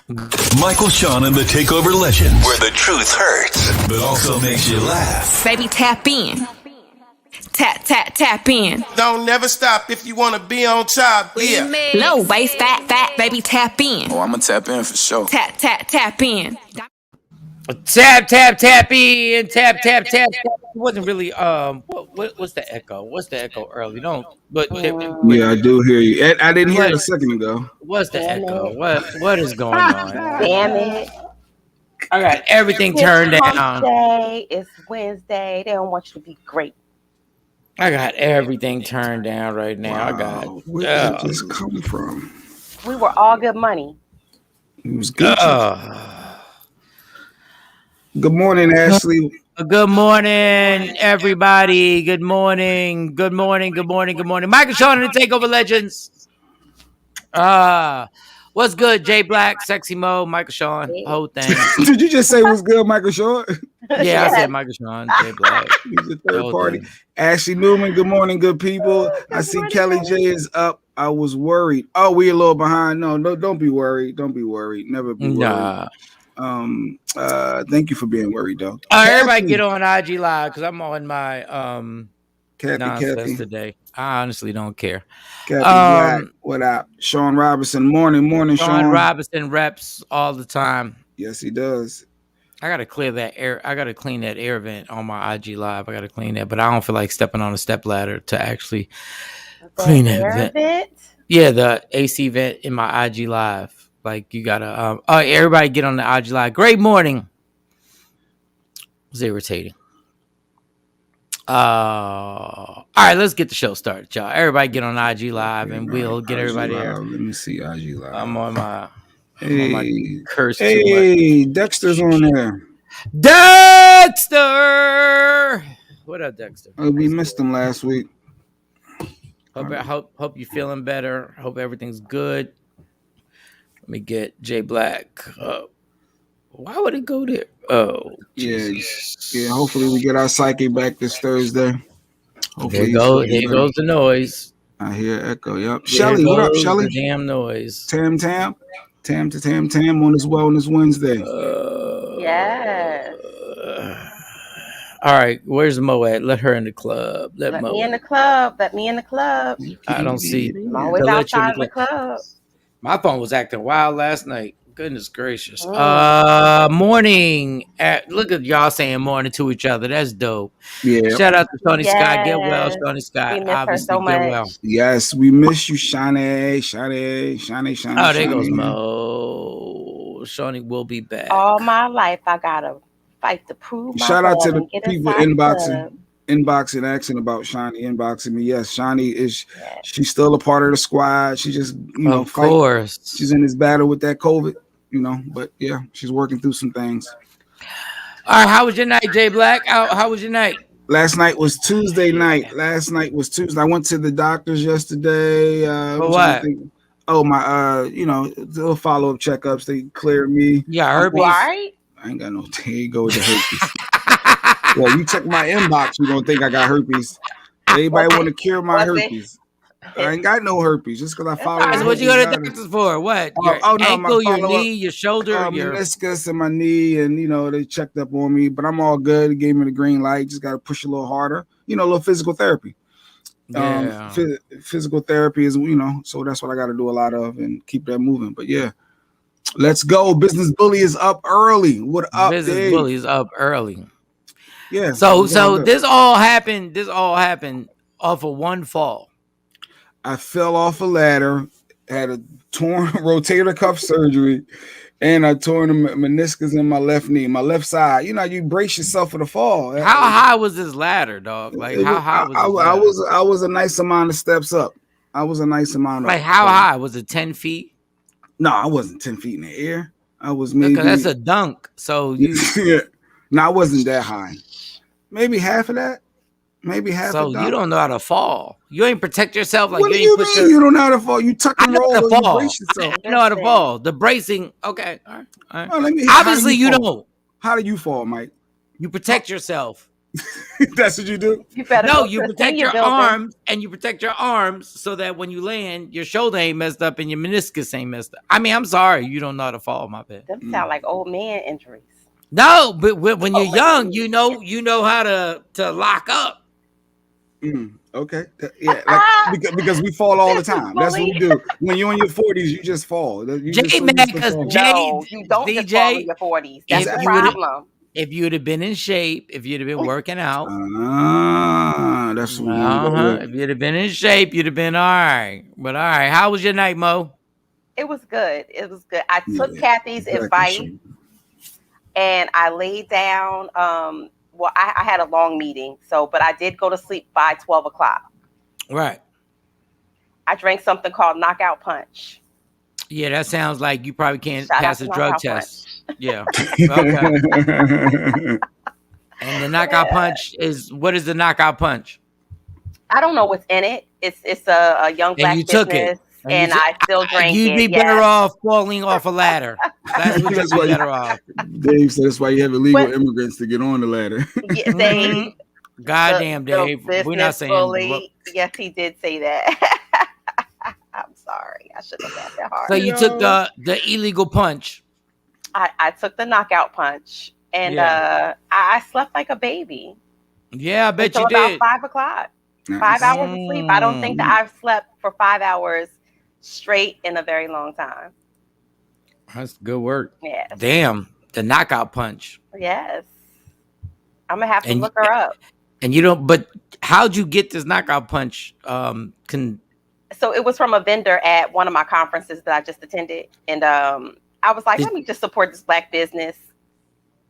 Michael, Shawn, and the Takeover Legends, where the truth hurts, but also makes you laugh. Baby, tap in. Tap in. Don't never stop if you want to be on top. Yeah. Low waist, fat, baby, tap in. Oh, I'm gonna tap in for sure. Tap in. Tap in, tap. It wasn't really what's the echo? What's the echo early? Don't but yeah, I do hear you. I didn't hear it a second ago. What's the echo? What is going on? Damn it. I got everything turned down. It's Wednesday. They don't want you to be great. I got everything turned down right now. Wow. Where did this come from? We were all good money. It was good. Good morning, Ashley. Good morning, everybody. Good morning. Michael, Shawn, and the Takeover Legends. What's good, Jay Black, Sexy Mo, Michael, Shawn, whole thing. Did you just say what's good, Michael Shawn? Yeah, I said Michael, Shawn, Jay Black. He's a third party. Thing. Ashley Newman, good morning, good people. I see Kelly J is up. I was worried. Oh, we a little behind. No, don't be worried. Don't be worried. Never be worried. Nah. Thank you for being worried, though. Everybody get on IG Live because I'm on my nonsense today. I honestly don't care. Kathy Black, what up? Shawn Robinson, morning, Shawn. Shawn Robinson reps all the time. Yes, he does. I gotta clear that air. I gotta clean that air vent on my IG Live. I gotta clean that, but I don't feel like stepping on a step ladder to actually clean that vent. Yeah, the AC vent in my IG Live. Like you gotta. Everybody get on the IG Live. Great morning. It was irritating. All right, let's get the show started, y'all. Everybody get on IG Live, and we'll get everybody there. Let me see IG Live. I'm on my curse. Hey, Dexter's on there. Dexter, what up, Dexter? We missed him last week. Hope you're feeling better. Hope everything's good. Let me get Jay Black. Why would it go there? Oh, yeah. Hopefully we get our psyche back this Thursday. Hopefully there goes the noise. I hear echo. Yep. Shelly, what up, Shelly? Damn noise. Tam on this Wellness Wednesday. Yes. All right, where's Mo at? Let her in the club. Let me in the club. I don't see. I'm always outside of the club. My phone was acting wild last night. Goodness gracious. Morning. Look at y'all saying morning to each other. That's dope. Yeah. Shout out to Shawnee Scott. Get well, Shawnee Scott. We miss her so much. Get well. Yes, we miss you, Shawnee. Oh, there goes Mo. Shawnee will be back. All my life, I gotta fight to prove my Shout out to the people inboxing, asking about Shawnee, inboxing me. Yes, Shawnee she's still a part of the squad. She just, of course. She's in this battle with that COVID, but yeah, she's working through some things. All right, how was your night, Jay Black? How was your night? Last night was Tuesday night. I went to the doctors yesterday. For what? Oh, my, little follow-up checkups. They cleared me. Yeah, herpes. Right? I ain't got no. There you go with the herpes. Well, you check my inbox, you're going to think I got herpes. Everybody want to cure my herpes. I ain't got no herpes just because I follow. So what you go to the doctors for? What? Your ankle, your knee, your shoulder, your meniscus in my knee, and they checked up on me, but I'm all good. They gave me the green light. Just got to push a little harder. A little physical therapy. Yeah. Physical therapy is, so that's what I got to do a lot of and keep that moving. But yeah, let's go. Business Bully is up early. What up, Business Dave? Bully is up early. Yeah. So this all happened off of one fall. I fell off a ladder, had a torn rotator cuff surgery, and I torn a meniscus in my left knee, my left side. You brace yourself for the fall. How high was this ladder, dog? Like how high was I was a nice amount of steps up. I was a nice amount of how high? Was it 10 feet? No, I wasn't 10 feet in the air. I was maybe that's a dunk. So yeah. No, I wasn't that high. Maybe half of that. Maybe half. So you don't know how to fall. You ain't protect yourself like what you do you mean? You don't know how to fall. You tuck and roll. You brace yourself. I know how to fall. The bracing. Okay. All right. Well, obviously you don't. How do you fall, Mike? You protect yourself. That's what you do? You better No, go you to the protect senior your building. arms, and you protect your arms so that when you land, your shoulder ain't messed up and your meniscus ain't messed up. I mean, I'm sorry, you don't know how to fall, my bad. Them sound like old man injuries. No, but when you're young, you know how to lock up. Okay. Yeah, like because we fall all the time. That's what we do. When you're in your 40s, you just fall. You Jay, just so man, used to because falling. Jay, No, you don't just fall in your 40s. That's the problem. if you would have been in shape, if you'd have been working out, That's what we're gonna go with. if you'd have been in shape, you'd have been all right. But all right, how was your night, Mo? It was good. It was good. I took Kathy's exactly, advice sure. and I laid down. Well, I had a long meeting, but I did go to sleep by 12 o'clock. Right. I drank something called Knockout Punch. Yeah, that sounds like you probably can't Shout pass out a to drug Knockout test. Yeah. Okay. And the knockout punch is, what is the knockout punch? I don't know what's in it. It's a young black And you took business, it. and I still drank it. You'd be better off falling off a ladder. That's what you'd be better off. Dave said that's why you have illegal immigrants to get on the ladder. Yeah, Goddamn, Dave. We're not saying. Bully. Yes, he did say that. I'm sorry. I shouldn't have laughed that hard. So you took the illegal punch. I took the knockout punch, and I slept like a baby. Yeah, I bet until you did. About 5 o'clock. 5 hours of sleep. I don't think that I've slept for 5 hours straight in a very long time. That's good work. Yes. Damn, the knockout punch. Yes. I'm gonna have to look her up. And you don't. But how'd you get this knockout punch? So it was from a vendor at one of my conferences that I just attended, and I was like, let me just support this black business.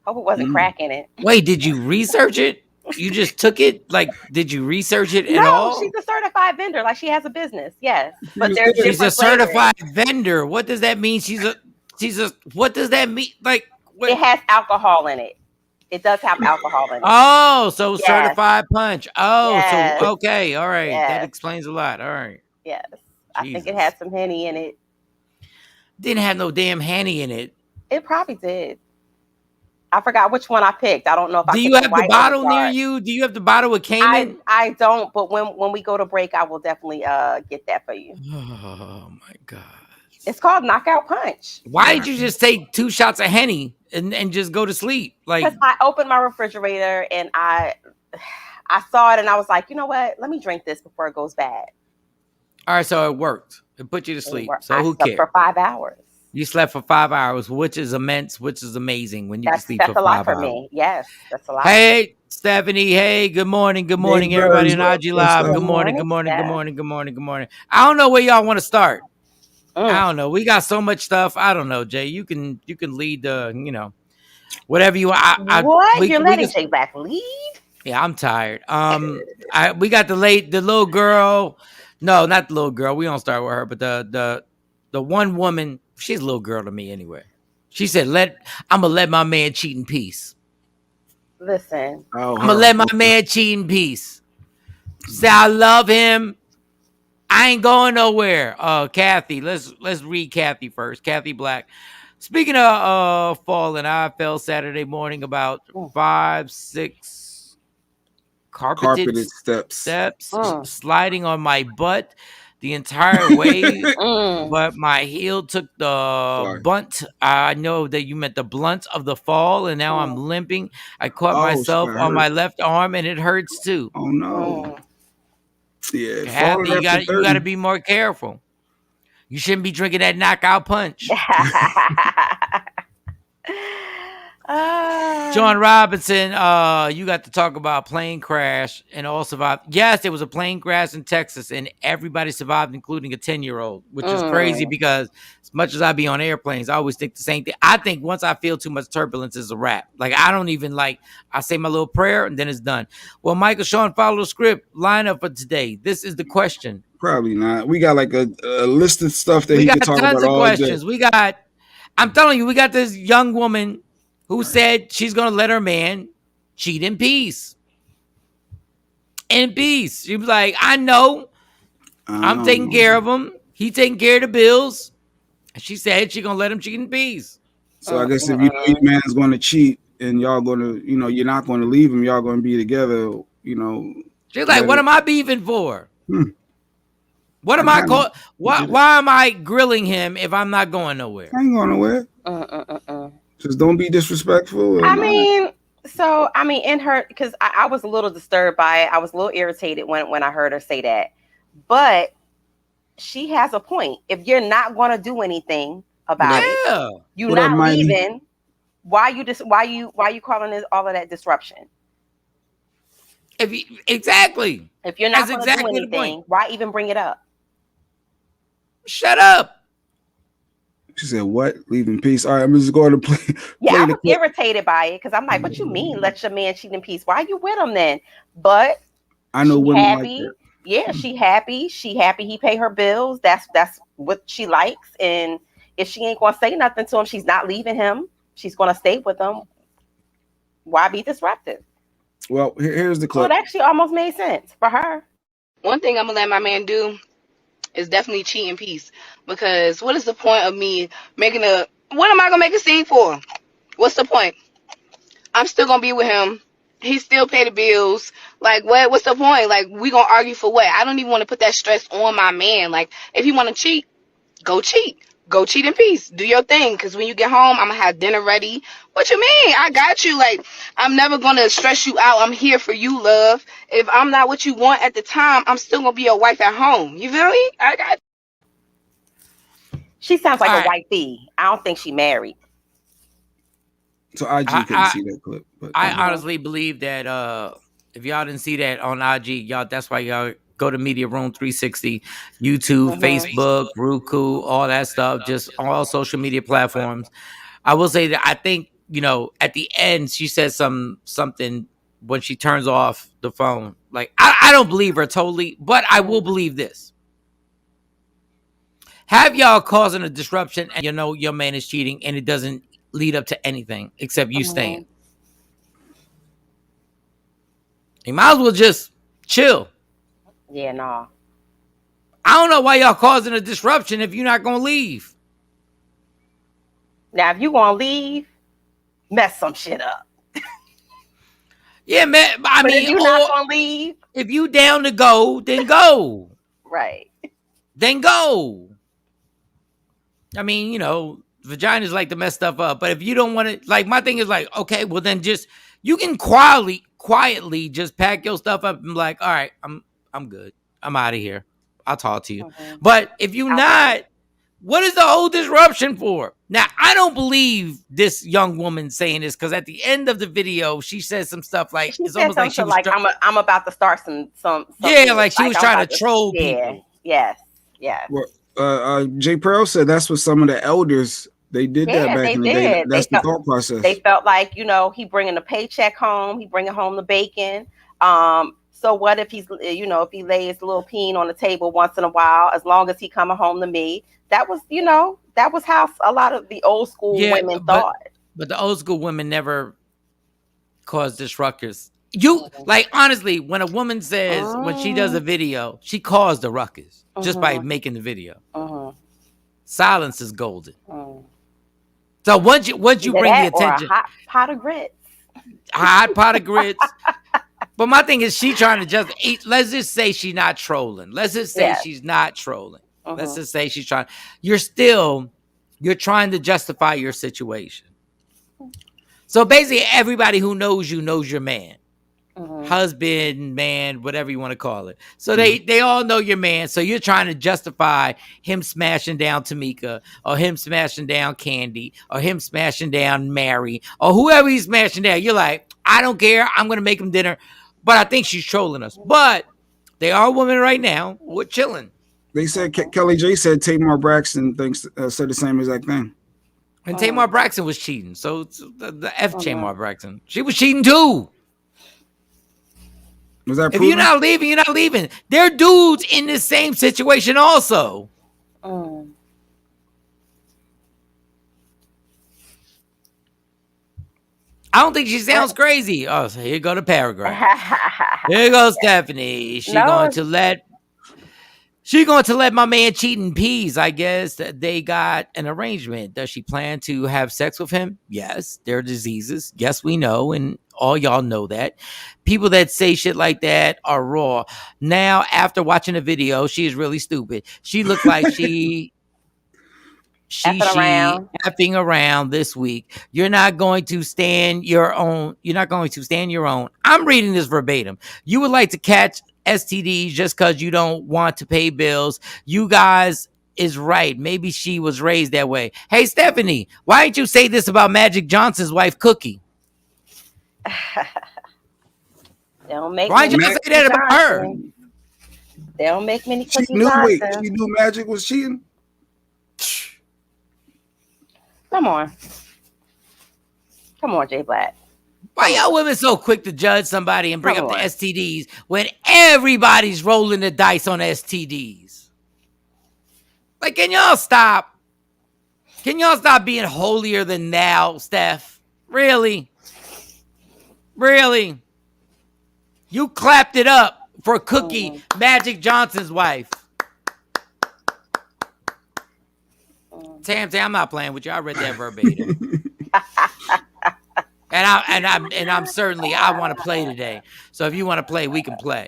Hope it wasn't crack in it. Wait, did you research it? You just took it? Like, did you reassearch it at all? No, she's a certified vendor. Like, she has a business. Yes, but she's a certified vendor. What does that mean? She's a. What does that mean? Like, what? It has alcohol in it. It does have alcohol in it. Oh, so certified punch. Oh, so okay, all right. Yes. That explains a lot. All right. Yes, I think it had some Henny in it. Didn't have no damn Henny in it. It probably did. I forgot which one I picked. I don't know if Do you have the bottle near you? Do you have the bottle with Cayman? I don't, but when we go to break, I will definitely get that for you. Oh my God. It's called Knockout Punch. Why did you just take 2 shots of Henny and just go to sleep? Like, because I opened my refrigerator and I saw it and I was like, you know what? Let me drink this before it goes bad. All right, so it worked. It put you to sleep. So who cares? For 5 hours. You slept for 5 hours, which is immense, which is amazing when you can sleep for 5 hours. That's a lot for me. Yes, that's a lot. Hey, Stephanie. Hey, good morning. Good morning, everybody in IG Live. Good morning. Good morning. Good morning. Good morning. Good morning. I don't know where y'all want to start. I don't know. We got so much stuff. I don't know, Jay. You can lead the, whatever you want. You're letting Jay Black lead? Yeah, I'm tired. We got the little girl. No, not the little girl. We don't start with her, but the one woman. She's a little girl to me anyway. She said, I'm gonna let my man cheat in peace. Listen. I'm gonna let my man cheat in peace. Say I love him. I ain't going nowhere. Kathy, let's read Kathy first. Kathy Black. Speaking of falling, I fell Saturday morning about 5, 6 carpeted steps sliding on my butt the entire way, but my heel took the bunt. I know that you meant the blunt of the fall, and now I'm limping. I caught myself on my left arm, and it hurts too. Oh no! Yeah, Kathy, you got to be more careful. You shouldn't be drinking that knockout punch. John Robinson, you got to talk about a plane crash and all survived. Yes, there was a plane crash in Texas and everybody survived, including a 10-year-old, which is crazy because as much as I be on airplanes, I always think the same thing. I think once I feel too much turbulence, it's a wrap. Like, I don't even I say my little prayer and then it's done. Well, Michael Shawn, follow the script lineup for today. This is the question. Probably not. We got like a list of stuff that he could talk about all questions. Day. I'm telling you, we got this young woman who said she's going to let her man cheat in peace. In peace. She was like, I know. I'm taking care of him. He taking care of the bills. And she said she's going to let him cheat in peace. So I guess if you know your man's going to cheat, and y'all gonna, you're not gonna leave him. Y'all gonna be together. She's like, what am I beefing for? What am I called? Why am I grilling him if I'm not going nowhere? I ain't going nowhere. Just don't be disrespectful. I mean, in her, because I was a little disturbed by it. I was a little irritated when I heard her say that. But she has a point. If you're not going to do anything about it, you're not leaving. Why you calling this all of that disruption? Exactly. If you're not going to do anything, why even bring it up? Shut up. She said, "What? Leave in peace." All right, I'm just going to play. Yeah, I was irritated by it because I'm like, "What you mean? Let your man cheat in peace? Why are you with him then?" But I know women happy. like that. Yeah, she happy. She happy. He pay her bills. That's what she likes. And if she ain't gonna say nothing to him, she's not leaving him. She's gonna stay with him. Why be disruptive? Well, here's the clip. So it actually almost made sense for her. One thing I'm gonna let my man do is definitely cheat in peace, because what is the point of me making what am I gonna make a scene for? What's the point? I'm still gonna be with him. He still pay the bills. Like, what's the point? Like, we gonna argue for what? I don't even want to put that stress on my man. Like, if you want to cheat, go cheat. Go cheat in peace. Do your thing. Because when you get home, I'm going to have dinner ready. What you mean? I got you. Like, I'm never going to stress you out. I'm here for you, love. If I'm not what you want at the time, I'm still going to be your wife at home. You feel me? I got you. She sounds like a wifey. I don't think she married. So IG couldn't see that clip. But I honestly believe that if y'all didn't see that on IG, y'all, that's why y'all go to Media Room 360, YouTube, Facebook, Roku, all that stuff, just all social media platforms. I will say that I think, at the end, she says something when she turns off the phone. Like, I don't believe her totally, but I will believe this. Have y'all causing a disruption and your man is cheating and it doesn't lead up to anything except you staying. You might as well just chill. Yeah, no. I don't know why y'all causing a disruption if you're not going to leave. Now, if you going to leave, mess some shit up. Yeah, man. If you're not going to leave. If you down to go, then go. Right. Then go. I mean, vaginas like to mess stuff up. But if you don't want to, like, my thing is like, okay, well then you can quietly just pack your stuff up and be like, all right, I'm good. I'm out of here. I'll talk to you. But if you not, what is the whole disruption for? Now, I don't believe this young woman saying this, because at the end of the video, she says some stuff like, it's almost like she was like, I'm about to start some yeah, like she was trying to troll people. Yes. Well, Jay Pearl said that's what some of the elders, they did that back in the day. That's the thought process. They felt like, he bringing the paycheck home, he bringing home the bacon. So what if he's, if he lays a little peen on the table once in a while, as long as he coming home to me? That was, that was how a lot of the old school women thought. But the old school women never caused disruptors. Like, honestly, when a woman says, when she does a video, she caused the ruckus just by making the video. Silence is golden. So once you bring the attention, or a hot pot of grits. Hot pot of grits. But my thing is, she trying to just eat. Let's just say she's not trolling. Let's just say she's not trolling. Let's just say she's trying. You're trying to justify your situation. So basically, everybody who knows you knows your man. Husband, man, whatever you want to call it. So they all know your man. So you're trying to justify him smashing down Tamika, or him smashing down Candy, or him smashing down Mary, or whoever he's smashing down. You're like, I don't care. I'm going to make him dinner. But I think she's trolling us. But they are women right now. We're chilling. They said, Kelly J said Tamar Braxton said the same exact thing. And Tamar Braxton was cheating. So the F Tamar Braxton. She was cheating too. Was that if proven? you're not leaving, you're not leaving. There are dudes in the same situation also. I don't think she sounds crazy. Oh, so here go the paragraph. Here goes Stephanie. She going to let She going to let my man cheat in peace. I guess that they got an arrangement. Does she plan to have sex with him? Yes. There are diseases. Yes, we know. And all y'all know that. People that say shit like that are raw. Now, after watching the video, she is really stupid. She looked like she effing around this week. You're not going to stand your own. You're not going to stand your own. I'm reading this verbatim. You would like to catch STDs just because you don't want to pay bills. You guys is right. Maybe she was raised that way. Hey, Stephanie, why didn't you say this about Magic Johnson's wife, Cookie? They don't make. Why didn't you say that about her? They don't make many Cookie She knew. Wait, Johnsons. she knew Magic was cheating. Come on, Jay Black. Why y'all women so quick to judge somebody and bring up the STDs when everybody's rolling the dice on STDs? Like, can y'all stop? Can y'all stop being holier than thou, Steph? Really? Really? You clapped it up for Cookie, Magic Johnson's wife. Tam, I'm not playing with you. I read that verbatim. And I'm certainly, I want to play today. So if you want to play, we can play.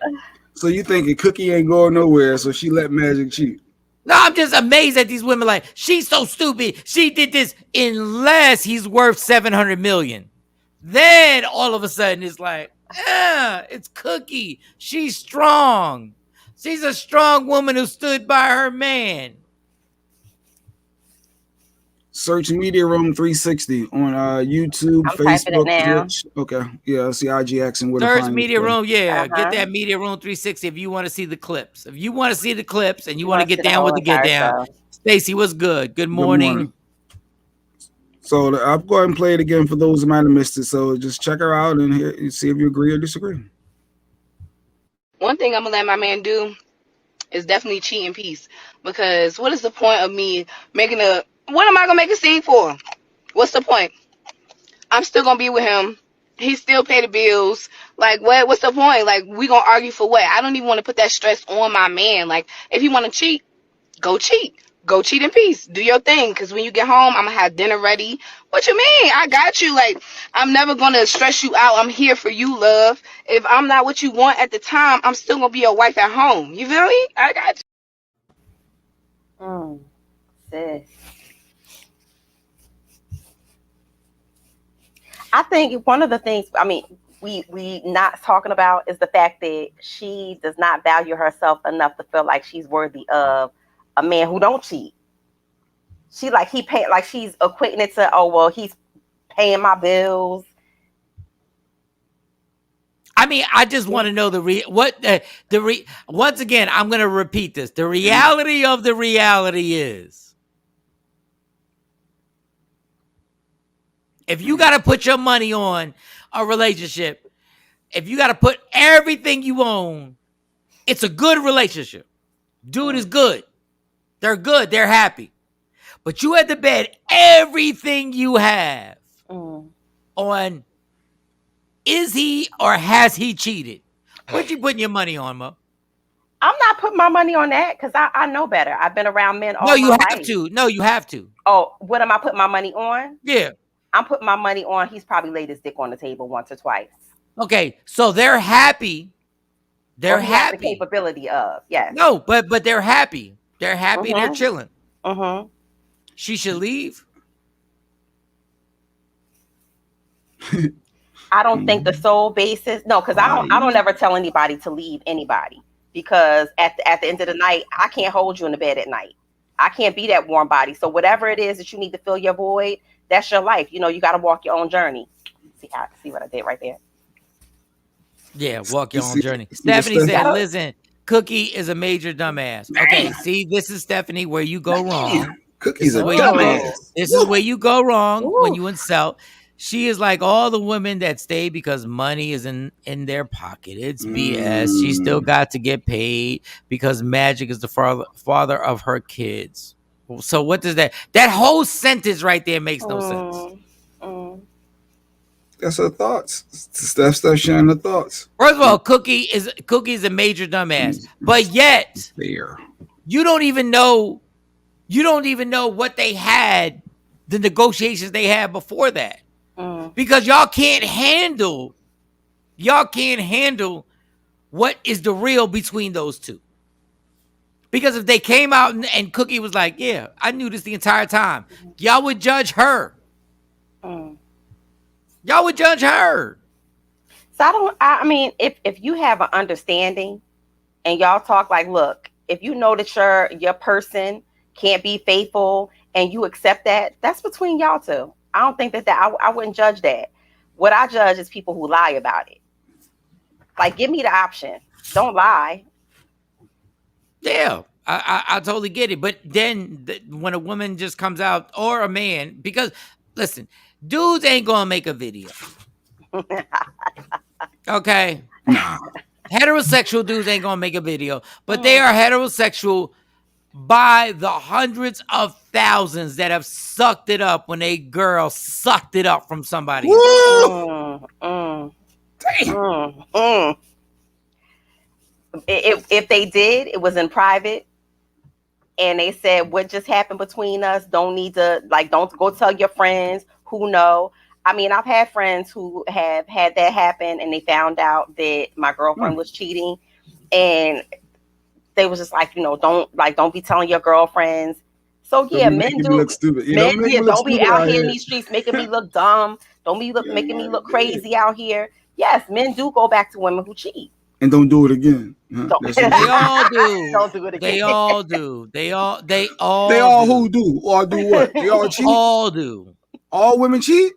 So you thinking Cookie ain't going nowhere, so she let Magic cheat? No, I'm just amazed at these women. Like, she's so stupid. She did this unless he's worth $700 million. Then all of a sudden it's like, it's Cookie. She's strong. She's a strong woman who stood by her man. Search Media Room 360 on YouTube, Facebook, Twitch. Okay, yeah, I see IGX and what. Search Media Room, yeah. Get that Media Room 360 if you want to see the clips. If you want to see the clips and you want to get down with the get down. Stacey, what's good? Good morning. So I'll go ahead and play it again for those who might have missed it. So just check her out and see if you agree or disagree. One thing I'm gonna let my man do is definitely cheat in peace, because what is the point of me making a? What am I gonna make a scene for? What's the point? I'm still gonna be with him. He still pay the bills. Like, what? What's the point? Like, we gonna argue for what? I don't even want to put that stress on my man. Like, if you want to cheat, go cheat. Go cheat in peace. Do your thing. Because when you get home, I'm gonna have dinner ready. What you mean? I got you. Like, I'm never gonna stress you out. I'm here for you, love. If I'm not what you want at the time, I'm still gonna be your wife at home. You feel me? I got you. Sis. I think one of the things, I mean, we not talking about is the fact that she does not value herself enough to feel like she's worthy of a man who don't cheat. She like he pay like she's equating it to, oh well, he's paying my bills. I mean, I just want to know once again, I'm going to repeat this. The reality of the reality is, if you got to put your money on a relationship, if you got to put everything you own, it's a good relationship. Dude is good. They're good. They're happy. But you had to bet everything you have on, is he or has he cheated? What you putting your money on, Mo? I'm not putting my money on that because I know better. I've been around men all my life. No, you have to. Oh, what am I putting my money on? Yeah. I'm putting my money on he's probably laid his dick on the table once or twice. Okay, so they're happy. They're happy. The capability of, yes. No, but they're happy. They're happy and they're chilling. She should leave. I don't think the sole basis. No, because I don't ever tell anybody to leave anybody, because at the end of the night, I can't hold you in the bed at night. I can't be that warm body. So whatever it is that you need to fill your void, that's your life. You know, you got to walk your own journey. See what I did right there? Yeah, walk your own journey. Stephanie said, listen, Cookie is a major dumbass. Okay, see, this is Stephanie where you go wrong. Cookie's a dumbass. This is where you go wrong when you insult. She is like all the women that stay because money is in their pocket. It's BS. She still got to get paid because Magic is the father of her kids. So what does that whole sentence right there makes no sense. That's her thoughts. Steph sharing her thoughts. First of all, Cookie is a major dumbass. But yet, You don't even know what they had, the negotiations they had before that. Because y'all can't handle what is the real between those two. Because if they came out and Cookie was like, yeah, I knew this the entire time, y'all would judge her. Y'all would judge her. So I mean, if you have an understanding and y'all talk like, look, if you know that your person can't be faithful and you accept that, that's between y'all two. I don't think that I wouldn't judge that. What I judge is people who lie about it. Like, give me the option. Don't lie. Yeah, I totally get it. But then when a woman just comes out, or a man, because listen, dudes ain't gonna make a video. Okay? Nah. Heterosexual dudes ain't gonna make a video, but they are heterosexual by the hundreds of thousands that have sucked it up when a girl sucked it up from somebody else. Damn. If they did, it was in private, and they said what just happened between us. Don't go tell your friends who know. I mean, I've had friends who have had that happen, and they found out that my girlfriend was cheating, and they was just like, don't be telling your girlfriends. So yeah, men do look stupid. Don't be out here in these streets making me look dumb. Don't be making me look crazy out here. Yes, men do go back to women who cheat. And don't do it again. Huh? They all do. Don't do it again. They all do. They all who do? Or do what? They all cheat? All do. All women cheat?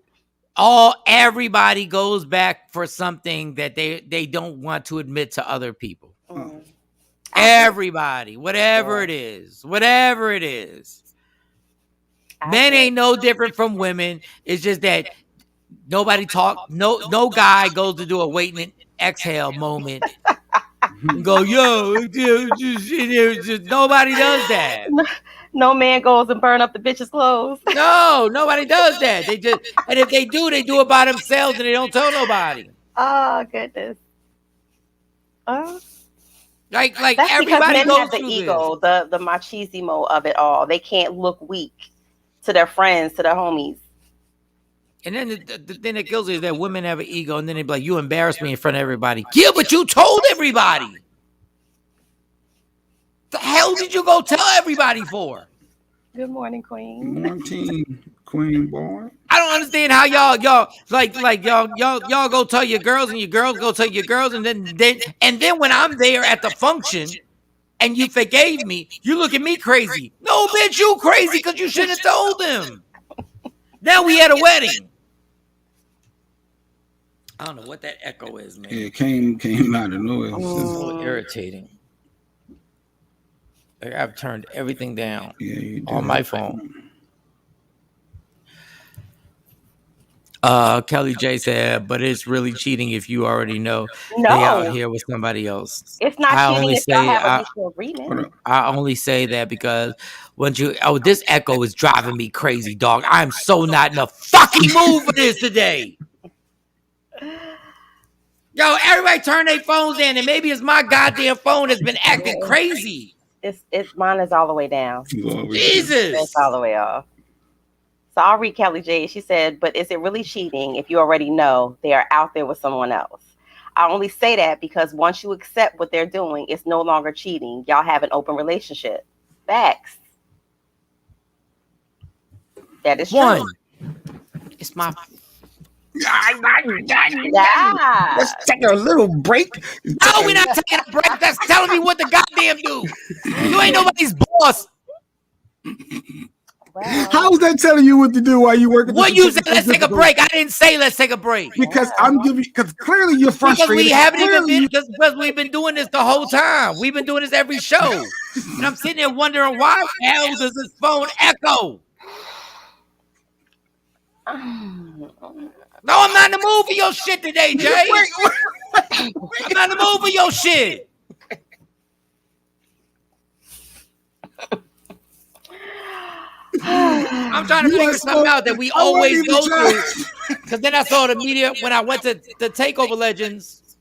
Everybody goes back for something that they don't want to admit to other people. Everybody, whatever it is. Men ain't no different from women. It's just that nobody no guy goes to do a wait and exhale moment and go, just nobody does that. No man goes and burn up the bitch's clothes. No, nobody does that. And if they do it by themselves and they don't tell nobody. Oh goodness. Like that's everybody men goes have the through ego, this. the machismo of it all. They can't look weak to their friends, to their homies. And then the thing that kills is that women have an ego, and then they be like, "You embarrassed me in front of everybody." Yeah, but you told everybody. The hell did you go tell everybody for? Good morning, Queen. Good morning, Queen boy. I don't understand how y'all y'all go tell your girls, and your girls go tell your girls, and then when I'm there at the function and you forgave me, you look at me crazy. No, bitch, you crazy because you shouldn't have told them. Now we at a wedding. I don't know what that echo is, man. Yeah, it came out of nowhere. It's so irritating. Like, I've turned everything down on my phone. Kelly J said, but it's really cheating if you already know they out here with somebody else. It's not cheating if y'all have a mutual agreement. I only say that because this echo is driving me crazy, dog. I'm so not in a fucking mood for this today. Yo, everybody turn their phones in, and maybe it's my goddamn phone that's been acting crazy. It's mine is all the way down. Jesus. It's all the way off. So I'll read Kelly J. She said, but is it really cheating if you already know they are out there with someone else? I only say that because once you accept what they're doing, it's no longer cheating. Y'all have an open relationship. Facts. That is true. One. It's my... Yeah. Let's take a little break. No, we're not taking a break. That's telling me what the goddamn do. You ain't nobody's boss. Wow. How is that telling you what to do while you working? What you said? Let's take a break. I didn't say let's take a break. Because because clearly you're frustrated. Because we haven't even been because we've been doing this the whole time. We've been doing this every show. And I'm sitting there wondering why the hell does this phone echo? No, I'm not in the mood for your shit today, Jay. I'm not in the mood for your shit. I'm trying to figure something out that we always go through. Because then I saw the media when I went to the Takeover Legends,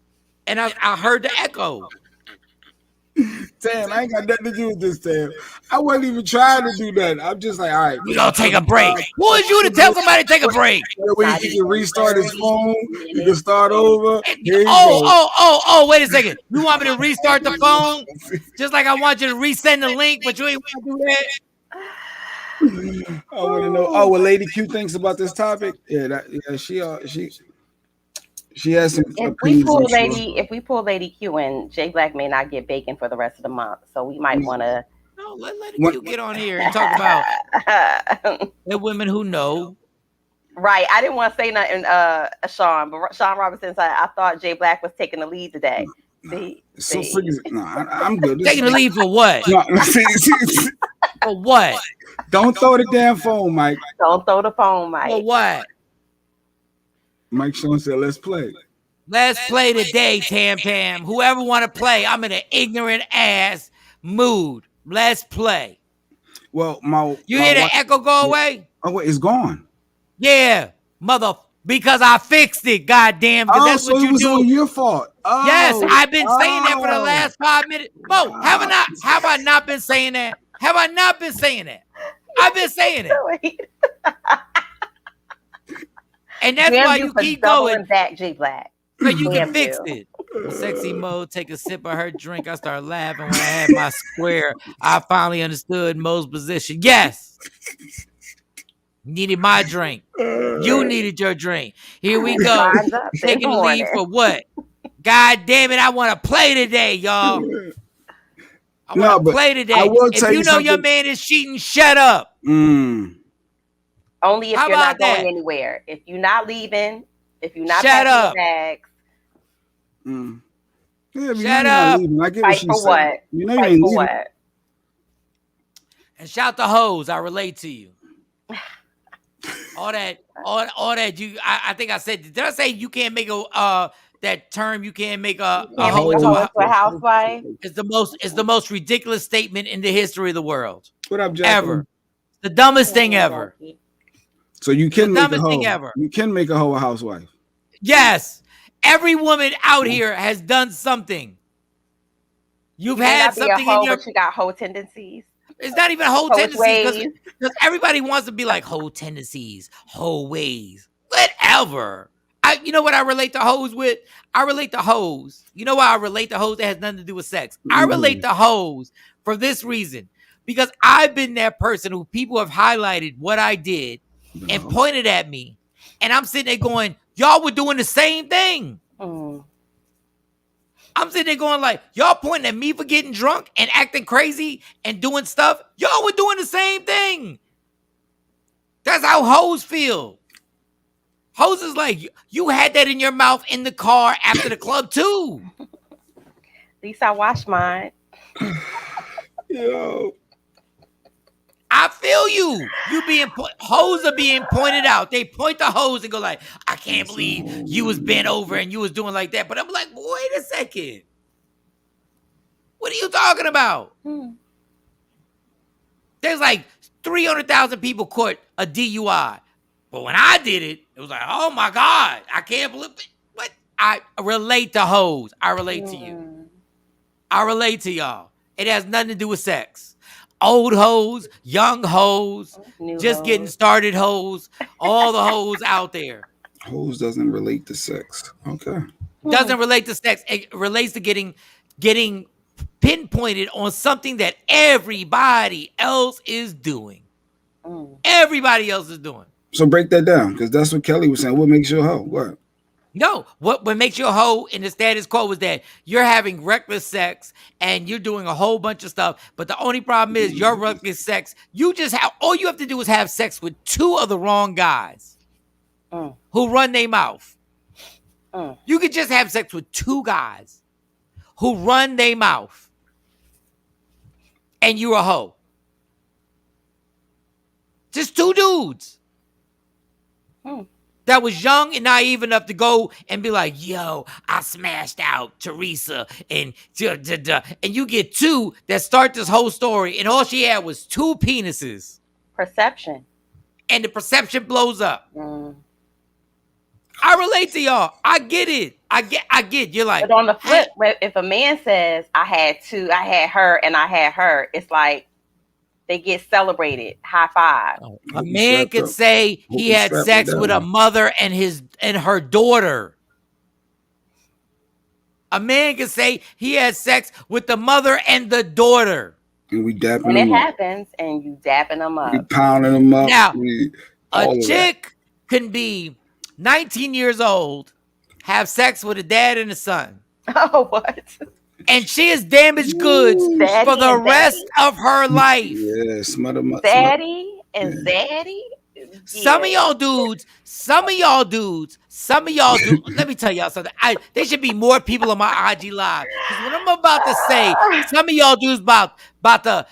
and I heard the echo. Tam, I ain't got nothing to do with this, Tam. I wasn't even trying to do that. I'm just like, all right. We gonna take a break. Who is you to tell somebody to take a break? That way he can restart his phone. He can start over. Here you go. Oh, wait a second. You want me to restart the phone? Just like I want you to resend the link, but you ain't want to do that? I want to know. Oh, what Lady Q thinks about this topic? Yeah, she has some. If we pull Lady Q in, Jay Black may not get bacon for the rest of the month, so we might want to. No, let Lady Q get on here and talk about the women who know. Right, I didn't want to say nothing, Shawn, but Shawn Robinson said I thought Jay Black was taking the lead today. So freaking. No, I'm good. Taking the lead for what? No, for what? Don't throw the damn phone, Mike. Don't throw the phone, Mike. For what? Mike Shawn said, "Let's play." Let's play today, Tam. Whoever want to play, I'm in an ignorant ass mood. Let's play. Well, you hear the echo go away? Oh wait, it's gone. Yeah, because I fixed it. Goddamn, because that's what you do. On your fault. Oh, yes, I've been saying that for the last 5 minutes. Mo, have I not been saying that? Have I not been saying that? I've been saying it. And that's why you keep going back, Jay Black. So you can fix it. Sexy Mo take a sip of her drink. I start laughing when I had my square. I finally understood Mo's position. Yes. Needed my drink. You needed your drink. Here we go. Taking the lead for what? God damn it, I want to play today, y'all. I want to play today. If you know your man is cheating, shut up. Only if you're not going anywhere. If you're not leaving, if you're not shut up. Bags. Yeah, shut up. I get Fight for what? You know Fight for what? And shout the hoes. I relate to you. all that. I think I said. Did I say you can't make that term? You can't make a hoe into a housewife. It's the most ridiculous statement in the history of the world. What up, Jack? Ever. The dumbest thing ever. So you can make a hoe. You can make a hoe a housewife. Yes. Every woman out here has done something. You've had something in your. But you got hoe tendencies. It's not even hoe tendencies because everybody wants to be like hoe tendencies, hoe ways, whatever. You know what I relate to hoes with? I relate to hoes. You know why I relate to hoes? That has nothing to do with sex. I relate to hoes for this reason. Because I've been that person who people have highlighted what I did and pointed at me. And I'm sitting there going, y'all were doing the same thing. I'm sitting there going like, y'all pointing at me for getting drunk and acting crazy and doing stuff. Y'all were doing the same thing. That's how hoes feel. Hoes is like, you had that in your mouth in the car after the club too. At least I washed mine. Yo. I feel you. Hoes are being pointed out. They point the hoes and go like, I can't believe you was bent over and you was doing like that. But I'm like, wait a second. What are you talking about? There's like 300,000 people caught a DUI. But when I did it, it was like, oh my God, I can't believe it. But I relate to hoes. I relate to you. I relate to y'all. It has nothing to do with sex. Old hoes, young hoes, just getting started hoes, all the hoes out there. Hoes doesn't relate to sex. Okay. Doesn't relate to sex. It relates to getting pinpointed on something that everybody else is doing. Everybody else is doing. So break that down, because that's what Kelly was saying. What makes you a hoe? What? No, what makes you a hoe in the status quo is that you're having reckless sex and you're doing a whole bunch of stuff. But the only problem is your reckless sex. All you have to do is have sex with two of the wrong guys who run their mouth. You could just have sex with two guys who run their mouth, and you're a hoe. Just two dudes. That was young and naive enough to go and be like, yo, I smashed out Teresa and you get two that start this whole story and all she had was two penises. Perception. And the perception blows up. I relate to y'all. I get it. I get. You're like, but on the flip, if a man says I had her, and I had her, it's like they get celebrated, high five. A man could say he had sex with a mother and her daughter. A man could say he had sex with the mother and the daughter. And we dapping and them it up. happens, and you dapping them up. We pounding them up. Now, a chick can be 19 years old, have sex with a dad and a son. Oh, what? And she is damaged goods for the rest of her life. Yeah, smother my Daddy and Zaddy. Some of y'all dudes, let me tell y'all something. There should be more people on my IG live. Because what I'm about to say, some of y'all dudes about to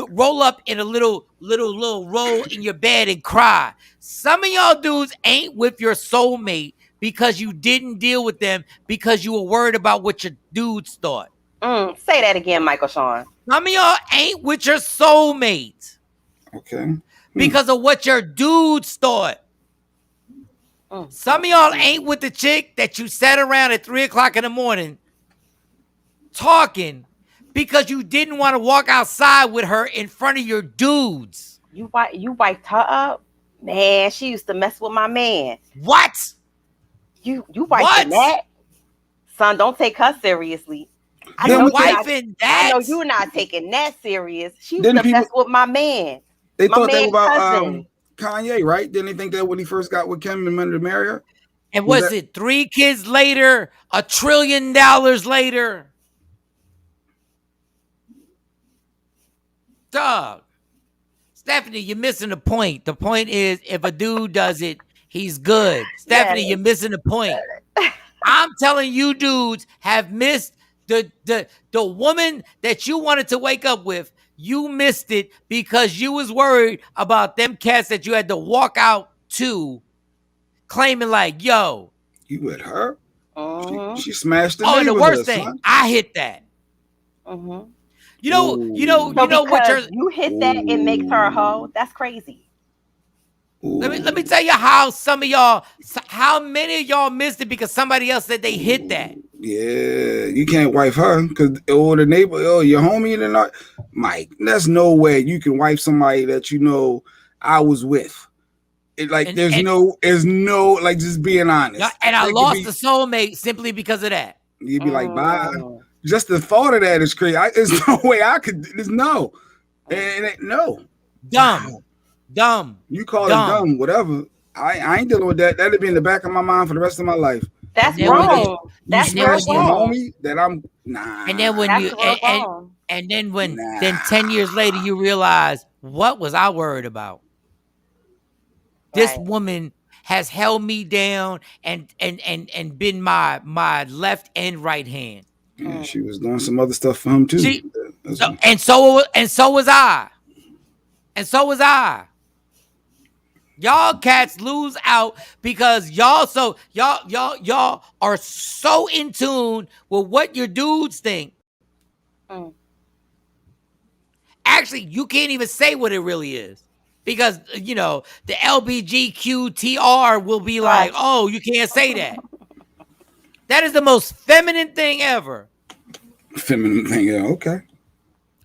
roll up in a little roll in your bed and cry. Some of y'all dudes ain't with your soulmate because you didn't deal with them because you were worried about what your dudes thought. Say that again, Michael Shawn. Some of y'all ain't with your soulmate. Okay. Because of what your dudes thought. Some of y'all ain't with the chick that you sat around at 3:00 in the morning talking because you didn't want to walk outside with her in front of your dudes. You wiped her up? Man, she used to mess with my man. What? You wiping that? Son, don't take her seriously. I know you're not taking that serious. She used to mess with my man. They thought that about Kanye, right? Didn't they think that when he first got with Kim and wanted to marry her? And was it 3 kids later, $1 trillion later? Dog. Stephanie, you're missing the point. The point is, if a dude does it, he's good. Stephanie, you're missing the point. I'm telling you dudes have missed the woman that you wanted to wake up with. You missed it because you was worried about them cats that you had to walk out to claiming like, yo. You with her? She smashed the and the worst thing, son. I hit that. You know what you hit that, it makes her a hoe. That's crazy. Let me tell you how how many of y'all missed it because somebody else said they hit that. Yeah, you can't wife her because the neighbor, your homie, they're not. Mike, there's no way you can wife somebody that you know I was with. There's no, like, just being honest. And I lost the soulmate simply because of that. You'd be like, bye. Just the thought of that is crazy. There's no way I could. There's no, and no. Dumb. You call it dumb, whatever. I ain't dealing with that. That'd be in the back of my mind for the rest of my life. That's wrong. That's wrong. Homie, that I'm nah. And then when then 10 years later you realize, what was I worried about? This woman has held me down and been my left and right hand. Yeah, she was doing some other stuff for him too. And so was I. And so was I. Y'all cats lose out because y'all are so in tune with what your dudes think. Actually, you can't even say what it really is. Because, the LBGQTR will be like, oh, you can't say that. That is the most feminine thing ever. Feminine thing, yeah, okay.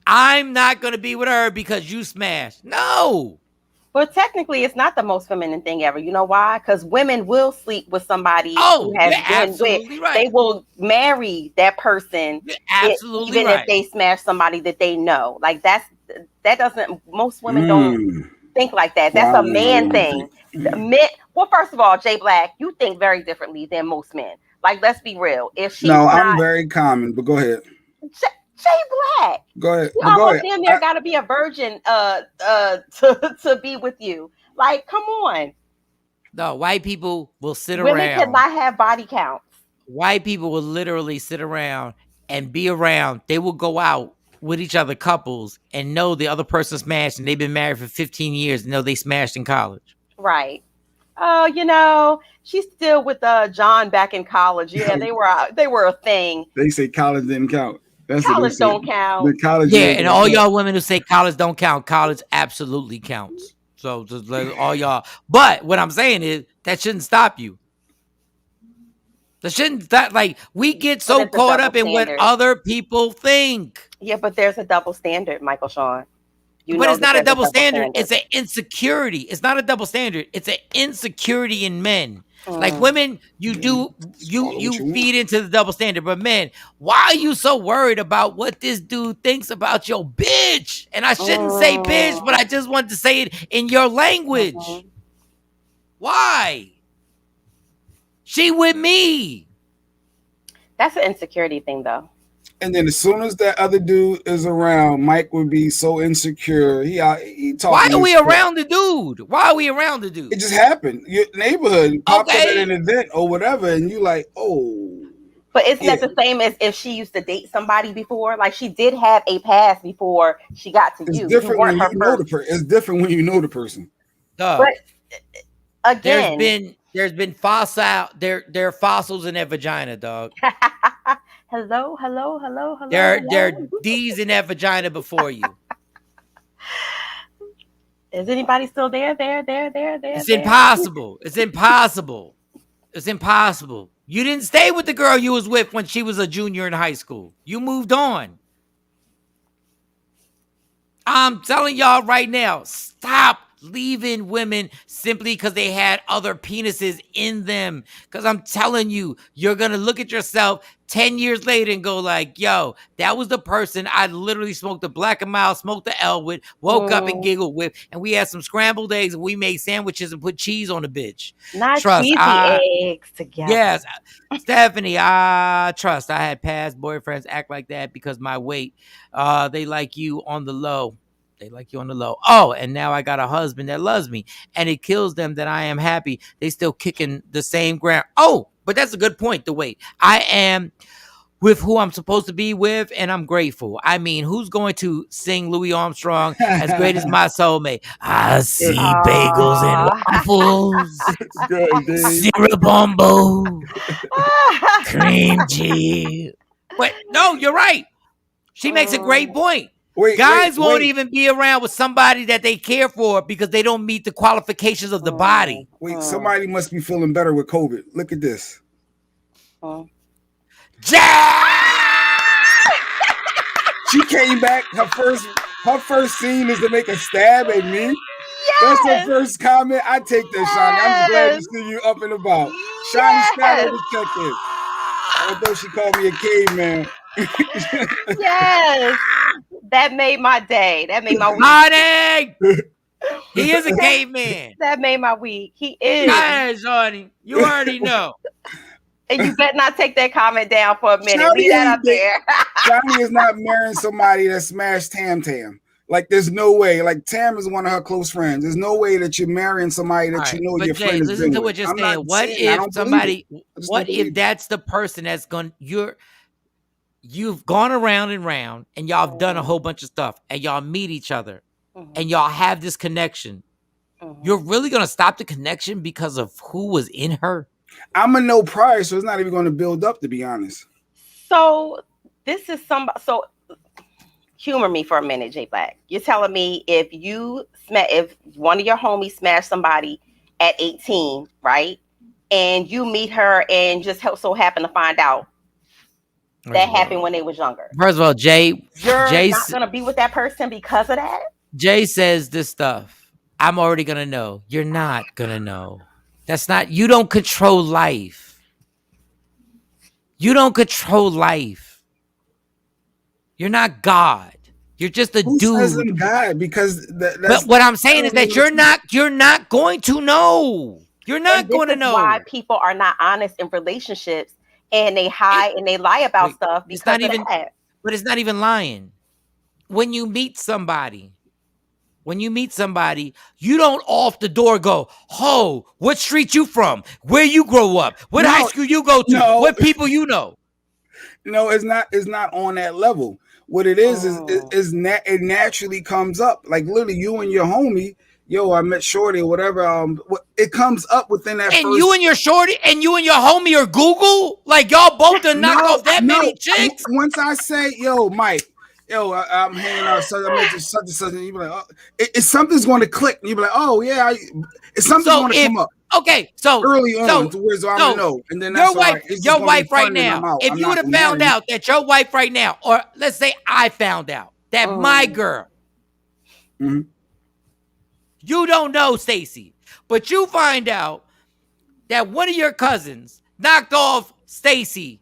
I'm not going to be with her because you smashed. No. But technically, it's not the most feminine thing ever. You know why? Because women will sleep with somebody who has been with. Right. They will marry that person, even if they smash somebody that they know. Like that doesn't. Most women don't think like that. That's a man thing. Men. Well, first of all, Jay Black, you think very differently than most men. Like, let's be real. If she's I'm very common. But go ahead. Jay Black. Go ahead. You almost damn near got to be a virgin to be with you. Like, come on. No, white people will sit around. Women cannot have body counts. White people will literally sit around and be around. They will go out with each other, couples, and know the other person smashed, and they've been married for 15 years and know they smashed in college. Right. Oh, she's still with John back in college. Yeah, they were a thing. They say college didn't count. That's college don't count. The college and all y'all women who say college don't count, college absolutely counts. So just let all y'all. But what I'm saying is that shouldn't stop you. Shouldn't that, like, we get so caught up in what other people think. Yeah, but there's a double standard, Michael Shawn. But it's not a double standard. It's an insecurity. It's not a double standard. It's an insecurity in men. Like women, you feed into the double standard. But men, why are you so worried about what this dude thinks about your bitch? And I shouldn't say bitch, but I just want to say it in your language. Why? She with me. That's an insecurity thing, though. And then as soon as that other dude is around, Mike would be so insecure. He talking. Why are we around the dude? Why are we around the dude? It just happened. Your neighborhood popped up at an event or whatever, and you like, oh. But isn't that the same as if she used to date somebody before? Like she did have a past before she got to you. Different when you know the person. It's different when you know the person. But again, there's been fossil. There are fossils in that vagina, dog. Hello. There are D's in that vagina before you. Is anybody still there? It's impossible. It's impossible. It's impossible. You didn't stay with the girl you was with when she was a junior in high school. You moved on. I'm telling y'all right now, stop leaving women simply because they had other penises in them. Because I'm telling you, you're going to look at yourself 10 years later and go like, yo, that was the person I literally smoked the Black and Mild, smoked the L with, woke up and giggled with, and we had some scrambled eggs and we made sandwiches and put cheese on the bitch. Not cheesy eggs together. Yes. Stephanie, I trust. I had past boyfriends act like that because my weight. They like you on the low. They like you on the low. Oh, and now I got a husband that loves me, and it kills them that I am happy. They still kicking the same ground. Oh, but that's a good point. The weight. I am with who I'm supposed to be with, and I'm grateful. I mean, who's going to sing Louis Armstrong, As Great As My Soulmate? I see bagels and waffles, syrup bombo, cream cheese. But no, you're right. She makes a great point. Guys won't even be around with somebody that they care for because they don't meet the qualifications of the body. Wait, somebody must be feeling better with COVID. Look at this. She came back. Her first scene is to make a stab at me. Yes. That's her first comment. I take that, Shawn. I'm glad to see you up and about. Shawn Skyler detective. Although she called me a caveman. Yes. That made my day. That made my week. Honey! He is a caveman. That made my week. He is. Yes, honey. You already know. And you better not take that comment down for a minute. Leave that up there. Johnny is not marrying somebody that smashed Tam. Like, there's no way. Like, Tam is one of her close friends. There's no way that you're marrying somebody that you know your friend is. Listen to what you're saying. What if that's the person that's going you've gone around and round and y'all have done a whole bunch of stuff and y'all meet each other and y'all have this connection. You're really going to stop the connection because of who was in her? I'm a no prior, so it's not even going to build up, to be honest. So this is so humor me for a minute, J Black. You're telling me if one of your homies smashed somebody at 18, right? And you meet her and just so happen to find out that happened when they was younger. First of all, you're not gonna be with that person because of that. Jay says this stuff. I'm already gonna know. You're not gonna know. That's not. You don't control life. You don't control life. You're not God. You're just a dude. Says I'm God? Because but what I'm saying is that you're not going to know. You're not going to know. Why people are not honest in relationships. And they hide and they lie about stuff because of that. But it's not even lying. When you meet somebody, you don't off the door go, "Oh, what street you from? Where you grow up? What high school you go to? What people you know?" No, it's not on that level. What it is it naturally comes up. Like literally, you and your homie. Yo, I met Shorty or whatever. It comes up within that. And you and your Shorty and you and your homie are Google? Like y'all both done knocked off that many chicks? Once I say, yo, Mike, yo, I'm hanging out. So I mentioned such and such, and you be like, oh, something's going to click. And you be like, oh yeah, something's going to come up. Okay, so early on to where I'm gonna know, and then that's your wife, your wife right now. If you would have found out that your wife right now, or let's say I found out that my girl, you don't know Stacy, but you find out that one of your cousins knocked off Stacy.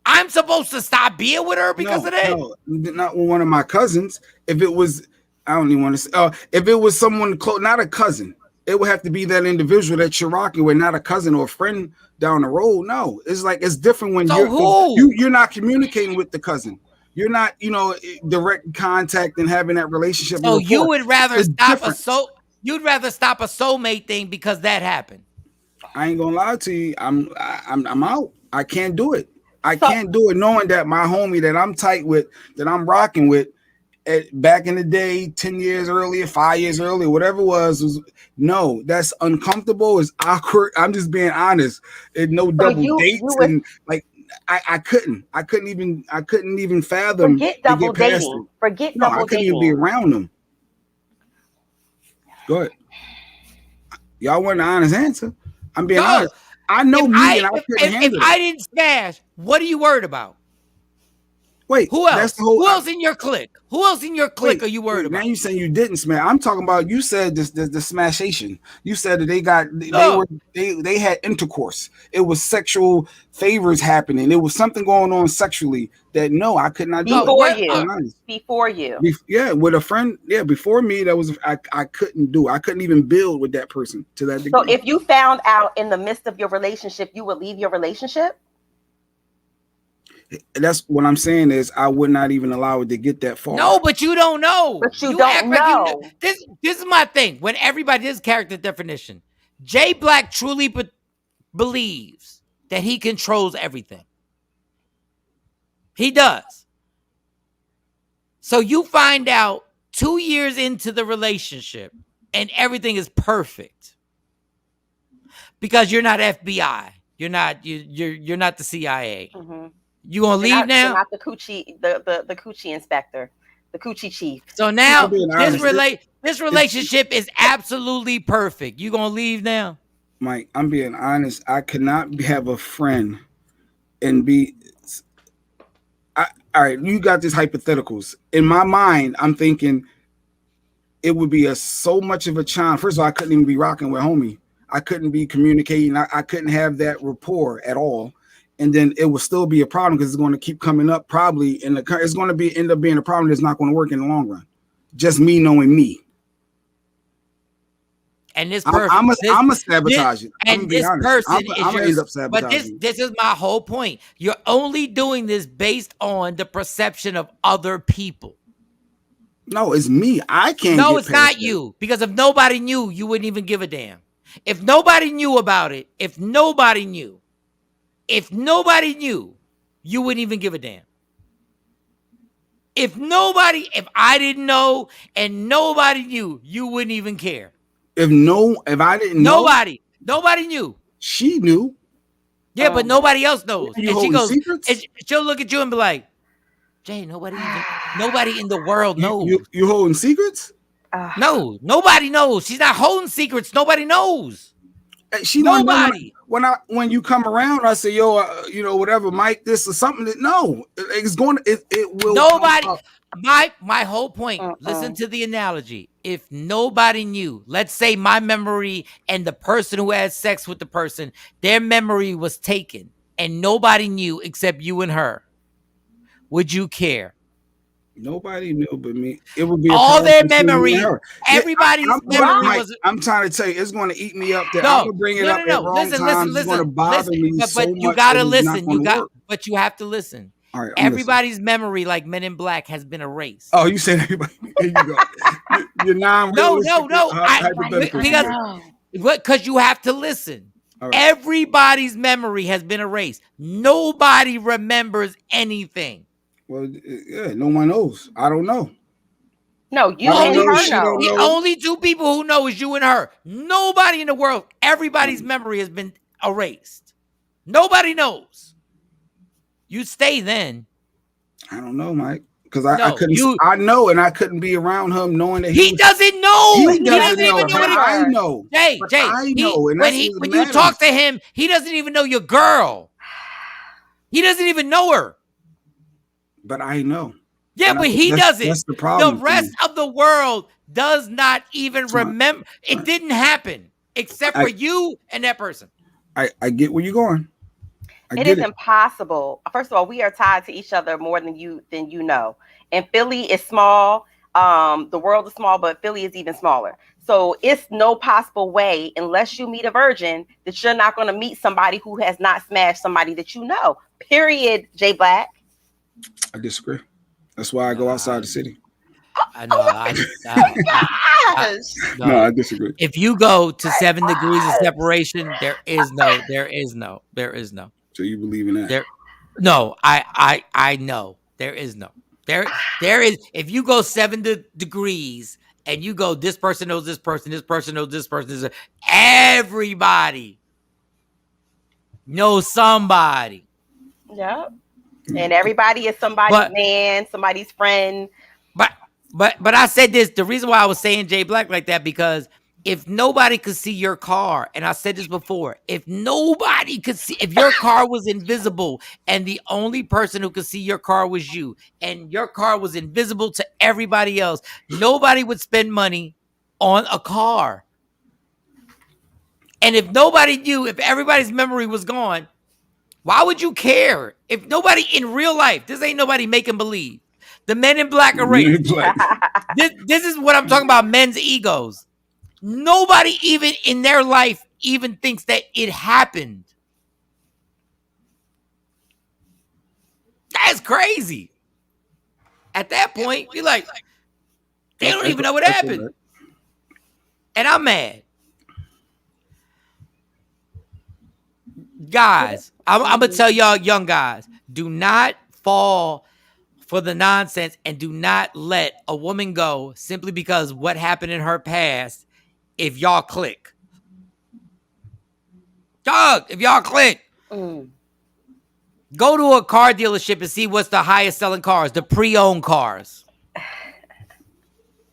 I'm supposed to stop being with her because of that? No, not with one of my cousins. If it was, I don't even want to say. If it was someone close, not a cousin. It would have to be that individual that you're rocking with, not a cousin or a friend down the road. No, it's like it's different when you're not communicating with the cousin. You're not, direct contact and having that relationship. So you would rather you'd rather stop a soulmate thing because that happened. I ain't gonna lie to you. I'm out. I can't do it. I can't do it knowing that my homie that I'm tight with, that I'm rocking with, back in the day, 10 years earlier, 5 years earlier, whatever it was no, that's uncomfortable. It's awkward. I'm just being honest. And no double dates and like I couldn't even fathom. Forget double dating. Forget double dating. I couldn't even be around them. Go ahead. Y'all want an honest answer? I'm being honest. I know if I didn't smash, what are you worried about? Wait, who else? Who else in your clique? Who else in your clique are you worried about? Now you saying you didn't smash. I'm talking about you said the smashation. You said that they had intercourse. It was sexual favors happening. It was something going on sexually that I could not do. Before you. Yeah, with a friend. Yeah, before me, that was I couldn't do. I couldn't even build with that person to that degree. So if you found out in the midst of your relationship, you would leave your relationship? That's what I'm saying is I would not even allow it to get that far. No, but you don't know. But you don't know. This is my thing. When everybody does character definition, Jay Black truly believes that he controls everything. He does. So you find out 2 years into the relationship and everything is perfect because you're not FBI. You're not the CIA. Mm-hmm. You gonna leave now? You're not the coochie, the coochie inspector, the coochie chief. So now this relationship is absolutely perfect. You gonna leave now? Mike, I'm being honest. I could not have a friend and be. All right, you got these hypotheticals. In my mind, I'm thinking it would be so much of a challenge. First of all, I couldn't even be rocking with homie. I couldn't be communicating. I couldn't have that rapport at all. And then it will still be a problem because it's going to keep coming up. Probably it's going to end up being a problem that's not going to work in the long run. Just me knowing me. And this person, I'm a sabotage it. And this person I'm gonna end up sabotaging. But this is my whole point. You're only doing this based on the perception of other people. No, it's me. I can't. No, it's not you. Because if nobody knew, you wouldn't even give a damn. If nobody knew about it, if nobody knew, you wouldn't even give a damn. If I didn't know and nobody knew, you wouldn't even care. If I didn't know, nobody knew. She knew. Yeah, but nobody else knows. And she goes, and she'll look at you and be like, Jay, nobody in the world knows. You holding secrets? No, nobody knows. She's not holding secrets. Nobody knows. Nobody. When you come around, I say, yo, whatever, Mike, this or something. It will. Nobody. My whole point. Listen to the analogy. If nobody knew, let's say my memory and the person who had sex with the person, their memory was taken, and nobody knew except you and her, would you care? Nobody knew but me. It would be all their memory. Everybody's memory was. I'm trying to tell you, it's going to eat me up. There, I'm going to bring it up at wrong times. It's going to bother me so much. But you got to listen. But you have to listen. All right, everybody's memory, like Men in Black, has been erased. Oh, you said everybody? There you go. You're non-realistic. No. Because you have to listen. Right. Everybody's memory has been erased. Nobody remembers anything. Well, yeah, no one knows. I don't know. No, you and her know. The only two people who know is you and her. Nobody in the world. Everybody's memory has been erased. Nobody knows. You stay then. I don't know, Mike. Because I couldn't. I know, and I couldn't be around him knowing that he doesn't know. He doesn't know, but I know. Jay, I know, and when you talk to him, he doesn't even know your girl. He doesn't even know her. But I know. Yeah, but he doesn't. That's the problem. The rest of the world does not even remember. It didn't happen except for you and that person. I get where you're going. It is impossible. First of all, we are tied to each other more than you know. And Philly is small. The world is small, but Philly is even smaller. So it's no possible way, unless you meet a virgin, that you're not going to meet somebody who has not smashed somebody that you know. Period, J Black. I disagree. That's why I go outside the city. I know. No, I disagree. If you go to 7 degrees of separation, there is no. So you believe in that? No, I know there is no. There is. If you go 7 degrees and you go, this person knows this person knows this person. Everybody knows somebody. Yeah. And everybody is somebody's man, somebody's friend. But I said this, the reason why I was saying Jay Black like that, because if nobody could see your car, and I said this before, if nobody could see, if your car was invisible and the only person who could see your car was you, and your car was invisible to everybody else, nobody would spend money on a car. And if nobody knew, if everybody's memory was gone, why would you care? If nobody in real life, this ain't nobody making believe. The men in black are right. This is what I'm talking about, men's egos. Nobody even in their life even thinks that it happened. That's crazy. At that point, you're like, they don't even know what happened. And I'm mad. Guys, I'm going to tell y'all young guys, do not fall for the nonsense and do not let a woman go simply because what happened in her past if y'all click. Dog, if y'all click. Go to a car dealership and see what's the highest selling cars, the pre-owned cars.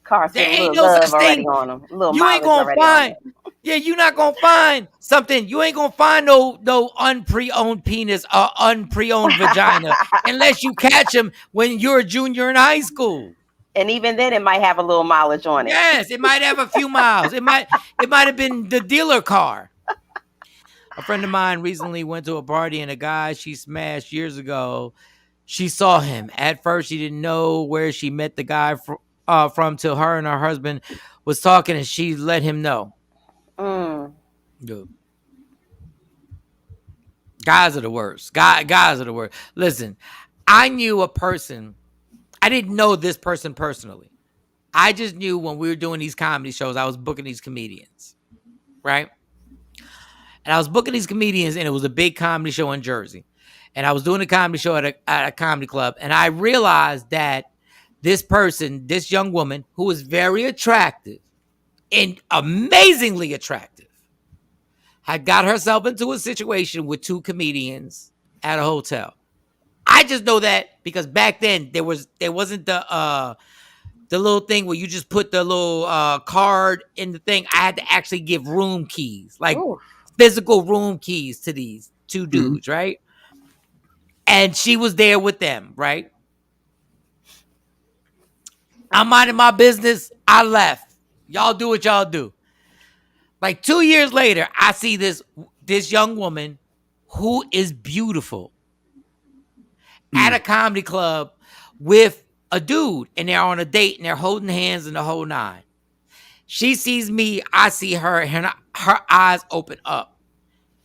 Cars there ain't no such thing. On them. You ain't gonna find. Yeah, you're not gonna find something. You ain't gonna find no unpre-owned penis or unpre-owned vagina unless you catch them when you're a junior in high school. And even then, it might have a little mileage on it. Yes, it might have a few miles. It might have been the dealer car. A friend of mine recently went to a party and a guy she smashed years ago, she saw him. At first, she didn't know where she met the guy from till her and her husband was talking and she let him know. Dude. Guys are the worst. Guys are the worst. Listen, I knew a person. I didn't know this person personally. I just knew when we were doing these comedy shows, I was booking these comedians, right? And I was booking these comedians, and it was a big comedy show in Jersey. And I was doing a comedy show at a comedy club, and I realized that this person, this young woman, who was very attractive and amazingly attractive, had got herself into a situation with 2 comedians at a hotel. I just know that because back then there wasn't the little thing where you just put the little card in the thing. I had to actually give room keys, like physical room keys to these 2 dudes, right? And she was there with them, right? I'm minding my business. I left. Y'all do what y'all do. Like 2 years later, I see this young woman who is beautiful at a comedy club with a dude, and they're on a date and they're holding hands and the whole nine. She sees me, I see her, and her eyes open up.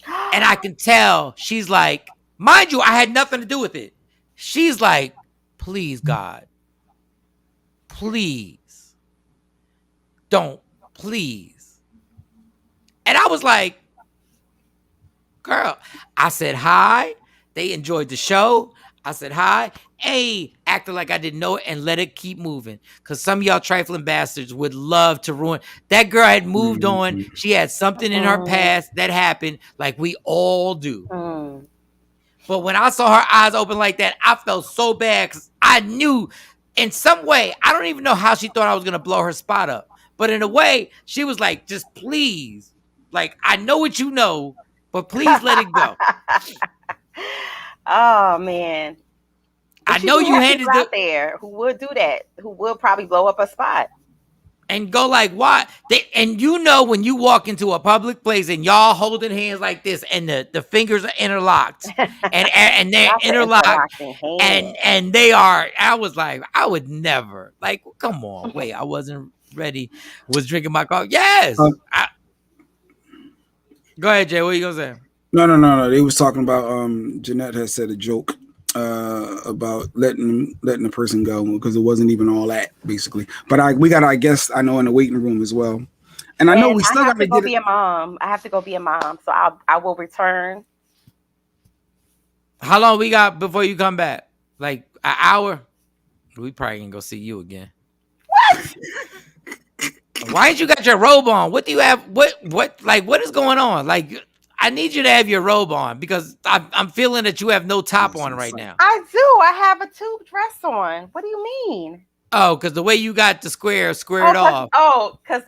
And I can tell she's like, mind you, I had nothing to do with it. She's like, please, God, please, don't, please. And I was like, girl, I said hi. They enjoyed the show. I said hi. Hey, acting like I didn't know it and let it keep moving. Because some of y'all trifling bastards would love to ruin. That girl had moved on. She had something in her past that happened like we all do. But when I saw her eyes open like that, I felt so bad because I knew in some way, I don't even know how she thought I was gonna blow her spot up. But in a way, she was like, just please. Like, I know what you know, but please let it go. Oh man. But I know you handed out there who would do that, who will probably blow up a spot. And go like, why? And you know when you walk into a public place and y'all holding hands like this and the fingers are interlocked and they're interlocked and they are, I was like, I would never. Like, come on, wait, I wasn't ready. Was drinking my coffee. Yes. Go ahead, Jay. What are you gonna say? No. They was talking about Jeanette had said a joke about letting the person go because it wasn't even all that basically. But we got our guests I know in the waiting room as well, and I know we still got to go be a mom. I have to go be a mom, so I will return. How long we got before you come back? Like an hour? We probably can go see you again. What? Why ain't you got your robe on? What do you have? What is going on? Like, I need you to have your robe on because I'm feeling that you have no top on right now. I do. I have a tube dress on. What do you mean? Oh, because the way you got the squared off. Oh, because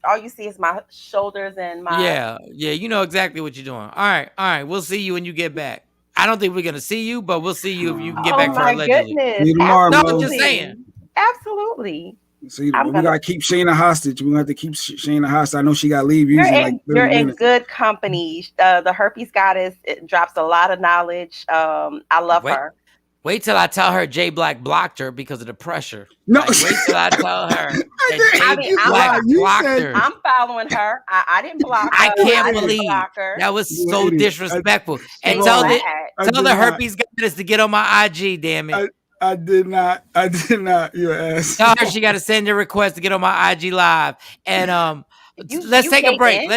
all you see is my shoulders and my. Yeah. You know exactly what you're doing. All right. We'll see you when you get back. I don't think we're gonna see you, but we'll see you if you can get back for allegedly. Goodness. Tomorrow, no, I'm just saying. Absolutely. See, we gotta keep Shayna hostage. We have to keep Shayna hostage. I know she gotta leave. You're in good company. The herpes goddess drops a lot of knowledge. I love her. Wait till I tell her Jay Black blocked her because of the pressure. No, wait till I tell her that Jay Black blocked her. I'm following her. I didn't block her. I can't believe that was so disrespectful. And tell the herpes goddess to get on my IG. Damn it. I did not. Your ass. Tell her she got to send a request to get on my IG live. And let's take a break.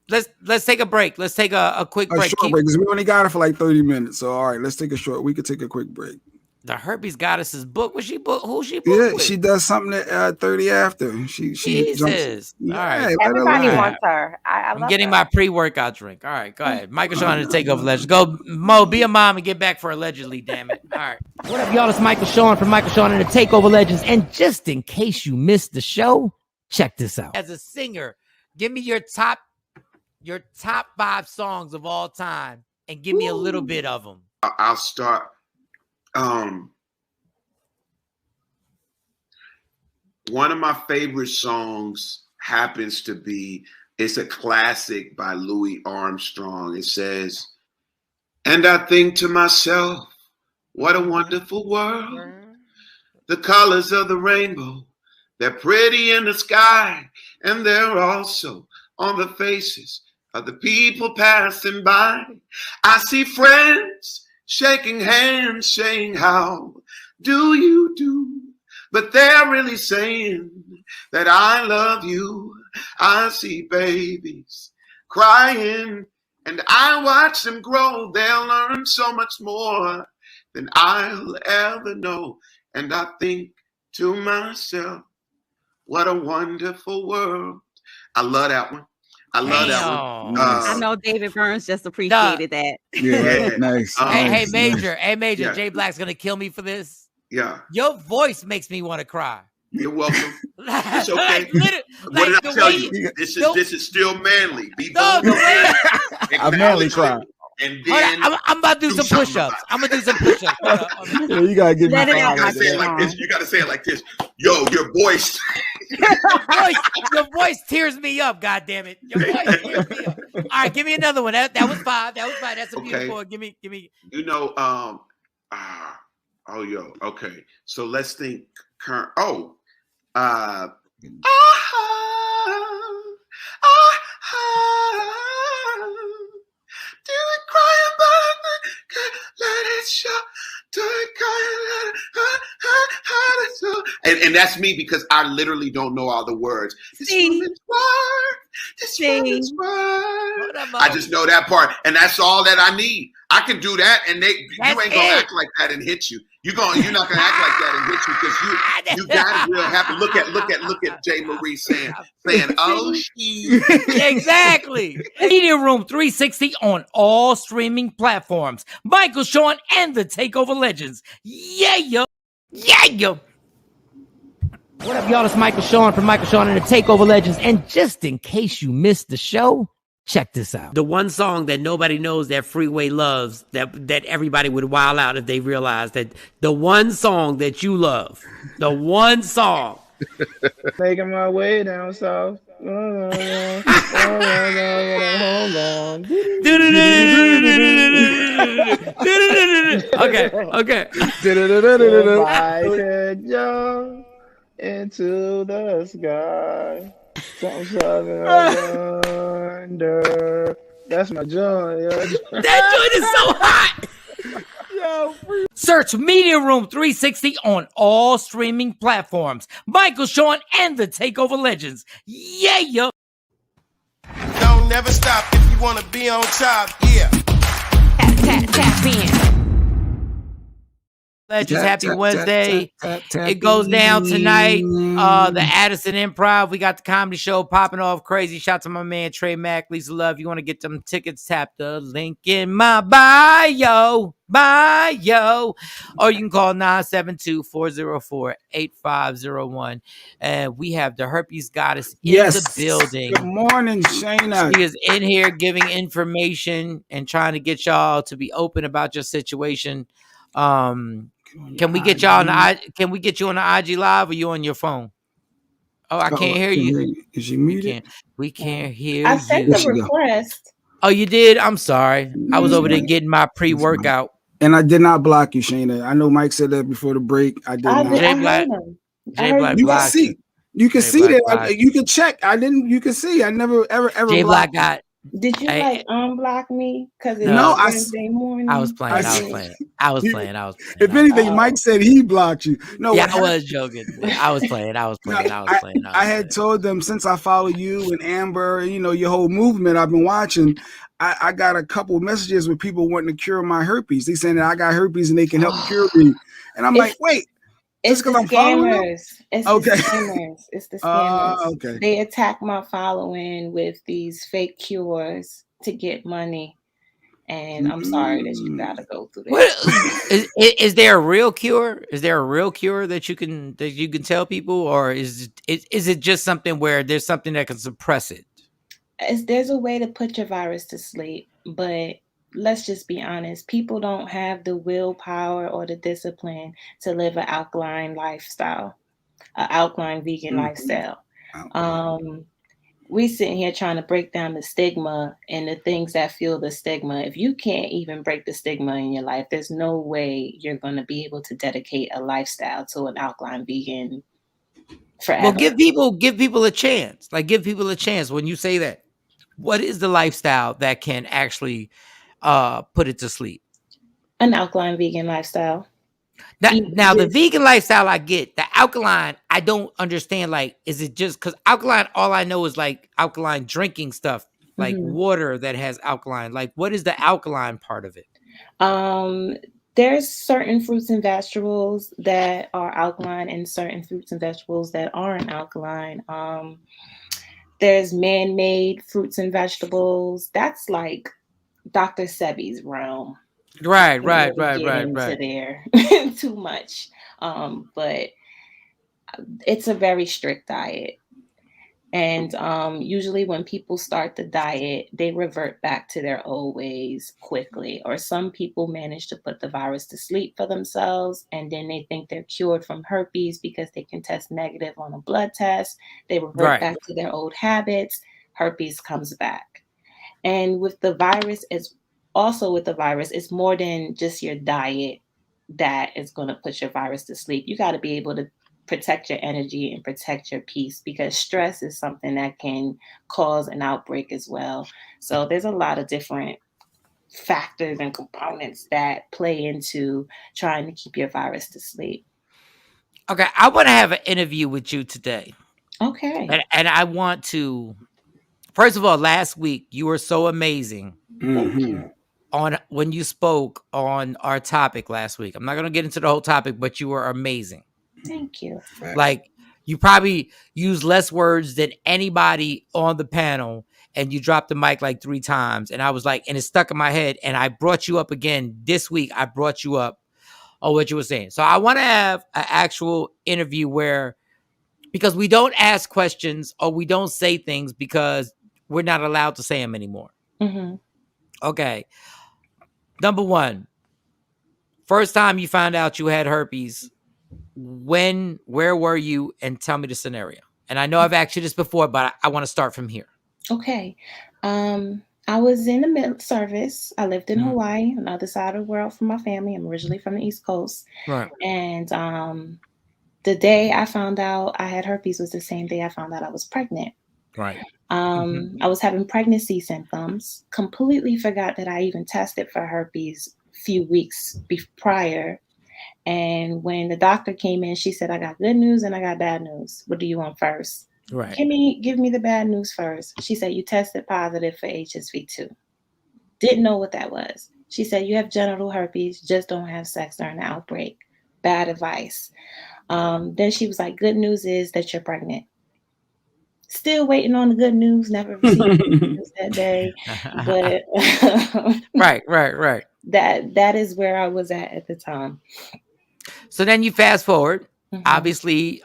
Let's take a break. Let's take a quick break. Short break because we only got it for like 30 minutes. So all right, let's take a short. We could take a quick break. The herpes goddess's book. Was she book? Who she booked? Yeah, with? she does something at 30 after. She Jesus. All right. Everybody wants her. I'm getting my pre-workout drink. All right, go ahead. Michael Shawn and the Takeover Legends. Go, Mo, be a mom and get back for allegedly, damn it. All right. What up, y'all? It's Michael Shawn from Michael Shawn and the Takeover Legends. And just in case you missed the show, check this out. As a singer, give me your top 5 songs of all time and give me a little bit of them. I'll start. One of my favorite songs happens to be, it's a classic by Louis Armstrong. It says, "And I think to myself, what a wonderful world. The colors of the rainbow, they're pretty in the sky, and they're also on the faces of the people passing by. I see friends shaking hands, saying, how do you do? But they're really saying that I love you. I see babies crying, and I watch them grow. They'll learn so much more than I'll ever know. And I think to myself, what a wonderful world." I love that one. I love that one. I know David Burns just appreciated that. Yeah, nice. Hey, Major, Jay Black's gonna kill me for this. Yeah. Your voice makes me want to cry. You're welcome. It's okay. What did I tell you? This is still manly. Be bold. I manly cry. And then I'm about to do some push-ups. I'm gonna do some push-ups. Yeah, you gotta get me. You gotta say it like this. You gotta say it like this. Yo, your voice. your voice tears me up. God damn it. Your voice tears me up. All right, give me another one. That was 5. That's a beautiful one. Give me. You know, okay. So let's think current. Do it cry about let it show. Do it cry and that's me because I literally don't know all the words. This woman's word. I just know that part, and that's all that I need. I can do that, and you ain't gonna act like that and hit you. You're not gonna act like that and hit you because you got it real happy. Look at Jay Marie saying, "Oh, she." Exactly. Media Room 360 on all streaming platforms. Michael Shawn and the Takeover Legends. Yeah, yo. What up, y'all? It's Michael Shawn from Michael Shawn and the Takeover Legends. And just in case you missed the show, check this out. The one song that nobody knows that Freeway loves, that everybody would wild out if they realized that the one song that you love, the one song. Making my way down south. Okay. If I could jump into the sky, something under. That's my joint. That joint is so hot. Search Media Room 360 on all streaming platforms. Michael Shawn and the Takeover Legends. Yeah. Don't never stop if you want to be on top. Yeah. Tap in. Legends, happy Wednesday. It goes down tonight. The Addison Improv. We got the comedy show popping off crazy. Shout out to my man Trey Mack. Lisa Love. You want to get them tickets? Tap the link in my bio. Or you can call 972-404-8501. And we have the herpes goddess in the building. Good morning, Shayna. She is in here giving information and trying to get y'all to be open about your situation. Can we get y'all on the Can we get you on the IG live, or you on your phone? Oh, I can't hear you. Is she muted? We can't hear I you. sent the request. Oh, you did? I'm sorry. I was over there getting my pre-workout. And I did not block you, Shayna. I know Mike said that before the break. I did not. Jay Black You can see. You can see that. You can check. I didn't. You can see. I never ever Jay Black got. Did you unblock me? Because it's Wednesday morning. I was playing. If anything, Mike said he blocked you. No, yeah, I was joking. I was playing. I had told them, since I follow you and Amber, your whole movement I've been watching, I got a couple of messages with people wanting to cure my herpes. They saying that I got herpes and they can help cure me. And I'm like, wait. It's the scammers. It's the scammers. It's the scammers. Okay. They attack my following with these fake cures to get money. And I'm sorry that you gotta go through that. Is there a real cure? Is there a real cure that you can tell people, or is it just something where there's something that can suppress it? There's a way to put your virus to sleep, but let's just be honest. People don't have the willpower or the discipline to live an alkaline lifestyle, an alkaline vegan lifestyle. We sitting here trying to break down the stigma and the things that fuel the stigma. If you can't even break the stigma in your life, there's no way you're going to be able to dedicate a lifestyle to an alkaline vegan forever. Well, give people a chance. Like, give people a chance. When you say that, what is the lifestyle that can actually put it to sleep? An alkaline vegan lifestyle. Now the vegan lifestyle I get. The alkaline, I don't understand. Like, is it just because alkaline? All I know is like alkaline drinking stuff, like water that has alkaline. Like, what is the alkaline part of it? There's certain fruits and vegetables that are alkaline and certain fruits and vegetables that aren't alkaline. There's man-made fruits and vegetables. That's like Dr. Sebi's realm. Right. Into there too much. But it's a very strict diet. And usually when people start the diet, they revert back to their old ways quickly. Or some people manage to put the virus to sleep for themselves, and then they think they're cured from herpes because they can test negative on a blood test. They revert back to their old habits. Herpes comes back. And with the virus, it's more than just your diet that is going to put your virus to sleep. You got to be able to protect your energy and protect your peace, because stress is something that can cause an outbreak as well. So there's a lot of different factors and components that play into trying to keep your virus to sleep. Okay, I want to have an interview with you today. Okay. And I want to, first of all, last week you were so amazing. Thank you. On when you spoke on our topic last week. I'm not going to get into the whole topic, but you were amazing. Thank you. Like, you probably use less words than anybody on the panel, and you dropped the mic like 3 times. And I was like, and it stuck in my head. And I brought you up again this week. I brought you up on what you were saying. So I want to have an actual interview where Because we don't ask questions or we don't say things because we're not allowed to say them anymore. Mm-hmm. Okay. Number one, first time you found out you had herpes, when, where were you, and tell me the scenario. And I know I've asked you this before, but I want to start from here. Okay. I was in the mid service. I lived in Hawaii, on the other side of the world from my family. I'm originally from the East Coast. Right. And the day I found out I had herpes was the same day I found out I was pregnant. Right. I was having pregnancy symptoms, completely forgot that I even tested for herpes a few weeks prior. And when the doctor came in, she said, I got good news and I got bad news. What do you want first? Right. Give me the bad news first. She said, you tested positive for HSV2. Didn't know what that was. She said, you have genital herpes, just don't have sex during the outbreak. Bad advice. Then she was like, good news is that you're pregnant. Still waiting on the good news, never received good news that day. But right. That is where I was at the time. So then you fast forward. Obviously,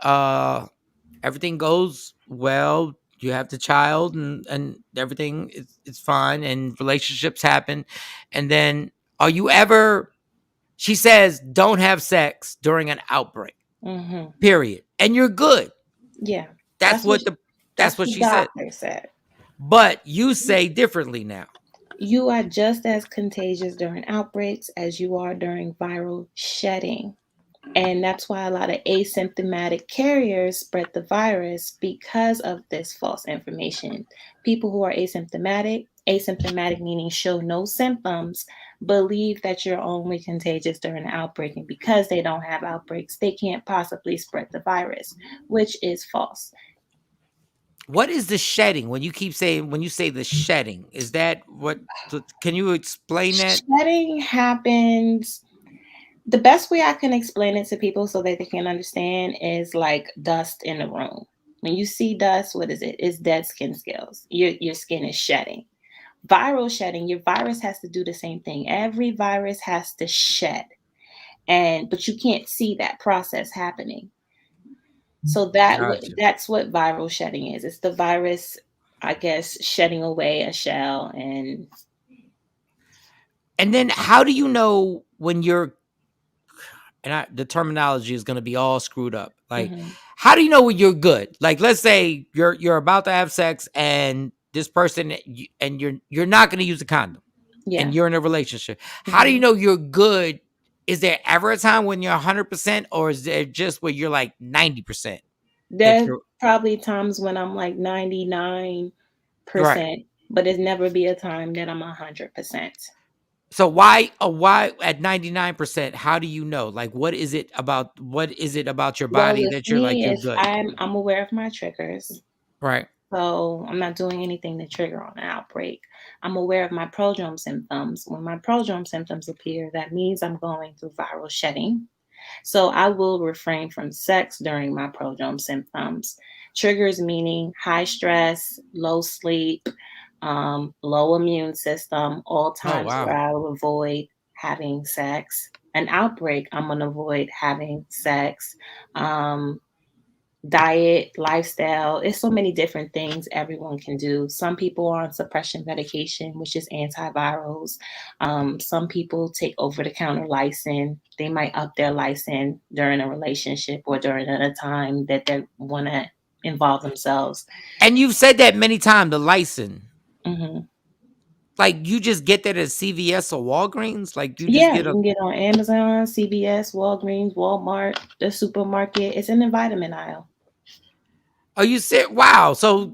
everything goes well. You have the child and everything is fine and relationships happen. And then are you ever, she says, don't have sex during an outbreak, period. And you're good. Yeah. That's what she said. But you say differently now. You are just as contagious during outbreaks as you are during viral shedding. And that's why a lot of asymptomatic carriers spread the virus because of this false information. People who are asymptomatic meaning show no symptoms, believe that you're only contagious during an outbreak. And because they don't have outbreaks, they can't possibly spread the virus, which is false. What is the shedding? When you say the shedding, is that what, can you explain that? Shedding happens. The best way I can explain it to people so that they can understand is like dust in a room. When you see dust, what is it? It's dead skin cells. Your skin is shedding. Viral shedding, your virus has to do the same thing. Every virus has to shed. But you can't see that process happening. So that's what viral shedding is. It's the virus, I guess, shedding away a shell. And then how do you know when you're, the terminology is going to be all screwed up. Like, how do you know when you're good? Like, let's say you're about to have sex and this person, and you're not going to use a condom, and you're in a relationship. How do you know you're good? Is there ever a time when you're 100%, or is there just where you're like 90%? There's probably times when I'm like 99%, but there's never be a time that I'm 100%. So why at 99%? How do you know? Like, what is it about your body that you're like, you're good? I'm aware of my triggers. Right. So I'm not doing anything to trigger on an outbreak. I'm aware of my prodrome symptoms. When my prodrome symptoms appear, that means I'm going through viral shedding. So I will refrain from sex during my prodrome symptoms. Triggers meaning high stress, low sleep, low immune system, all times where I will avoid having sex. An outbreak, I'm going to avoid having sex. Diet, lifestyle, it's so many different things everyone can do. Some people are on suppression medication, which is antivirals. Some people take over-the-counter Lysine. They might up their Lysine during a relationship or during a time that they want to involve themselves. And you've said that many times, the Lysine. Mm-hmm. Like, you just get that at CVS or Walgreens? Like, you can get on Amazon, CVS, Walgreens, Walmart, the supermarket. It's in the vitamin aisle. Oh, you said, wow. So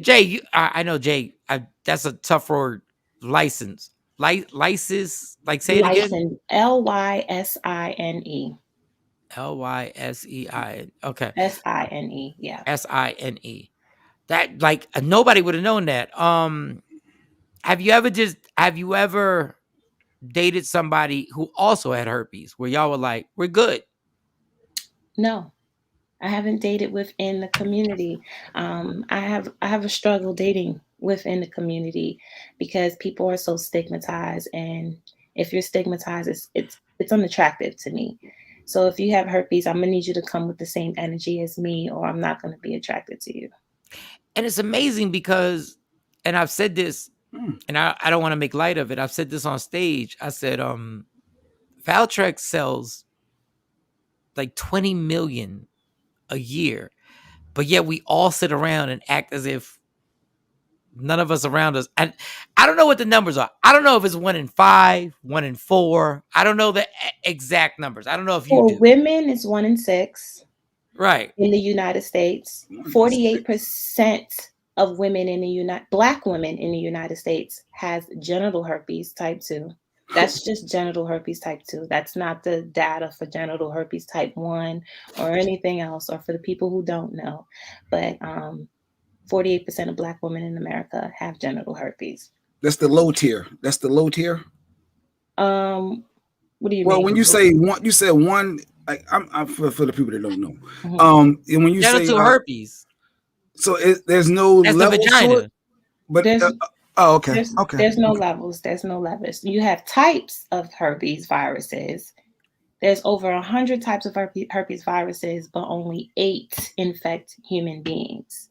Jay, I know Jay, that's a tough word. License. Lysis, like, say it again. Lysine. Lysein. Okay. SINE. Yeah. SINE. That, like, nobody would have known that. Have you ever dated somebody who also had herpes where y'all were like, we're good? No, I haven't dated within the community. I have a struggle dating within the community because people are so stigmatized, and if you're stigmatized, it's unattractive to me. So if you have herpes, I'm gonna need you to come with the same energy as me, or I'm not gonna be attracted to you. And it's amazing because, and I've said this, and I don't want to make light of it. I've said this on stage. I said, Valtrex sells like 20 million a year, but yet we all sit around and act as if none of us around us. And I don't know what the numbers are. I don't know if it's 1 in 5, 1 in 4. I don't know the exact numbers. I don't know if you For do. women, it's 1 in 6. Right. In the United States, 48% of women in Black women in the United States has genital herpes type 2. That's just genital herpes type 2. That's not the data for genital herpes type 1 or anything else, or for the people who don't know. But 48% of Black women in America have genital herpes. That's the low tier. That's the low tier. What do you mean? Well, when you say one, you said one. I'm for the people that don't know. Mm-hmm. And when you genital say herpes, so there's no level to it. But okay. There's no levels. There's no levels. You have types of herpes viruses. There's over 100 types of herpes viruses, but only 8 infect human beings.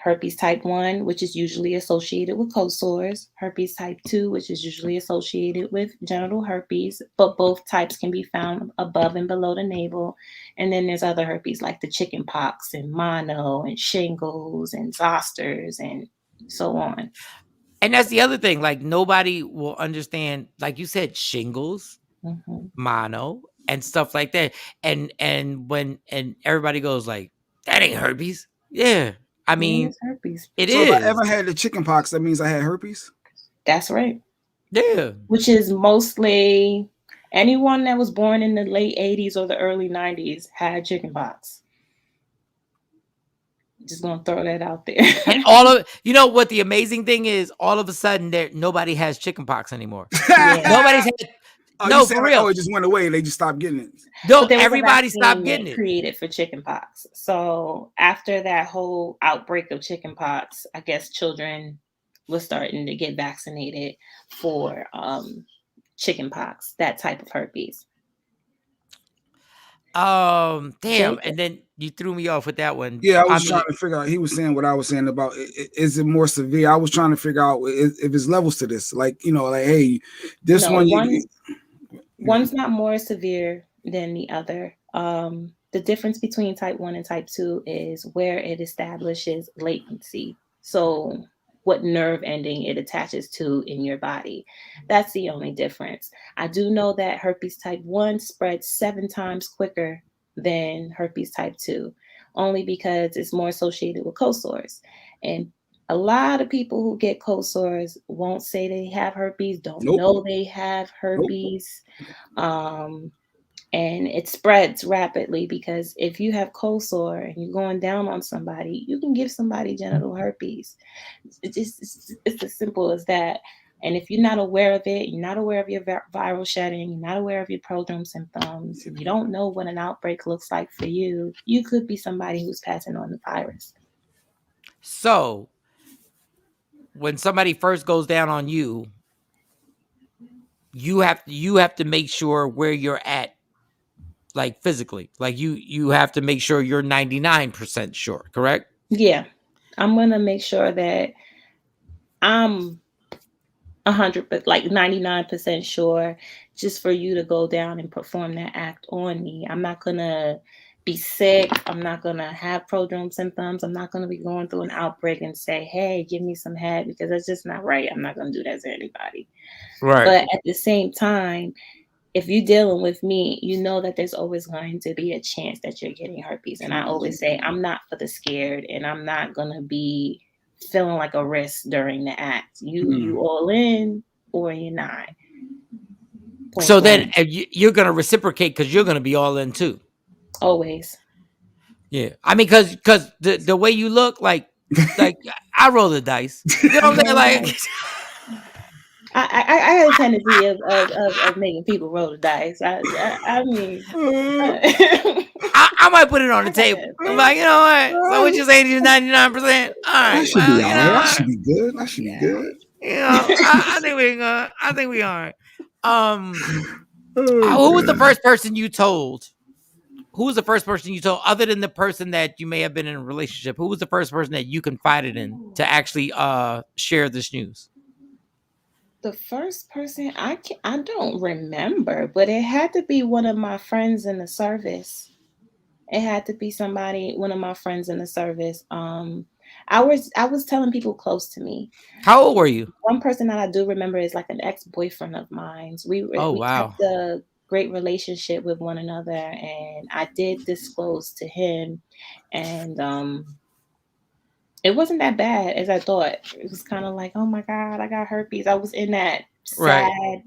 Herpes type 1, which is usually associated with cold sores. Herpes type 2, which is usually associated with genital herpes, but both types can be found above and below the navel. And then there's other herpes like the chicken pox and mono and shingles and zosters and so on. And that's the other thing. Like, nobody will understand, like you said, shingles, mono, and stuff like that. And everybody goes like, that ain't herpes. Yeah. I mean, herpes. It so is. if I ever had the chicken pox, that means I had herpes? That's right. Yeah. Which is mostly anyone that was born in the late 80s or the early 90s had chicken pox. Just gonna throw that out there. And all of you know what the amazing thing is, all of a sudden nobody has chicken pox anymore. Nobody's had no, for real. It just went away and they just stopped getting it. No, everybody stopped getting it. Created for chicken pox. So after that whole outbreak of chicken pox, I guess children were starting to get vaccinated for chicken pox, that type of herpes. Damn. And then you threw me off with that one. Yeah, I was trying to figure out. He was saying what I was saying about is it more severe? I was trying to figure out if it's levels to this. Like, like, hey, this one's not more severe than the other. The difference between type 1 and type 2 is where it establishes latency. So what nerve ending it attaches to in your body. That's the only difference. I do know that herpes type 1 spreads 7 times quicker than herpes type 2, only because it's more associated with cold sores. And a lot of people who get cold sores won't say they have herpes, don't know they have herpes. And it spreads rapidly because if you have cold sore and you're going down on somebody, you can give somebody genital herpes. It's as simple as that. And if you're not aware of it, you're not aware of your viral shedding, you're not aware of your prodrome symptoms, you don't know what an outbreak looks like for you, you could be somebody who's passing on the virus. So when somebody first goes down on you, you have to make sure where you're at, like physically. Like you have to make sure you're 99% sure, correct? Yeah. I'm going to make sure that I'm 100, but like 99% sure, just for you to go down and perform that act on me. I'm not going to be sick. I'm not going to have prodrome symptoms. I'm not going to be going through an outbreak and say, hey, give me some head, because that's just not right. I'm not going to do that to anybody. Right. But at the same time, if you're dealing with me, you know that there's always going to be a chance that you're getting herpes. And I always say, I'm not for the scared, and I'm not going to be feeling like a risk during the act. You all in or you're not. So then you're going to reciprocate because you're going to be all in too. Always. Yeah. I mean, because the way you look, like I roll the dice. You know what I'm saying? Like, I have a tendency of making people roll the dice. I mean, I might put it on the table. I'm like, you know what? So what you saying is 99%? All right. I should be all right. I should be good. I should be good. You know, I think we are. Who was the first person you told? Who was the first person you told, other than the person that you may have been in a relationship? Who was the first person that you confided in to actually share this news? The first person I don't remember, but it had to be one of my friends in the service. It had to be one of my friends in the service. I was telling people close to me. How old were you? One person that I do remember is like an ex-boyfriend of mine. We wow. kept a great relationship with one another, and I did disclose to him, and it wasn't that bad as I thought. It was kind of like, oh my God, I got herpes. I was in that sad,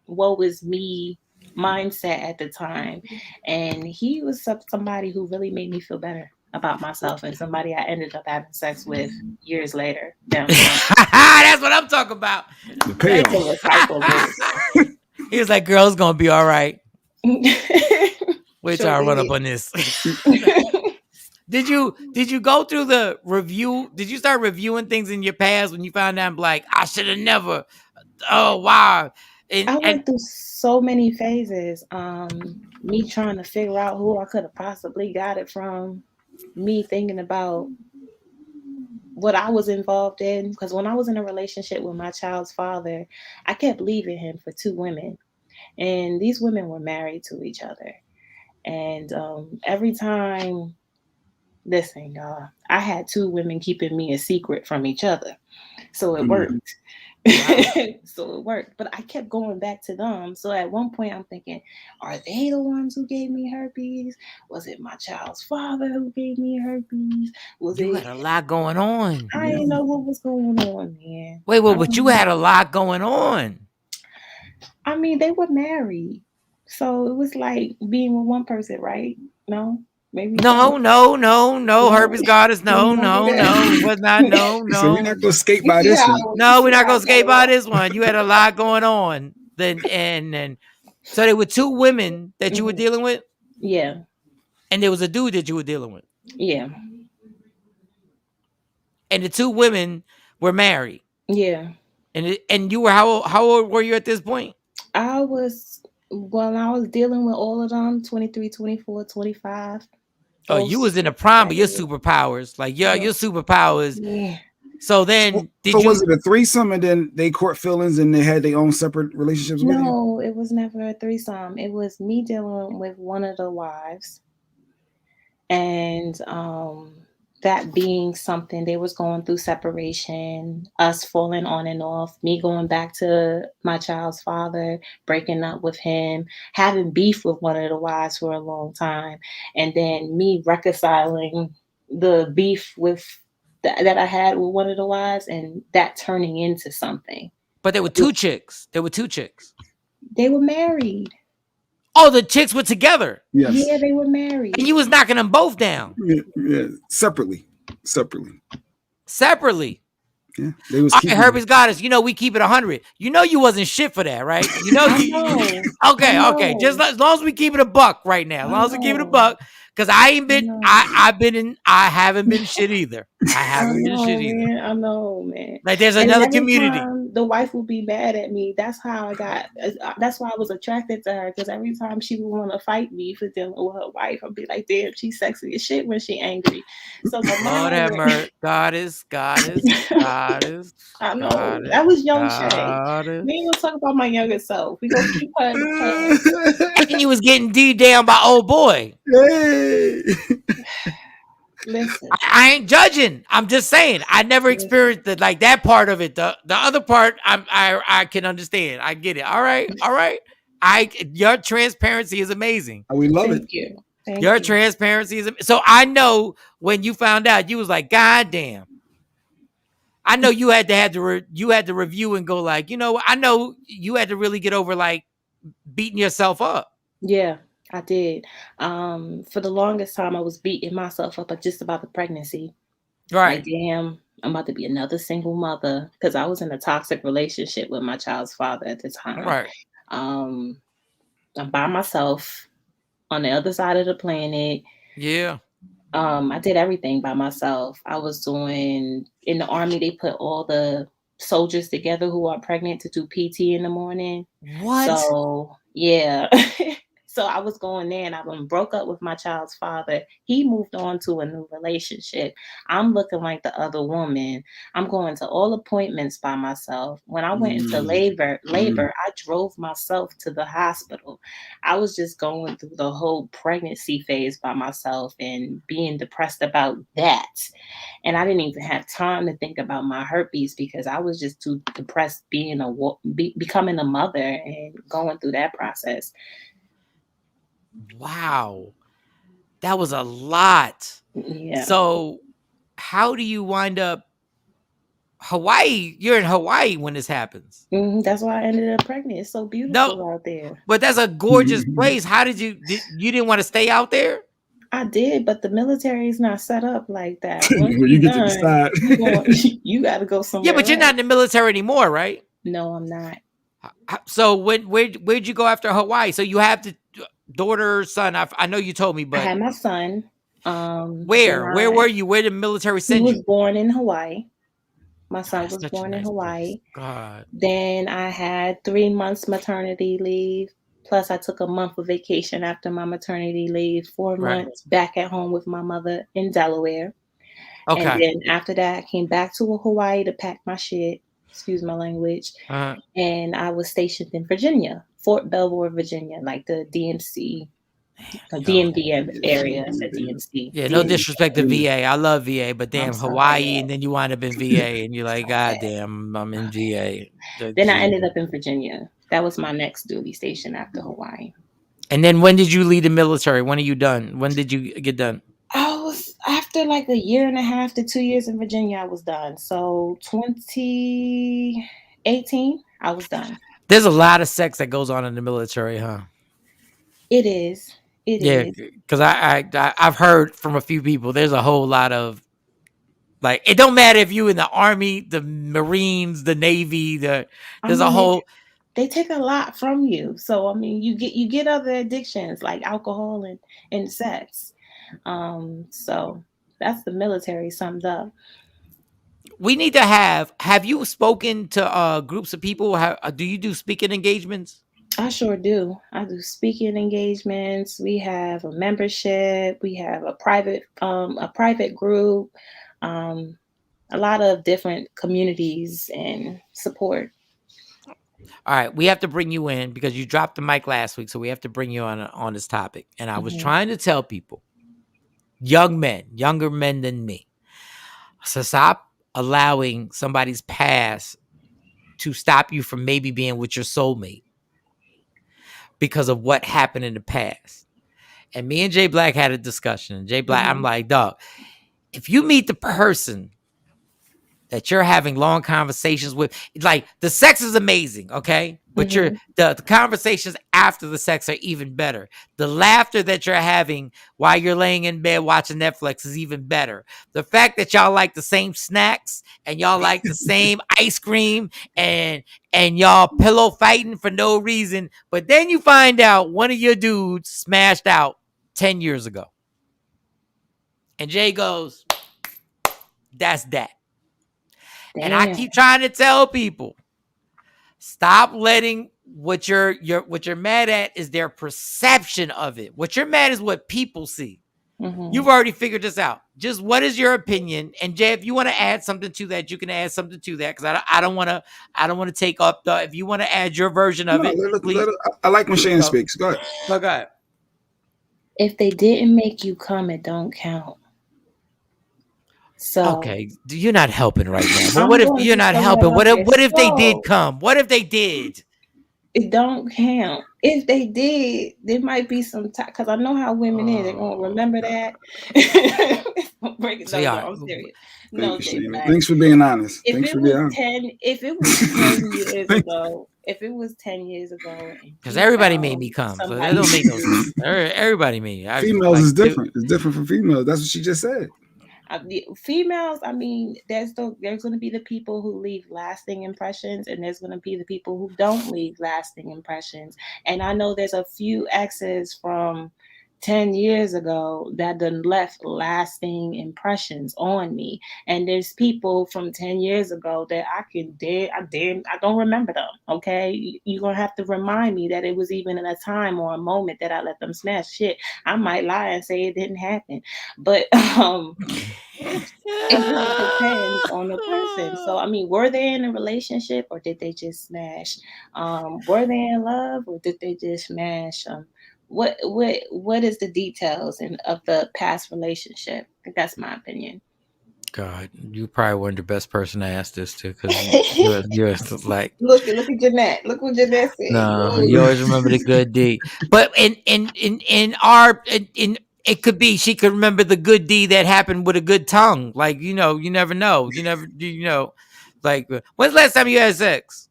woe is me mindset at the time. And he was somebody who really made me feel better about myself, and somebody I ended up having sex with years later down the line. That's what I'm talking about. The payoff. He was like, girl, it's going to be all right. Wait till I run up on this. Did you go through the review? Did you start reviewing things in your past when you found out, like, I should have never? Oh, wow. I went through so many phases. Me trying to figure out who I could have possibly got it from. Me thinking about what I was involved in. Because when I was in a relationship with my child's father, I kept leaving him for 2 women. And these women were married to each other. And every time, listen, y'all, I had 2 women keeping me a secret from each other. So it worked. So it worked. But I kept going back to them. So at one point I'm thinking, are they the ones who gave me herpes? Was it my child's father who gave me herpes? You had a lot going on. I didn't know what was going on, man. Wait, but you had a lot going on. I mean, they were married. So it was like being with one person, right? No? Maybe no. Herpes goddess, no. Was not, no. So we're not gonna skate by this one. No, we're not gonna skate by this one. You had a lot going on. Then so there were 2 women that you were dealing with? Yeah. And there was a dude that you were dealing with? Yeah. And the 2 women were married? Yeah. And you were how old were you at this point? I was dealing with all of them, 23, 24, 25. Oh, you was in the prime of your superpowers. Like, your superpowers. Yeah. So then, was it a threesome and then they court feelings and they had their own separate relationships with you? No, it was never a threesome. It was me dealing with one of the wives. And that being something, they was going through separation, us falling on and off, me going back to my child's father, breaking up with him, having beef with one of the wives for a long time, and then me reconciling the beef with that I had with one of the wives, and that turning into something. But there were 2 chicks. They were married. Oh, the chicks were together. Yes. Yeah, they were married. And you was knocking them both down. Yeah. Separately. Yeah, they was. All right, Herpes goddess. We keep it 100. You wasn't shit for that, right? Okay. Just as long as we keep it a buck right now. As long as we keep it a buck, because I haven't been shit either. I know, man. Like, there's another community. The wife would be mad at me. That's how that's why I was attracted to her, because every time she would want to fight me for dealing with her wife, I'd be like, damn, she's sexy as shit when she angry. So goddess. I know. That was young Shay. We ain't gonna talk about my younger self. We gonna keep her in the past. And you was getting D down by old boy. Hey. Listen, I ain't judging. I'm just saying I never experienced that part of it. The other part, I can understand. I get it. All right. Your transparency is amazing. We love Thank it. You. Your transparency is so. I know when you found out, you was like, God damn. I know you had to review and go like, I know you had to really get over like beating yourself up. Yeah. I did. For the longest time, I was beating myself up just about the pregnancy. Right. Like, damn, I'm about to be another single mother, because I was in a toxic relationship with my child's father at the time. Right. I'm by myself on the other side of the planet. Yeah. I did everything by myself. I was doing, in the Army, they put all the soldiers together who are pregnant to do PT in the morning. What? So Yeah. So I was going there and I broke up with my child's father. He moved on to a new relationship. I'm looking like the other woman. I'm going to all appointments by myself. When I went into labor, I drove myself to the hospital. I was just going through the whole pregnancy phase by myself and being depressed about that. And I didn't even have time to think about my herpes because I was just too depressed being becoming a mother and going through that process. Wow. That was a lot. Yeah. So how do you wind up Hawaii? You're in Hawaii when this happens. That's why I ended up pregnant. It's so beautiful out there. But that's a gorgeous place. How did you didn't want to stay out there? I did, but the military is not set up like that. Once You you're get to done, decide. you got to go somewhere. Yeah, but you're not in the military anymore, right? No, I'm not. So where'd you go after Hawaii? So you have the daughter, son. I know you told me, I but had my son. where were you? Where did the military send you? He was born in Hawaii. My son was such a born in nice Hawaii. God. Then I had 3 months maternity leave. Plus, I took a month of vacation after my maternity leave. 4 months back at home with my mother in Delaware. Okay. And then after that, I came back to Hawaii to pack my shit. Excuse my language. And I was stationed in Virginia, Fort Belvoir, Virginia, like the DMC, DMV area at DMC. Yeah, no disrespect to VA. I love VA, but damn Hawaii, and then you wind up in VA, and you're like, God damn, I'm in VA. Then I ended up in Virginia. That was my next duty station after Hawaii. And then when did you leave the military? When are you done? When did you get done? I was after like a year and a half to 2 years in Virginia. I was done. So 2018, I was done. There's a lot of sex that goes on in the military, huh? It is. It is. Because I've heard from a few people. There's a whole lot of like. It don't matter if you in the Army, the Marines, the Navy. There's a whole. They take a lot from you. So I mean, you get other addictions like alcohol and sex. So that's the military summed up. We need to have you spoken to groups of people? Do you do speaking engagements? I sure do. I do speaking engagements. We have a membership. We have a private group. A lot of different communities and support. All right, we have to bring you in because you dropped the mic last week, so we have to bring you on this topic. And I was trying to tell people, younger men than me, so stop allowing somebody's past to stop you from maybe being with your soulmate because of what happened in the past. And me and Jay Black had a discussion. And Jay Black, I'm like, dog, if you meet the person that you're having long conversations with, like the sex is amazing, okay? But the conversations after the sex are even better. The laughter that you're having while you're laying in bed watching Netflix is even better. The fact that y'all like the same snacks and y'all like the same ice cream and y'all pillow fighting for no reason, but then you find out one of your dudes smashed out 10 years ago. And Jay goes, that's that. Damn. And I keep trying to tell people, stop letting what you're mad at is their perception of it. What you're mad is what people see. You've already figured this out. Just what is your opinion? And Jay, if you want to add something to that, you can add something to that because I don't want to take up the. If you want to add your version of it, please. I like when Shane speaks. Go ahead. Go ahead. If they didn't make you come, it don't count. So okay, you're not helping right now. But what if you're not helping? What if they did come? What if they did? It don't count. If they did, there might be some time because I know how women is. They're gonna remember that. Break it down. I'm serious. No, thanks for being honest. If it was 10 years ago, because everybody made me come, so that don't make no sense. Everybody made me. Females is different. It's different from females. That's what she just said. Females, I mean, there's going to be the people who leave lasting impressions, and there's going to be the people who don't leave lasting impressions. And I know there's a few exes from 10 years ago that done left lasting impressions on me. And there's people from 10 years ago that I don't remember them. Okay. You're gonna have to remind me that it was even in a time or a moment that I let them smash shit. I might lie and say it didn't happen. But it just depends on the person. So I mean, were they in a relationship or did they just smash? Were they in love or did they just smash? What is the details of the past relationship? I think that's my opinion. God, you probably weren't the best person to ask this to, because you're like, look at Jeanette. Look what Jeanette said. no, you always remember the good deed. But in our in it could be she could remember the good deed that happened with a good tongue. Like, you never know. Like, when's the last time you had sex?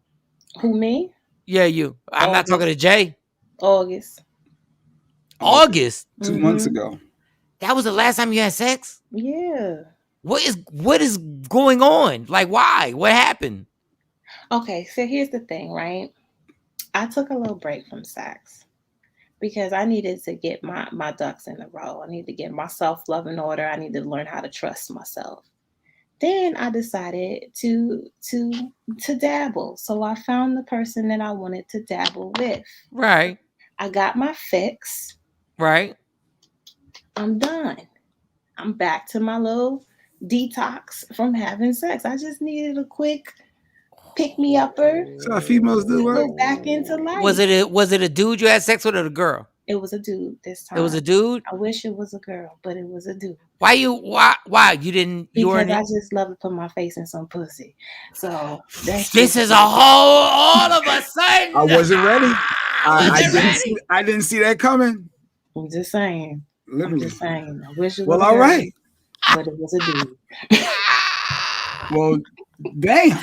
Who, me? Yeah, you. I'm not talking to Jay. August. 2 months ago. That was the last time you had sex? Yeah. What is going on? Like, why? What happened? Okay, so here's the thing, right? I took a little break from sex because I needed to get my ducks in a row. I need to get my self-love in order. I need to learn how to trust myself. Then I decided to dabble. So I found the person that I wanted to dabble with. Right. I got my fix. Right. I'm done. I'm back to my little detox from having sex. I just needed a quick pick me upper. So how females do, right? Go back into life. Was it a dude you had sex with or a girl? It was a dude this time. It was a dude? I wish it was a girl, but it was a dude. Why you didn't? Because I just love to put my face in some pussy. So this is a whole all of a sudden. I wasn't ready. I didn't see that coming. I'm just saying. Literally. I'm just saying. I wish it was well, a all girl, right. But it was a dude. Well, damn.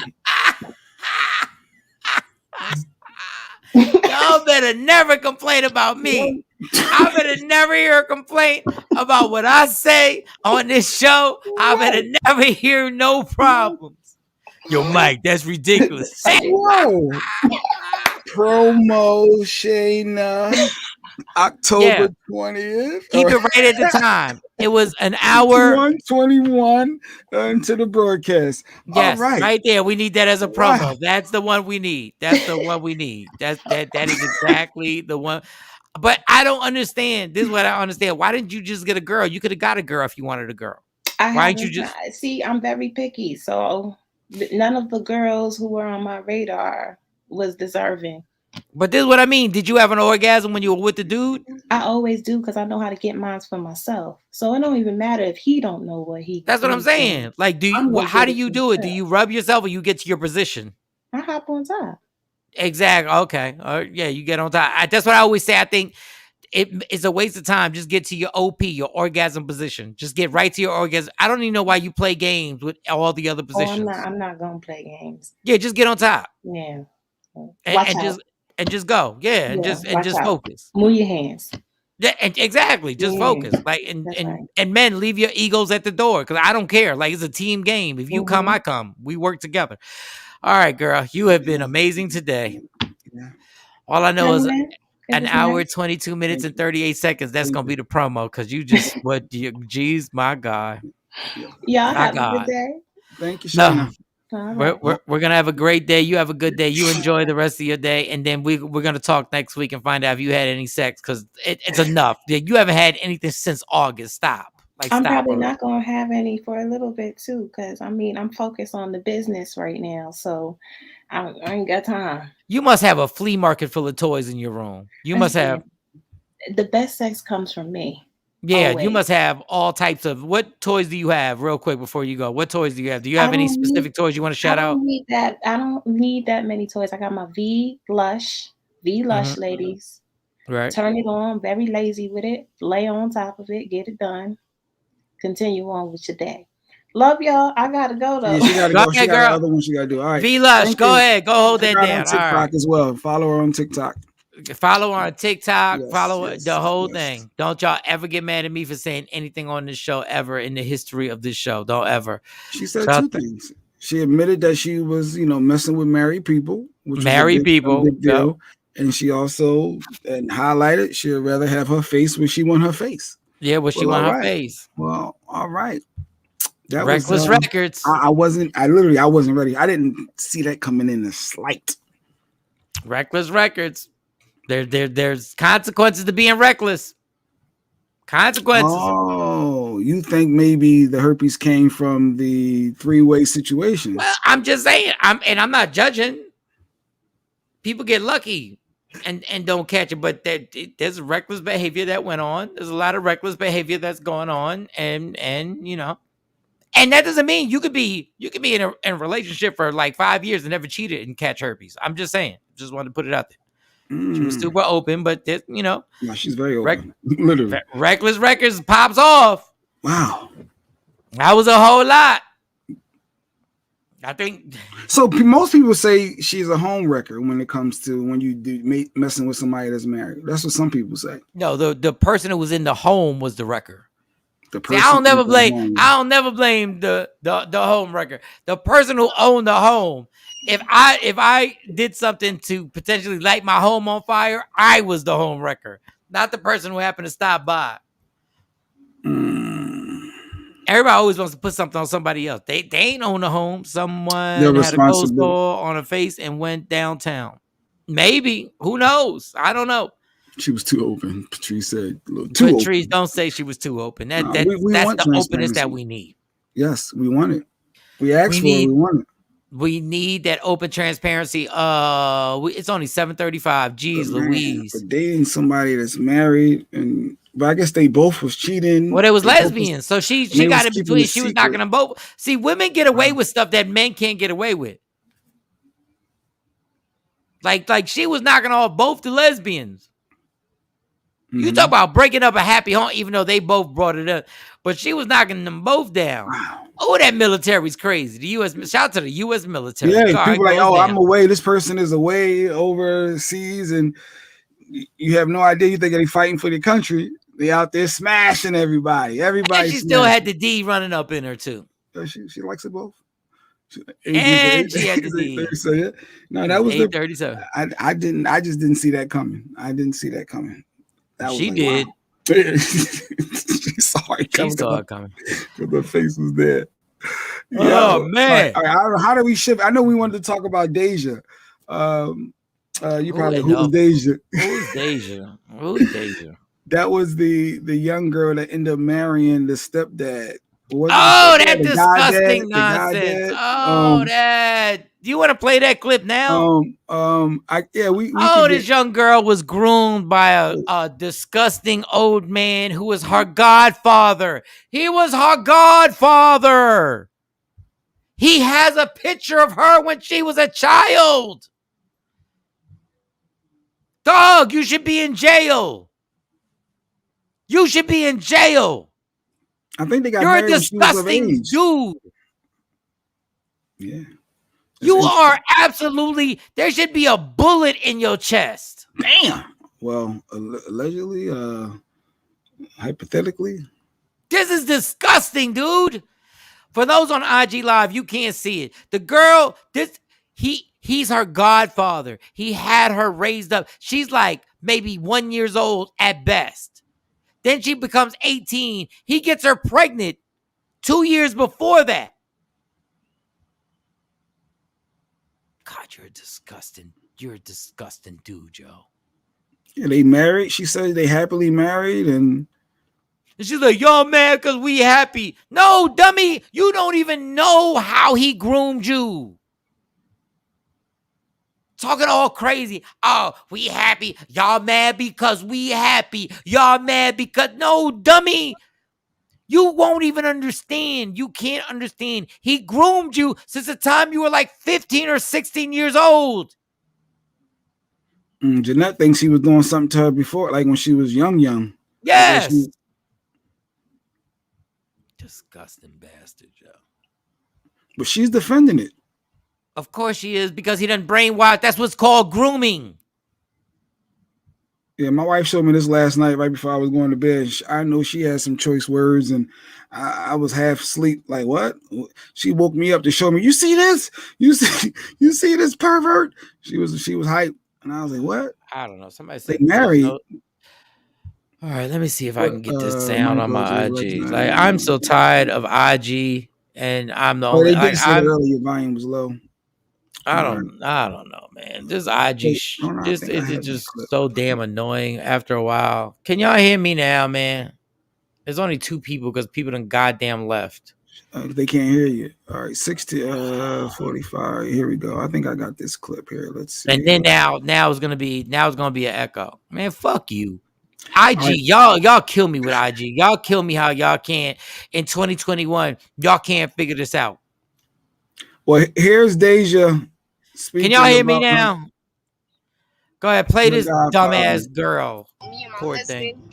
Y'all better never complain about me. I better never hear a complaint about what I say on this show. I better never hear no problems. Yo, Mike, that's ridiculous. Whoa. Promotion October 20th. Keep it right at the time. It was an hour 1:21 into the broadcast. Yes, all right there. We need that as a promo. Wow. That's the one we need. That's the one we need. That is exactly the one. But I don't understand. This is what I understand. Why didn't you just get a girl? You could have got a girl if you wanted a girl. Why didn't you just see? I'm very picky, so none of the girls who were on my radar was deserving. But this is what I mean. Did you have an orgasm when you were with the dude? I always do because I know how to get mine for myself. So it don't even matter if he don't know what he. That's what I'm saying. Like, how do you do it? Do you rub yourself or you get to your position? I hop on top. Exactly. Okay. Yeah, you get on top. That's what I always say. I think it's a waste of time. Just get to your OP, your orgasm position. Just get right to your orgasm. I don't even know why you play games with all the other positions. I'm not gonna play games. Yeah, just get on top. Yeah. And just go. Yeah, and just focus. Move your hands. Yeah, exactly. Just focus. Like and men, leave your egos at the door because I don't care. Like, it's a team game. If you come, I come. We work together. All right, girl. You have been amazing today. Yeah. All I know is an hour, 22 minutes, and 38 seconds. That's gonna be the promo because you just geez, my God. Y'all have a good day. Thank you, Shawn. We're gonna have a great day. You have a good day. You enjoy the rest of your day, and then we're gonna talk next week and find out if you had any sex because it's enough. You haven't had anything since August. Stop. I'm probably not gonna have any for a little bit too because I'm focused on the business right now, so I ain't got time. You must have a flea market full of toys in your room. You must have. The best sex comes from me. Yeah, always. You must have all types of. What toys do you have, real quick, before you go? What toys do you have? Do you have any specific toys you want to shout out? I don't need that many toys. I got my V Lush, ladies. Right. Turn it on. Very lazy with it. Lay on top of it. Get it done. Continue on with your day. Love y'all. I gotta go though. Yeah, she gotta go. She got other one she gotta do. All right. V Lush, go ahead. Go hold that down. On TikTok as well. Follow her on TikTok. Follow her on TikTok. Follow the whole thing. Don't y'all ever get mad at me for saying anything on this show ever in the history of this show. Don't ever. She said two things. She admitted that she was, messing with married people, which was a big deal. and she also highlighted she'd rather have her face where she want her face. Yeah, well, she want her face. Well, all right. That Reckless was Records. I wasn't ready. I didn't see that coming in the slight. Reckless Records. There's consequences to being reckless. Consequences. Oh, you think maybe the herpes came from the three-way situation? Well, I'm just saying. I'm not judging. People get lucky and don't catch it, but there's reckless behavior that went on. There's a lot of reckless behavior that's going on, and you know, and that doesn't mean you could be in a relationship for like 5 years and never cheated and catch herpes. I'm just saying. Just wanted to put it out there. She was super open, but you know, no, she's very open. Literally, Reckless Records pops off. Wow, that was a whole lot. I think so. Most people say she's a home wrecker when it comes to when you do messing with somebody that's married. That's what some people say. No, the person who was in the home was the wrecker. The person. See, I don't never blame the home wrecker. The person who owned the home. If I did something to potentially light my home on fire, I was the home wrecker, not the person who happened to stop by. Everybody always wants to put something on somebody else. They ain't own the home. Someone had a ghost ball on her face and went downtown. Maybe. Who knows? I don't know. She was too open. Patrice said too open. Patrice, don't say she was too open. That's the openness that we need. Yes, we want it. We asked for it. We want it. We need that open transparency. It's only 7:35. Jeez, Louise. For dating somebody that's married, but I guess they both was cheating. Well, they was lesbians, so she got in between. She was knocking them both. See, women get away with stuff that men can't get away with. Like she was knocking off both the lesbians. Mm-hmm. You talk about breaking up a happy home, even though they both brought it up, but she was knocking them both down. Wow. Oh, that military's crazy. The U.S. Shout out to the U.S. military. Yeah, people like, oh, down. I'm away. This person is away overseas, and you have no idea. You think they're fighting for the country. They out there smashing everybody. Everybody. She still had the D running up in her too. She likes it both. And she had the D. So yeah, no, that was 8:37. I just didn't see that coming. I didn't see that coming. She did. Wow. She saw it coming. Because her face was there. Oh man! All right, how do we shift? I know we wanted to talk about Deja. You probably who's Deja? Who's Deja? Who's Deja? That was the young girl that ended up marrying the stepdad. That disgusting nonsense. That. Do you want to play that clip now? This young girl was groomed by a disgusting old man who was her godfather. He was her godfather. He has a picture of her when she was a child. Dog, you should be in jail. You should be in jail. I think they got You're a disgusting dude. Yeah. You are absolutely, there should be a bullet in your chest. Damn. Well, allegedly, hypothetically. This is disgusting, dude. For those on IG Live, you can't see it. The girl, he's her godfather. He had her raised up. She's like maybe 1 year old at best. Then she becomes 18. He gets her pregnant 2 years before that. God, you're a disgusting dude, Joe. Yeah, they married. She said they happily married, and she's like, y'all mad because we happy. No, dummy, you don't even know how he groomed you. Talking all crazy. Oh, we happy. Y'all mad because we happy. Y'all mad because... No, dummy. You won't even understand. You can't understand. He groomed you since the time you were like 15 or 16 years old. Jeanette thinks he was doing something to her before, like when she was young. Yes. Disgusting bastard, Joe. But she's defending it. Of course she is, because he done brainwashed. That's what's called grooming. Yeah, my wife showed me this last night right before I was going to bed. I know she had some choice words, and I was half asleep. Like, what? She woke me up to show me. You see this? You see this pervert? She was hyped. And I was like, what? I don't know. Somebody They said married. All right, let me see if I can get this sound Money on goes to my the IG. legendary. Like, I'm so tired of IG, and I'm the Oh, only they did like say that earlier. Your volume was low. I don't know, man. This IG I think I it's have that just clip. so damn annoying after a while. Can y'all hear me now, man? There's only 2 people because people done goddamn left. They can't hear you. All right, 45. Here we go. I think I got this clip here. Let's see. And then now it's gonna be an echo. Man, fuck you. IG, y'all kill me with IG. Y'all kill me how y'all can't in 2021. Y'all can't figure this out. Well, here's Deja. Can y'all hear me now? Go ahead, play this dumbass girl. Me and my Poor husband, thing.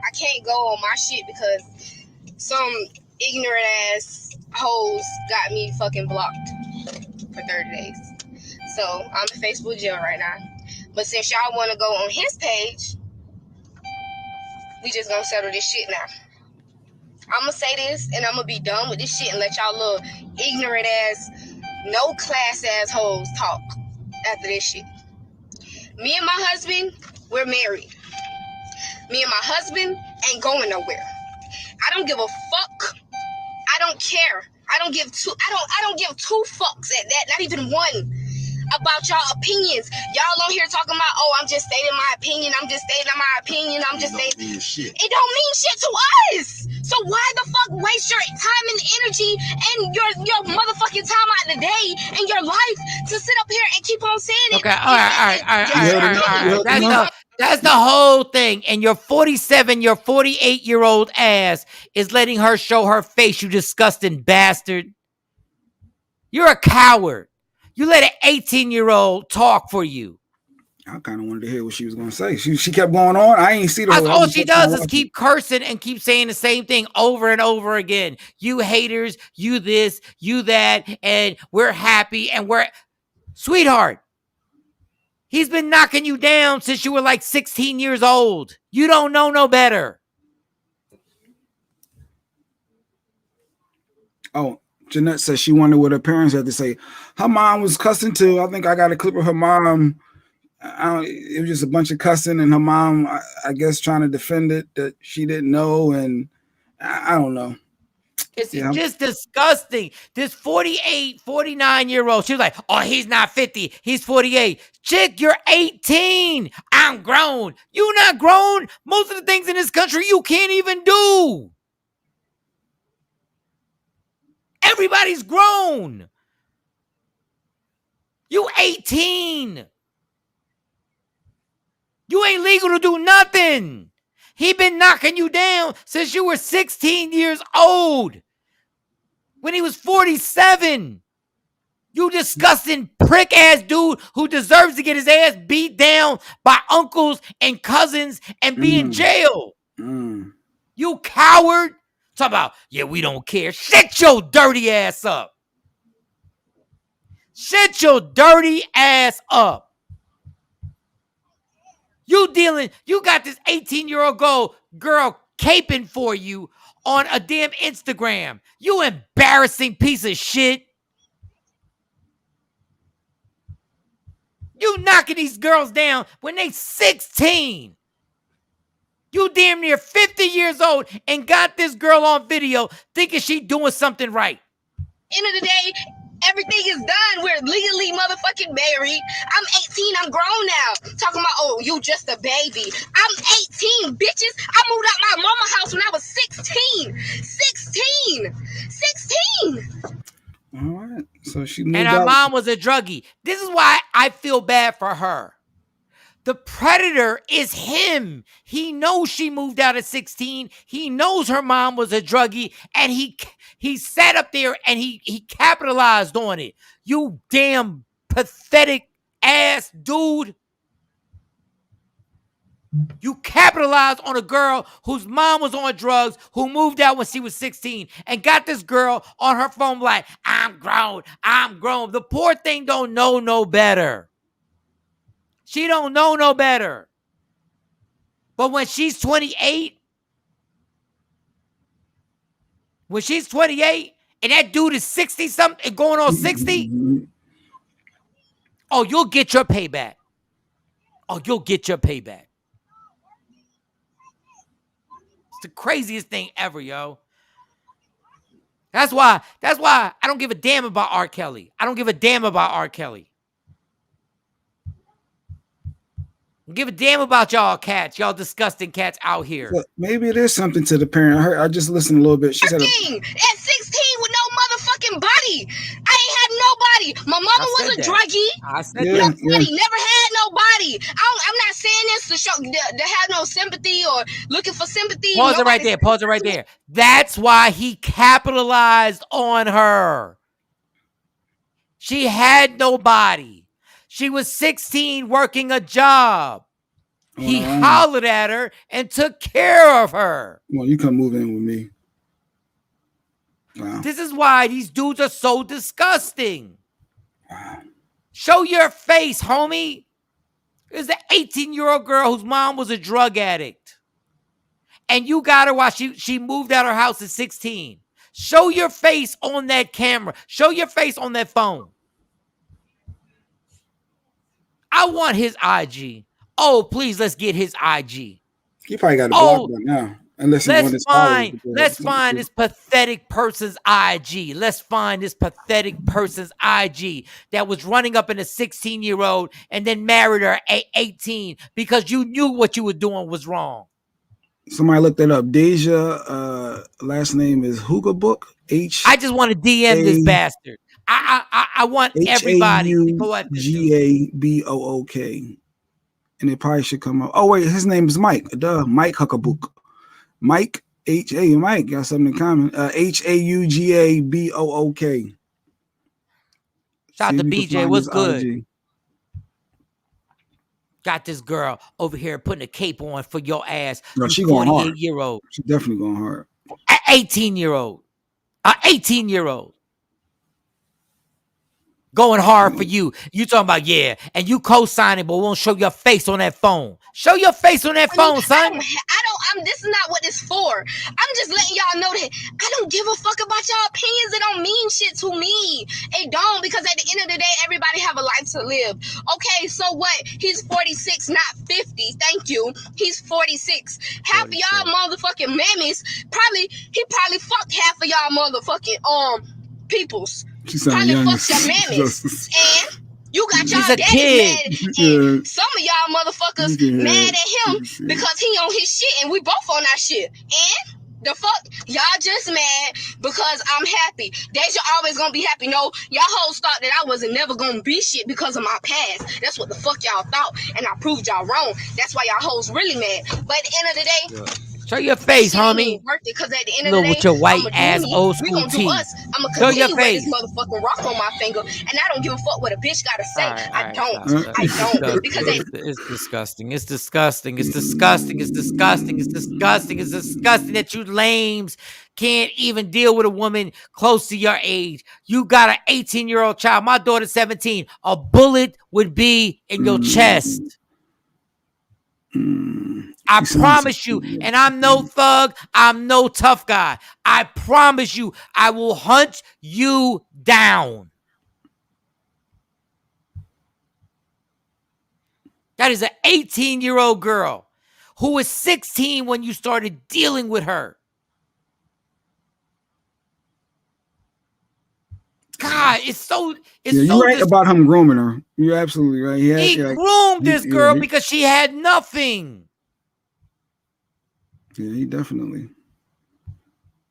I can't go on my shit because some ignorant ass hoes got me fucking blocked for 30 days. So I'm in Facebook jail right now. But since y'all want to go on his page, we just gonna settle this shit now. I'm gonna say this and I'm gonna be done with this shit and let y'all little ignorant ass, no class ass hoes talk after this shit. Me and my husband, we're married. Me and my husband ain't going nowhere. I don't give a fuck. I don't care. I don't give two fucks at that, not even one, about y'all opinions. Y'all on here talking about, oh, I'm just stating my opinion. I'm just stating my opinion. I'm just stating. It don't mean shit to us. So why the fuck waste your time and energy and your motherfucking time out of the day and your life to sit up here and keep on saying it? Okay, all right. That's the whole thing. And your 47, your 48-year-old ass is letting her show her face, you disgusting bastard. You're a coward. You let an 18-year-old talk for you. I kind of wanted to hear what she was going to say. She kept going on. I ain't see the whole. All she does is keep cursing and keep saying the same thing over and over again. You haters, you this, you that, and we're happy and we're... Sweetheart, he's been knocking you down since you were like 16 years old. You don't know no better. Oh, Jeanette says she wondered what her parents had to say. Her mom was cussing too. I think I got a clip of her mom. It was just a bunch of cussing, and her mom, I guess, trying to defend it that she didn't know, and I don't know. It's just disgusting. This 48, 49-year-old, she was like, oh, he's not 50. He's 48. Chick, you're 18. I'm grown. You not grown? Most of the things in this country you can't even do. Everybody's grown. You 18. You ain't legal to do nothing. He been knocking you down since you were 16 years old. When he was 47. You disgusting prick ass dude who deserves to get his ass beat down by uncles and cousins and be in jail. You coward. Talk about, yeah, we don't care. Shut your dirty ass up. Shut your dirty ass up. You got this 18-year-old girl caping for you on a damn Instagram. You embarrassing piece of shit. You knocking these girls down when they 16. You damn near 50 years old and got this girl on video thinking she doing something right. End of the day, everything is done. We're legally motherfucking married. I'm 18. I'm grown now. Talking about, oh, you just a baby. I'm 18, bitches. I moved out my mama house when I was 16. 16. 16. All right. So she moved and her out. mom was a druggie. This is why I feel bad for her. The predator is him. He knows she moved out at 16. He knows her mom was a druggie, and he sat up there and he capitalized on it. You damn pathetic ass dude. You capitalized on a girl whose mom was on drugs, who moved out when she was 16, and got this girl on her phone like, I'm grown, I'm grown. The poor thing don't know no better. She don't know no better. But when she's 28, and that dude is 60-something and going on 60, oh, you'll get your payback. oh, you'll get your payback. It's the craziest thing ever, yo. That's why I don't give a damn about R. Kelly. I don't give a damn about R. Kelly. I don't give a damn about y'all cats, y'all disgusting cats out here. Well, maybe it is something to the parent. I just listened a little bit. She said, at 16 with no motherfucking body. I ain't had nobody. My mama was a druggie. I said nobody, never had nobody. I'm not saying this to show to have no sympathy or looking for sympathy. Pause it right there. Pause it right there. That's why he capitalized on her. She had nobody. She was 16 working a job. He hollered at her and took care of her. Well, you come move in with me. Wow. This is why these dudes are so disgusting. Wow. Show your face, homie. There's an 18-year-old girl whose mom was a drug addict. And you got her while she moved out of her house at 16. Show your face on that camera. Show your face on that phone. I want his IG. Oh, please, let's get his IG. He probably got a block by now. Unless let's find this pathetic person's IG. Let's find this pathetic person's IG that was running up in a 16-year-old and then married her at 18 because you knew what you were doing was wrong. Somebody looked that up. Deja, last name is Hugabook. I just want to DM this bastard. I want everybody to go at this dude. Haugabook. And it probably should come up. Oh, wait, his name is Mike. Duh, Mike Hugabook. Mike, Mike, got something in common. Haugabook. Shout out to BJ. What's good? IG. Got this girl over here putting a cape on for your ass. No, she going hard. Year-old. She definitely going hard. An 18-year-old. An 18-year-old. Going hard for you. You talking about, yeah, and you co-signing, but won't show your face on that phone. Show your face on that phone, son. This is not what it's for. I'm just letting y'all know that I don't give a fuck about y'all opinions. It don't mean shit to me. It don't, because at the end of the day, everybody have a life to live. Okay, so what? He's 46, not 50. Thank you. He's 46. Half of y'all motherfucking mammies he probably fucked half of y'all motherfucking peoples. Probably fucked your mammies. And you got y'all daddies mad. And some of y'all motherfuckers mad at him because he on his shit and we both on our shit. And the fuck? Y'all just mad because I'm happy. Deja always gonna be happy. No, y'all hoes thought that I wasn't never gonna be shit because of my past. That's what the fuck y'all thought. And I proved y'all wrong. That's why y'all hoes really mad. But at the end of the day, show your face, homie. Because at the end of the day, with your white ass old school teeth. I'm gonna continue with this motherfucking rock on my finger, and I don't give a fuck what a bitch gotta say. I don't. Because it's disgusting. It's disgusting. It's disgusting. It's disgusting. It's disgusting. It's disgusting that you lames can't even deal with a woman close to your age. You got an 18-year-old child. My daughter's 17. A bullet would be in your chest. I promise you, and I'm no thug, I'm no tough guy. I promise you, I will hunt you down. That is an 18-year-old girl who was 16 when you started dealing with her. God, you're right about him grooming her. You're absolutely right. He groomed this girl because she had nothing. Yeah, he definitely.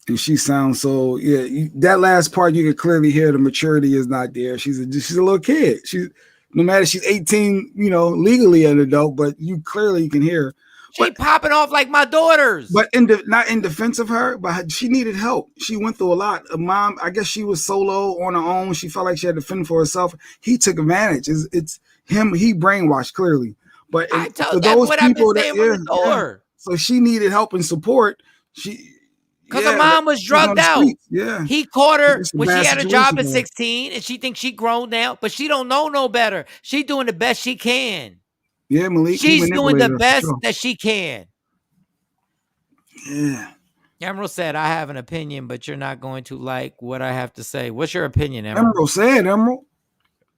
And she sounds so. Yeah, that last part you could clearly hear the maturity is not there. She's a little kid. No matter she's 18, legally an adult, but you can hear. She popping off like my daughters. But not in defense of her, but she needed help. She went through a lot. Mom, I guess she was solo on her own. She felt like she had to fend for herself. He took advantage. It's him. He brainwashed clearly. But I told those people so she needed help and support. Because her mom was drugged out. Yeah. He caught her when she had a job at 16 and she thinks she grown now, but she don't know no better. She doing the best she can. Yeah, Malik. She's doing the best that she can. Yeah. Emerald said, I have an opinion, but you're not going to like what I have to say. What's your opinion, Emerald? Emerald said,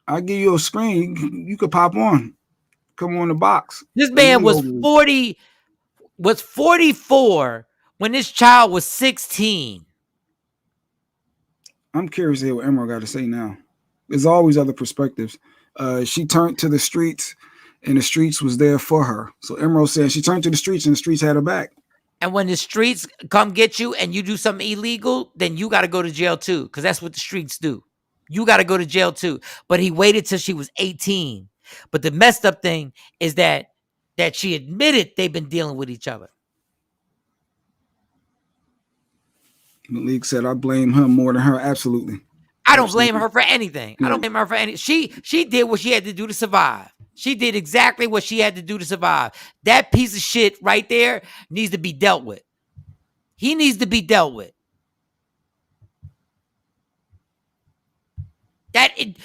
I'll give you a screen. You could pop on. come on the box. This man was 44 when this child was 16. I'm curious to hear what Emerald got to say now. There's always other perspectives. She turned to the streets, and the streets was there for her. So Emerald said she turned to the streets, and the streets had her back. And when the streets come get you and you do something illegal, then you got to go to jail too, because that's what the streets do. You got to go to jail too. But he waited till she was 18. But the messed up thing is that she admitted they've been dealing with each other. Malik said, I blame him more than her. Absolutely. I don't blame her for anything. I don't blame her for anything. She did what she had to do to survive. She did exactly what she had to do to survive. That piece of shit right there needs to be dealt with. He needs to be dealt with. And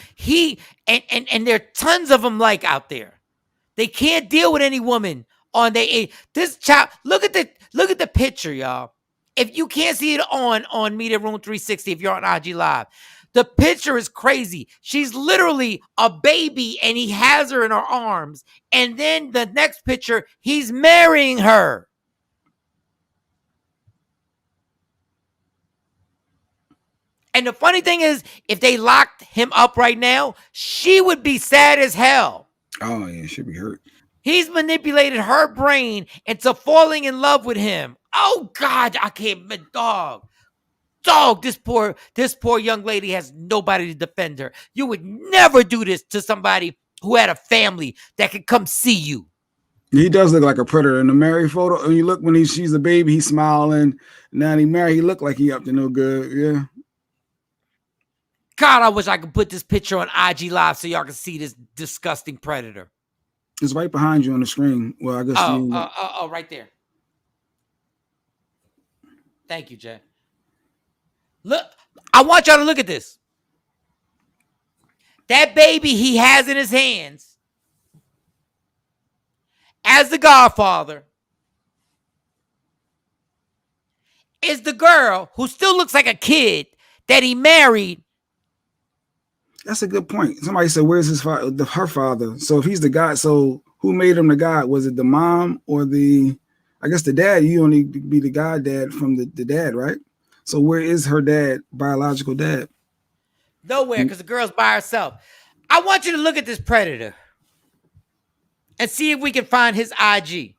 there are tons of them like out there. They can't deal with any woman on their this child. Look at the picture, y'all. If you can't see it on Media Room 360, if you're on IG Live, the picture is crazy. She's literally a baby and he has her in her arms. And then the next picture, he's marrying her. And the funny thing is, if they locked him up right now, she would be sad as hell. Oh, yeah, she'd be hurt. He's manipulated her brain into falling in love with him. Oh, God, I can't, dog, this poor young lady has nobody to defend her. You would never do this to somebody who had a family that could come see you. He does look like a predator in the married photo. When you look when she's a baby, he's smiling. Now he married, he looked like he up to no good. Yeah. God, I wish I could put this picture on IG Live so y'all can see this disgusting predator. It's right behind you on the screen. Well, I guess right there. Thank you, Jay. Look, I want y'all to look at this. That baby he has in his hands as the godfather is the girl who still looks like a kid that he married. That's a good point. Somebody said, where's his father? Her father. So if he's the god, so who made him the god? Was it the mom or I guess the dad? You only be the god dad from the dad, right? So where is her dad, biological dad? Nowhere, because the girl's by herself. I want you to look at this predator and see if we can find his IG.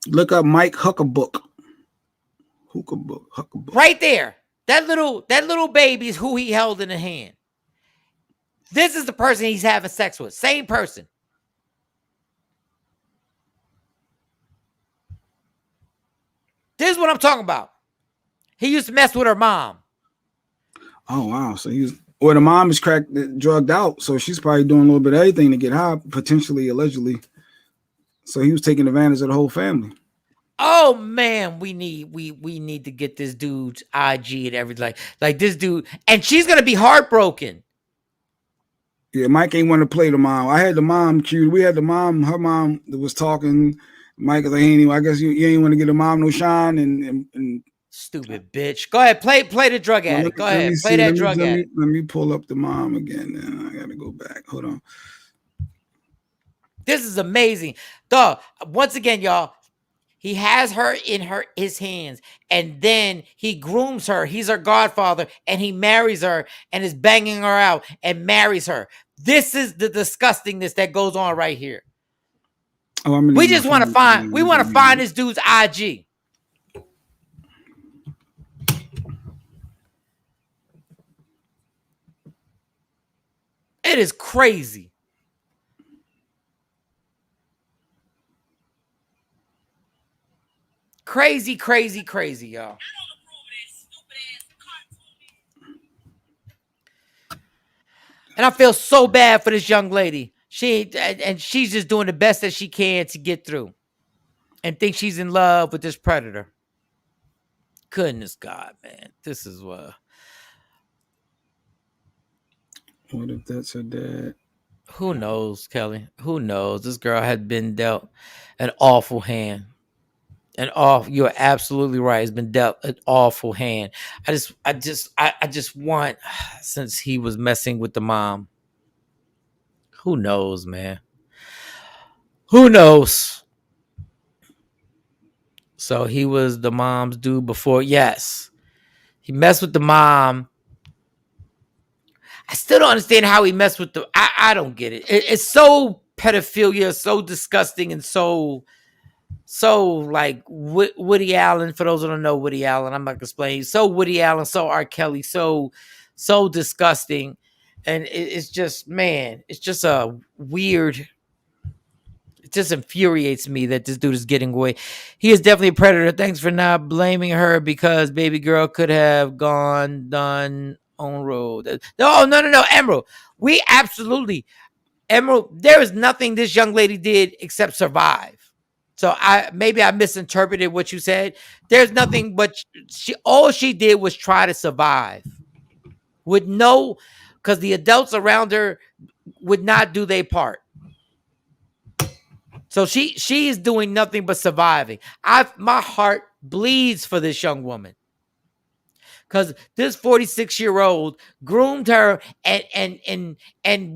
Look up Mike Huckabook. Right there. That little baby is who he held in the hand. This is the person he's having sex with. Same person. This is what I'm talking about. He used to mess with her mom. Oh, wow. So the mom is drugged out. So she's probably doing a little bit of everything to get high, potentially, allegedly. So he was taking advantage of the whole family. Oh man, we need to get this dude's IG and everything. Like this dude, and she's gonna be heartbroken. Yeah, Mike ain't want to play the mom. I had the mom queued. We had the mom, her mom that was talking. Mike was like, hey, I guess you ain't want to get a mom no shine and stupid bitch. Go ahead, play the drug addict. Go ahead, play that drug addict. Let me pull up the mom again. Now I gotta go back. Hold on. This is amazing. Dog, once again, y'all. He has her in his hands, and then he grooms her. He's her godfather, and he marries her and is banging her out and marries her. This is the disgustingness that goes on right here. We just want to find this dude's IG. It is crazy. Crazy, crazy, crazy, y'all. And I feel so bad for this young lady. She's just doing the best that she can to get through and think she's in love with this predator. Goodness God, man. This is what if that's her dad? Who knows, Kelly? Who knows? This girl had been dealt an awful hand. You're absolutely right. It's been dealt an awful hand. I just want, since he was messing with the mom. Who knows, man? Who knows? So he was the mom's dude before. Yes. He messed with the mom. I still don't understand how he messed with the. I don't get it. It's so pedophilia, so disgusting, and so like Woody Allen. For those who don't know Woody Allen, I'm not gonna explain. So Woody Allen, so R. Kelly, so disgusting, and it's just, man, it's just a weird. It just infuriates me that this dude is getting away. He is definitely a predator. Thanks for not blaming her because baby girl could have done on road. No, Emerald. We absolutely, Emerald. There is nothing this young lady did except survive. So I misinterpreted what you said. There's nothing but all she did was try to survive with because the adults around her would not do their part. So she is doing nothing but surviving. My heart bleeds for this young woman because this 46-year-old groomed her, and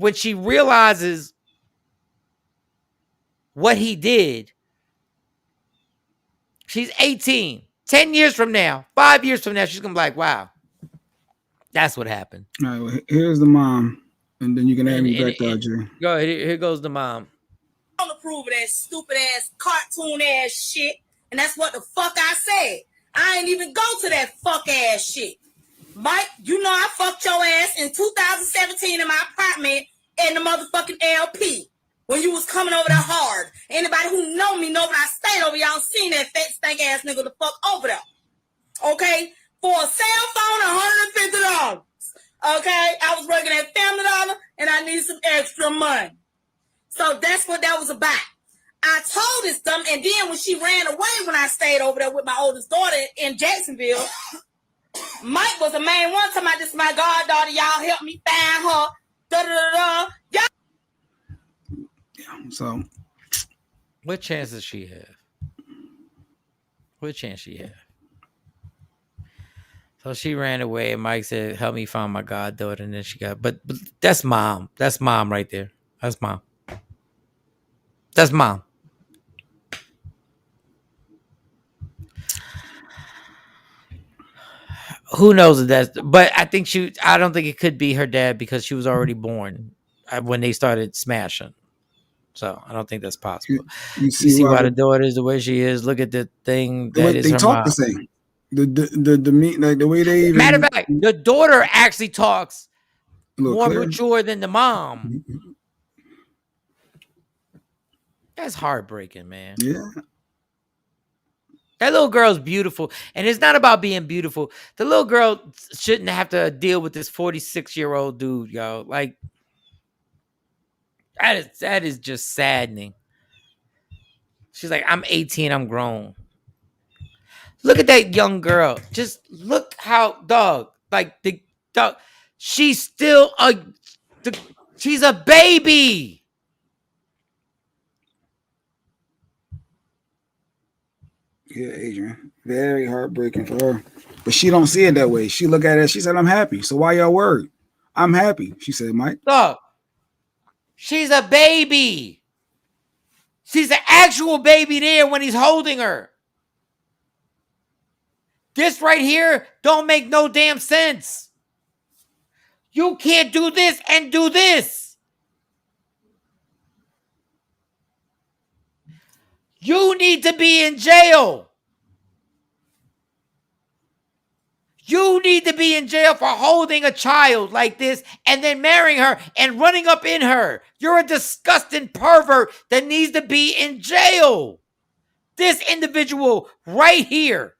when she realizes what he did, she's 18. 10 years from now, 5 years from now, she's gonna be like, "Wow, that's what happened." All right, well, here's the mom, and then you can add me back to RJ. Go ahead. Here goes the mom. I don't approve of that stupid ass cartoon ass shit, and that's what the fuck I said. I ain't even go to that fuck ass shit. Mike, you know I fucked your ass in 2017 in my apartment in the motherfucking LP when you was coming over there hard. Anybody who know me know when I stayed over, y'all seen that fat stank ass nigga the fuck over there. Okay? For a cell phone, $150. Okay? I was working at Family Dollar and I needed some extra money. So that's what that was about. I told this dumb, and then when she ran away when I stayed over there with my oldest daughter in Jacksonville, Mike was the main one talking about this is my goddaughter. Y'all help me find her. Y'all. Yeah, so what chance does she have? What chance she have? So she ran away, and Mike said, "Help me find my goddaughter." And then she got, but that's mom. That's mom right there. That's mom. That's mom. Who knows if that's, but I don't think it could be her dad because she was already born when they started smashing. So I don't think that's possible. You see why the daughter is the way she is. Look at the thing that is her mom. The same. The way they even. Matter of fact, the daughter actually talks more mature than the mom. That's heartbreaking, man. Yeah. That little girl's beautiful. And it's not about being beautiful. The little girl shouldn't have to deal with this 46-year-old dude, yo. Like, that is just saddening. She's like, I'm 18, I'm grown. Look at that young girl. Just look how, she's still she's a baby. Yeah, Adrian. Very heartbreaking for her. But she don't see it that way. She look at it, she said, I'm happy. So why y'all worried? I'm happy, she said, Mike. Look, she's a baby. She's an actual baby there when he's holding her. This right here don't make no damn sense. You can't do this and do this. You need to be in jail. You need to be in jail for holding a child like this and then marrying her and running up in her. You're a disgusting pervert that needs to be in jail. This individual right here,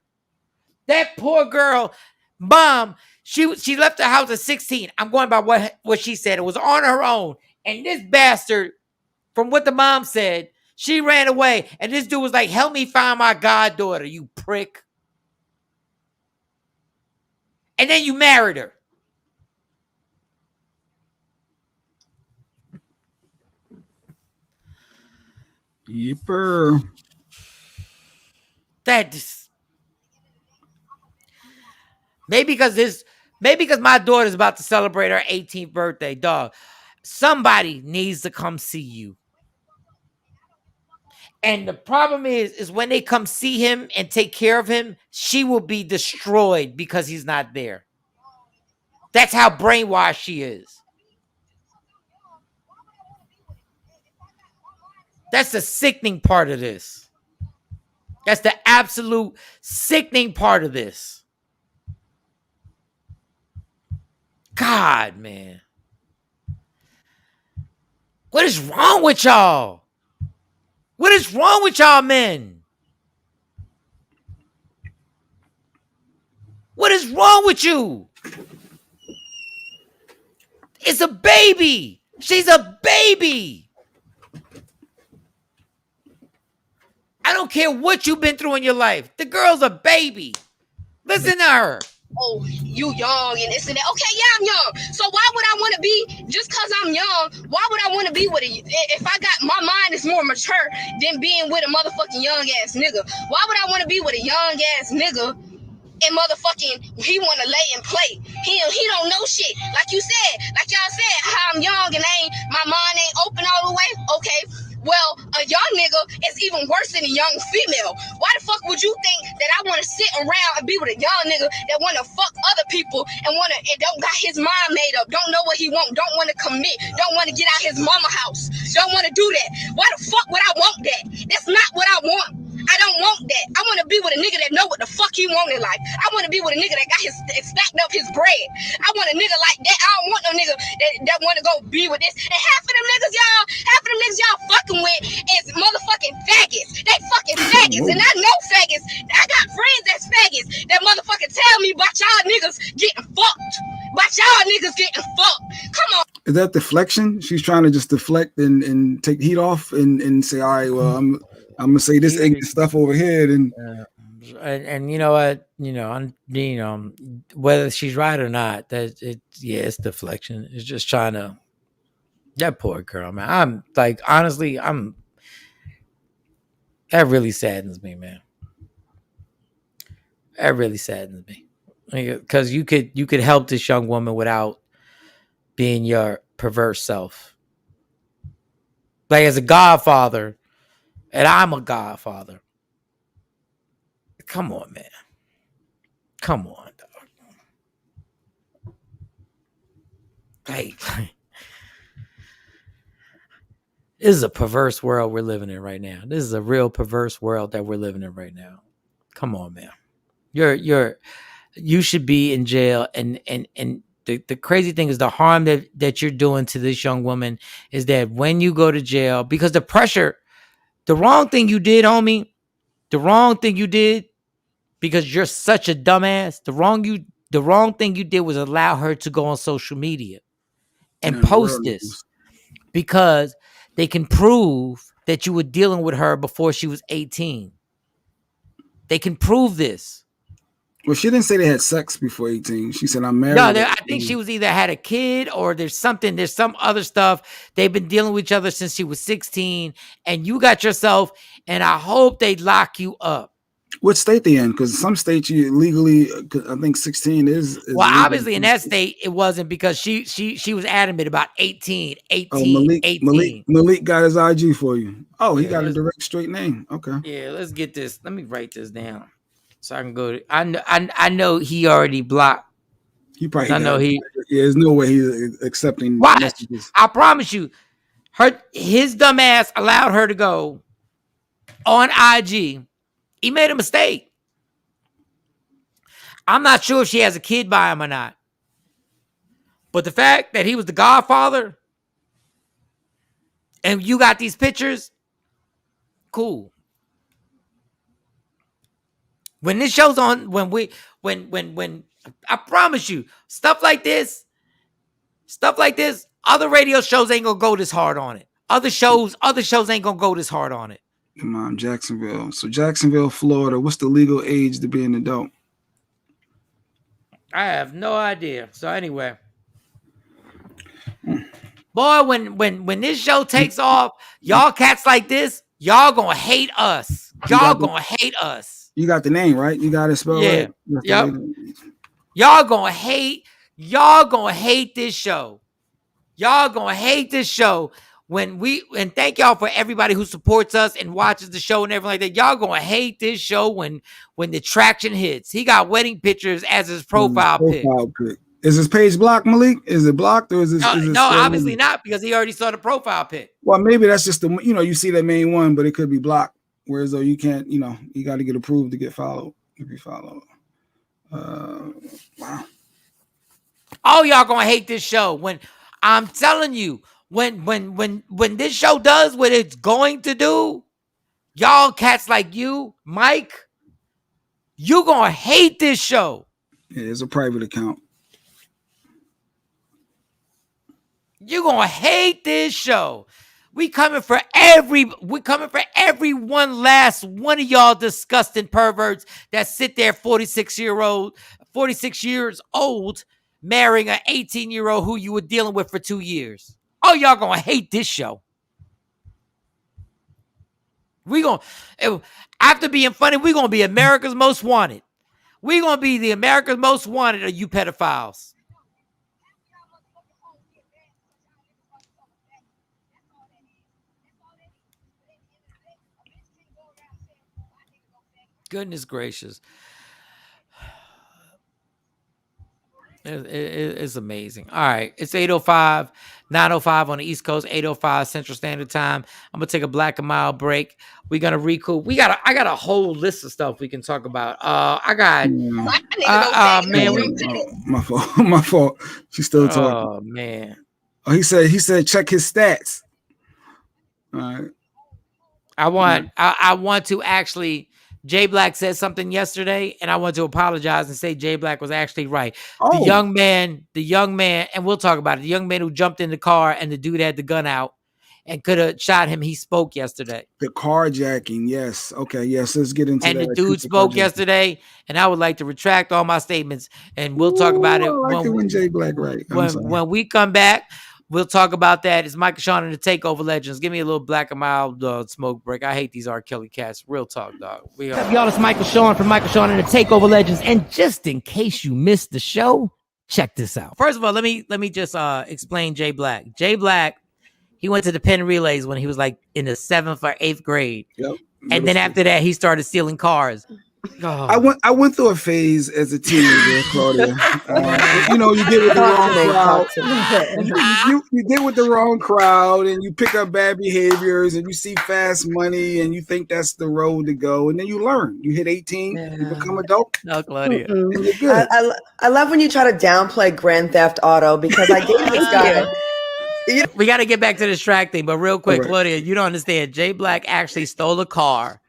that poor girl, mom, she left the house at 16. I'm going by what she said. It was on her own. And this bastard, from what the mom said, she ran away. And this dude was like, help me find my goddaughter, you prick. And then you married her. Yipper. Maybe because my daughter's about to celebrate her 18th birthday, dog. Somebody needs to come see you. And the problem is when they come see him and take care of him, she will be destroyed because he's not there. That's how brainwashed she is. That's the sickening part of this. That's the absolute sickening part of this. God, man. What is wrong with y'all? What is wrong with y'all men? What is wrong with you? It's a baby. She's a baby. I don't care what you've been through in your life. The girl's a baby. Listen to her. Oh, you young and this and that. Okay, yeah, I'm young. So why would I want to be, just because I'm young, why would I want to be with if I got, my mind is more mature than being with a motherfucking young ass nigga. Why would I want to be with a young ass nigga and motherfucking, he want to lay and play? He don't know shit. Like you said, like y'all said, how I'm young and my mind ain't open all the way. Okay. Well, a young nigga is even worse than a young female. Why the fuck would you think that I want to sit around and be with a young nigga that want to fuck other people and don't got his mind made up, don't know what he want, don't want to commit, don't want to get out his mama house, don't want to do that? Why the fuck would I want that? That's not what I want. I don't want that. I want to be with a nigga that know what the fuck he want in life. I want to be with a nigga that got stacked up his bread. I want a nigga like that. I don't want no nigga that want to go be with this. And half of them niggas y'all fucking with is motherfucking faggots. They fucking faggots. And I know faggots. I got friends that's faggots that motherfucking tell me about y'all niggas getting fucked. About y'all niggas getting fucked. Come on. Is that deflection? She's trying to just deflect and take heat off and say, all right, well, I'm gonna say this ignorant stuff over here, and you know what, whether she's right or not, it's deflection. It's just trying to. That poor girl, man. I'm like, honestly, that really saddens me, man. That really saddens me, because you could help this young woman without being your perverse self. Like, as a godfather. And I'm a godfather. Come on, man. Come on, dog. Like, this is a perverse world we're living in right now. This is a real perverse world that we're living in right now. Come on, man. You should be in jail. And the crazy thing is, the harm that you're doing to this young woman is that when you go to jail, because the pressure, the wrong thing you did, homie, the wrong thing you did, because you're such a dumbass, the wrong thing you did was allow her to go on social media and post this, because they can prove that you were dealing with her before she was 18. They can prove this. Well, she didn't say they had sex before 18. She said, I'm married. No, I think she was either had a kid or there's some other stuff. They've been dealing with each other since she was 16, and you got yourself, and I hope they lock you up. What state they in? Because some states you legally, I think 16 is well, obviously in that state it wasn't, because she was adamant about 18. Malik got his IG for you. Oh, he got a direct straight name. Okay. Yeah, let's get this. Let me write this down so I can go to. I know he already blocked. He probably. I know he. Yeah, there's no way he's accepting. Watch. I promise you, his dumb ass allowed her to go on IG. He made a mistake. I'm not sure if she has a kid by him or not. But the fact that he was the godfather and you got these pictures, cool. When this show's on, when I promise you, stuff like this, other radio shows ain't gonna go this hard on it. Other shows ain't gonna go this hard on it. Come on, Jacksonville. So Jacksonville, Florida, what's the legal age to be an adult? I have no idea. So anyway, boy, when this show takes off, y'all cats like this, y'all gonna hate us. Y'all gonna hate us. You got the name right? You got it spelled right? Yep. Y'all gonna hate this show. Y'all gonna hate this show and thank y'all for everybody who supports us and watches the show and everything like that. Y'all gonna hate this show when the traction hits. He got wedding pictures as his profile pic. Is his page blocked, Malik? Is it blocked or is it? No, obviously not, because he already saw the profile pic. Well, maybe that's just you see that main one, but it could be blocked. Whereas though you can't, you got to get approved to get followed. If you follow, wow. Oh, y'all gonna hate this show when I'm telling you when this show does what it's going to do. Y'all cats like you, Mike, you gonna hate this show. Yeah, it's a private account. You're gonna hate this show. We coming for every one last one of y'all disgusting perverts that sit there 46 years old, marrying an 18-year-old who you were dealing with for 2 years. Oh, y'all gonna hate this show. After being funny, we're gonna be America's Most Wanted. We're gonna be the America's Most Wanted of you pedophiles. Goodness gracious. It's amazing. All right. It's 8:05, 9:05 on the East Coast, 8:05 Central Standard Time. I'm going to take a Black and Mild break. We're going to recoup. I got a whole list of stuff we can talk about. My fault. She's still talking. Oh, man. Oh, he said, check his stats. All right. I want to actually, Jay Black said something yesterday, and I want to apologize and say Jay Black was actually right. Oh. The young man, and we'll talk about it. The young man who jumped in the car and the dude had the gun out and could have shot him. He spoke yesterday. The carjacking, yes. Okay, yes. Let's get into that. And the dude spoke yesterday, and I would like to retract all my statements, and we'll talk about it. I like when Jay Black right. When we come back. We'll talk about that. It's Mike and Shawn and the Takeover Legends. Give me a little Black and Mild smoke break. I hate these R. Kelly cats. Real talk, dog. What's up, y'all? It's Michael Shawn from Michael Shawn and the Takeover Legends. And just in case you missed the show, check this out. First of all, let me just explain Jay Black. Jay Black, he went to the Penn Relays when he was like in the 7th or 8th grade. Yep. And then after that, he started stealing cars. Oh. I went through a phase as a teenager, Claudia. You get with the wrong crowd. You get with the wrong crowd, and you pick up bad behaviors, and you see fast money, and you think that's the road to go, and then you learn. You hit 18, you become adult. No, Claudia. And you're good. I love when you try to downplay Grand Theft Auto because I gave this guy. We got to get back to this track thing, but real quick, Claudia, you don't understand. Jay Black actually stole a car.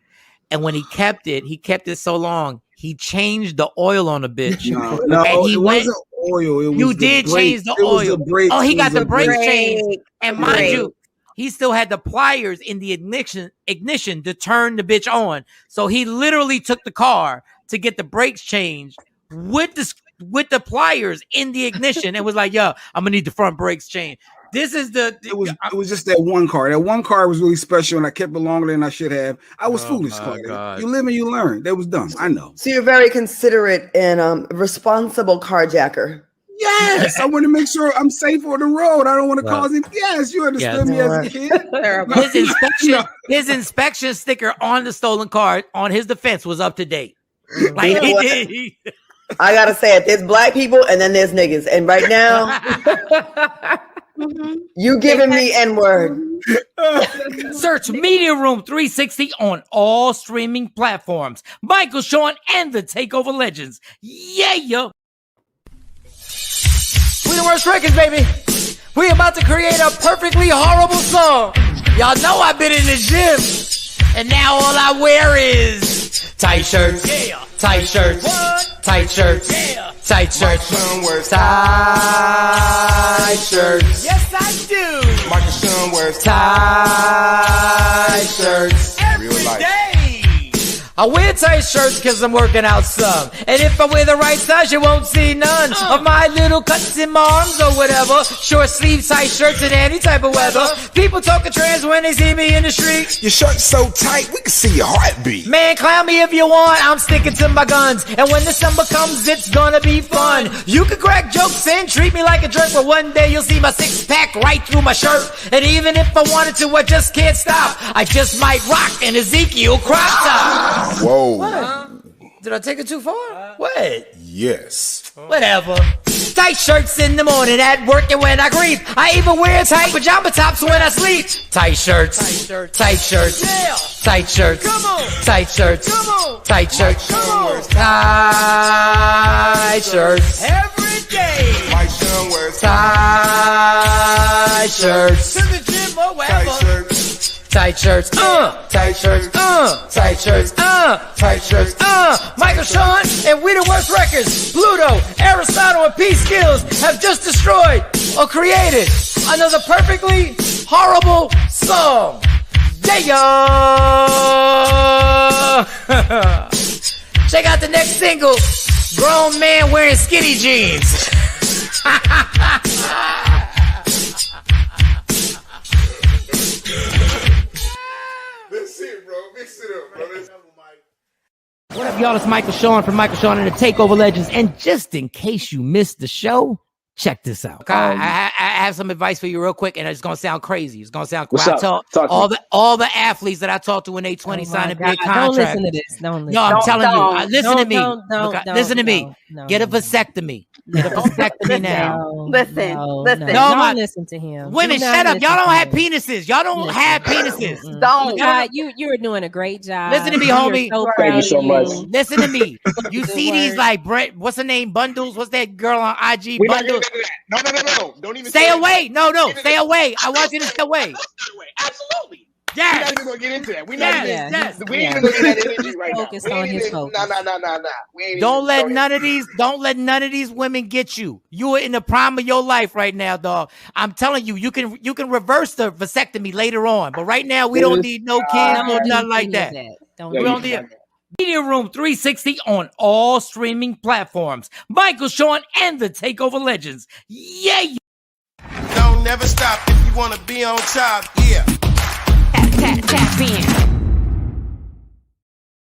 And when he kept it so long, he changed the oil on the bitch. No, it wasn't oil. You did change the oil. Oh, he got the brakes changed. And mind you, he still had the pliers in the ignition to turn the bitch on. So he literally took the car to get the brakes changed with the pliers in the ignition and was like, yo, I'm gonna need the front brakes changed. It was just that one car. That one car was really special, and I kept it longer than I should have. I was foolish, Claudia. You live and you learn. That was dumb. I know. So you're very considerate and responsible carjacker. Yes, I want to make sure I'm safe on the road. I don't want to cause him. Yes, you understood me as a kid. His inspection sticker on the stolen car, on his defense, was up to date. Like I gotta say it. There's black people and then there's niggas, and right now. You giving me N-word. Search Media Room 360 on all streaming platforms. Michael Shawn and the Takeover Legends. Yeah. We the worst records, baby. We about to create a perfectly horrible song. Y'all know I've been in the gym. And now all I wear is tight shirts, tight shirts, tight shirts, tight shirts, tight shirts. Yes, I do. Marcus Shawn wears tight shirts every day. I wear tight shirts because I'm working out some. And if I wear the right size, you won't see none of my little cuts in my arms or whatever. Short sleeve tight shirts in any type of weather. People talking trans when they see me in the street. Your shirt's so tight, we can see your heartbeat. Man, clown me if you want, I'm sticking to my guns. And when December comes, it's gonna be fun. You can crack jokes and treat me like a jerk, but one day you'll see my six-pack right through my shirt. And even if I wanted to, I just can't stop. I just might rock an Ezekiel crop top. Whoa. Did I take it too far? What? Yes. Whatever. Tight shirts in the morning at work and when I grieve. I even wear tight pajama tops when I sleep. Tight shirts. Tight shirts. Yeah. Tight shirts. Come on. Tight shirts. Come on. Tight shirts. Come on. Tight shirts. Every day. My son wears tight shirts. To the gym or wherever. tight shirts. Tight shirts, tight shirts, tight shirts, tight shirts, Michael Shawn and We the Worst Records, Pluto, Aristotle, and P Skills have just destroyed or created another perfectly horrible song. Yeah. Check out the next single, Grown Man Wearing Skinny Jeans. That's it, bro. Mix it up, bro. What up, y'all? It's Michael Shawn from Michael Shawn and the Takeover Legends. And just in case you missed the show, check this out. I have some advice for you real quick, and it's gonna sound crazy. It's gonna sound all the athletes that I talked to when they 20 signed a big contract. Don't listen to this. Don't listen. No, I'm telling you. Listen to me. Listen to me. Get a vasectomy. Get a vasectomy now. Listen. Don't listen to him. Women, shut up. Y'all don't have penises. Y'all don't have penises. Don't. God, you're doing a great job. Listen to me, homie. Thank you so much. Listen to me. You see these like Brett, what's her name? Bundles? What's that girl on IG? We're not Bundles. gonna do that. No. Don't even Stay away. No. Stay away. I want you to stay away. Absolutely. Yes. We're not even gonna get into that. We ain't even gonna get that energy right now. Focused on his focus. Nah. Don't let none of these women get you. You are in the prime of your life right now, dog. I'm telling you, you can reverse the vasectomy later on. But right now, we don't need no kids or nothing like that. We don't need Media Room 360 on all streaming platforms. Michael Shawn and the Takeover Legends. Yeah. Don't never stop if you wanna be on top. Yeah. Tap in.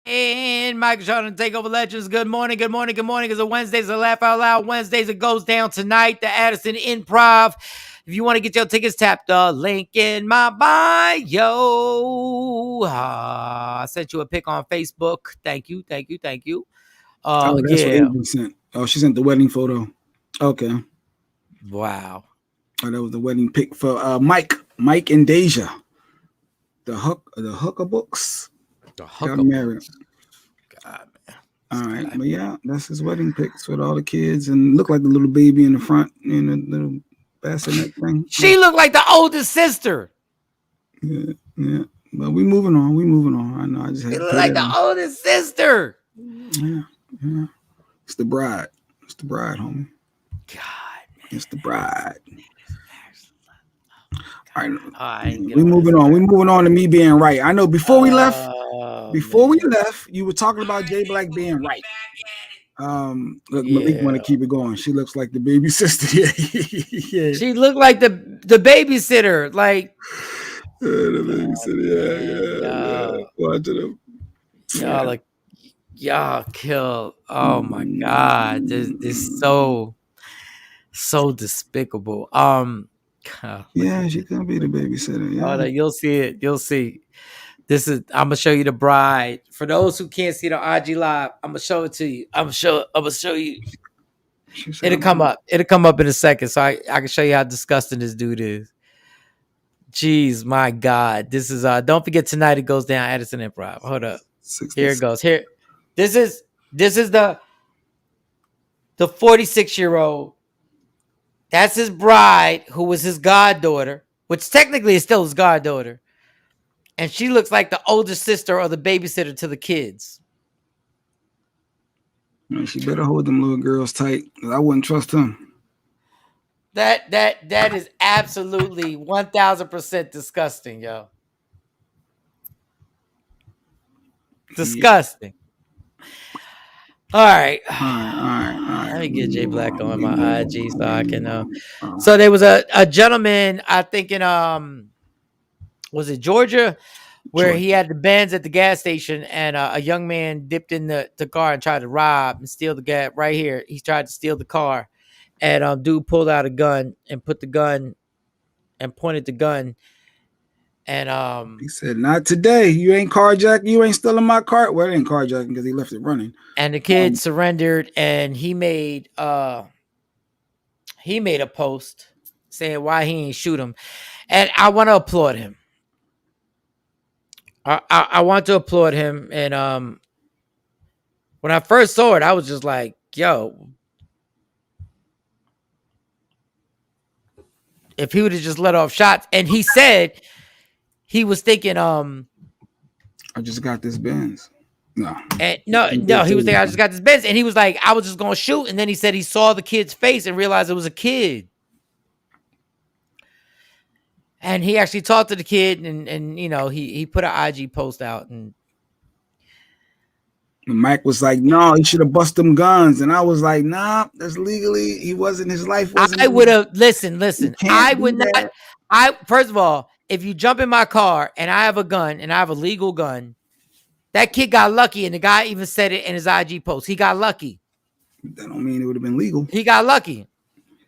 And Michael Shawn and Takeover Legends. Good morning. It's a Wednesday. It's a Laugh Out Loud Wednesdays. It goes down tonight. The Addison Improv. If you want to get your tickets, tap the link in my bio. I sent you a pic on Facebook. Thank you. That's what Adrian sent. Oh, she sent the wedding photo. Okay. Wow. Oh, that was the wedding pic for Mike and Deja. The hooker books. Got married. God, man. All right, but yeah, that's his wedding pics with all the kids and look like the little baby in the front and the little bassinet thing. She looked like the oldest sister. Yeah. But we moving on. I know. I just had to look like the oldest sister. Yeah. It's the bride, homie. God, man. It's the bride. All right, we moving on to me being right. I know before we left, you were talking about Jay Black being right. Look, Malik want to keep it going. She looks like the baby sister. Yeah. She looked like the babysitter. Like the babysitter. Yeah. Watching them. Y'all kill. Oh my God. This is so despicable. Yeah, she could be the babysitter. Yeah. You'll see it. You'll see. I'm gonna show you the bride. For those who can't see the IG live, I'm gonna show it to you. I'm gonna show you. It'll come up. It'll come up in a second, so I can show you how disgusting this dude is. Jeez, my God. This is don't forget tonight it goes down Addison Improv. Hold up. Here it goes. Here. This is the 46-year-old. That's his bride, who was his goddaughter, which technically is still his goddaughter. And she looks like the older sister or the babysitter to the kids. She better hold them little girls tight. I wouldn't trust them. That is absolutely 1,000% disgusting, yo. Disgusting. All right. All right. Let me get Jay Black on my IG so I can So there was a gentleman, I think in was it Georgia, where he had the Benz at the gas station, and a young man dipped in the car and tried to rob and steal the gas. Right here, he tried to steal the car, and dude pulled out a gun and put the gun and pointed the gun, and he said, "Not today. You ain't carjacking. You ain't stealing my car." Well, it ain't carjacking because he left it running. And the kid surrendered, and he made a post saying why he ain't shoot him, and I want to applaud him. I want to applaud him, and when I first saw it, I was just like, "Yo, if he would have just let off shots." And he said he was thinking, I just got this Benz. No, he was thinking, I just got this Benz, and he was like, I was just gonna shoot, and then he said he saw the kid's face and realized it was a kid. And he actually talked to the kid, and he put an IG post out, and Mike was like, "No, he should have bust them guns," and I was like, "Nah, that's legally. He wasn't. His life wasn't." I would have listen. I would not. First of all, if you jump in my car and I have a gun and I have a legal gun, that kid got lucky, and the guy even said it in his IG post. He got lucky. That don't mean it would have been legal. He got lucky.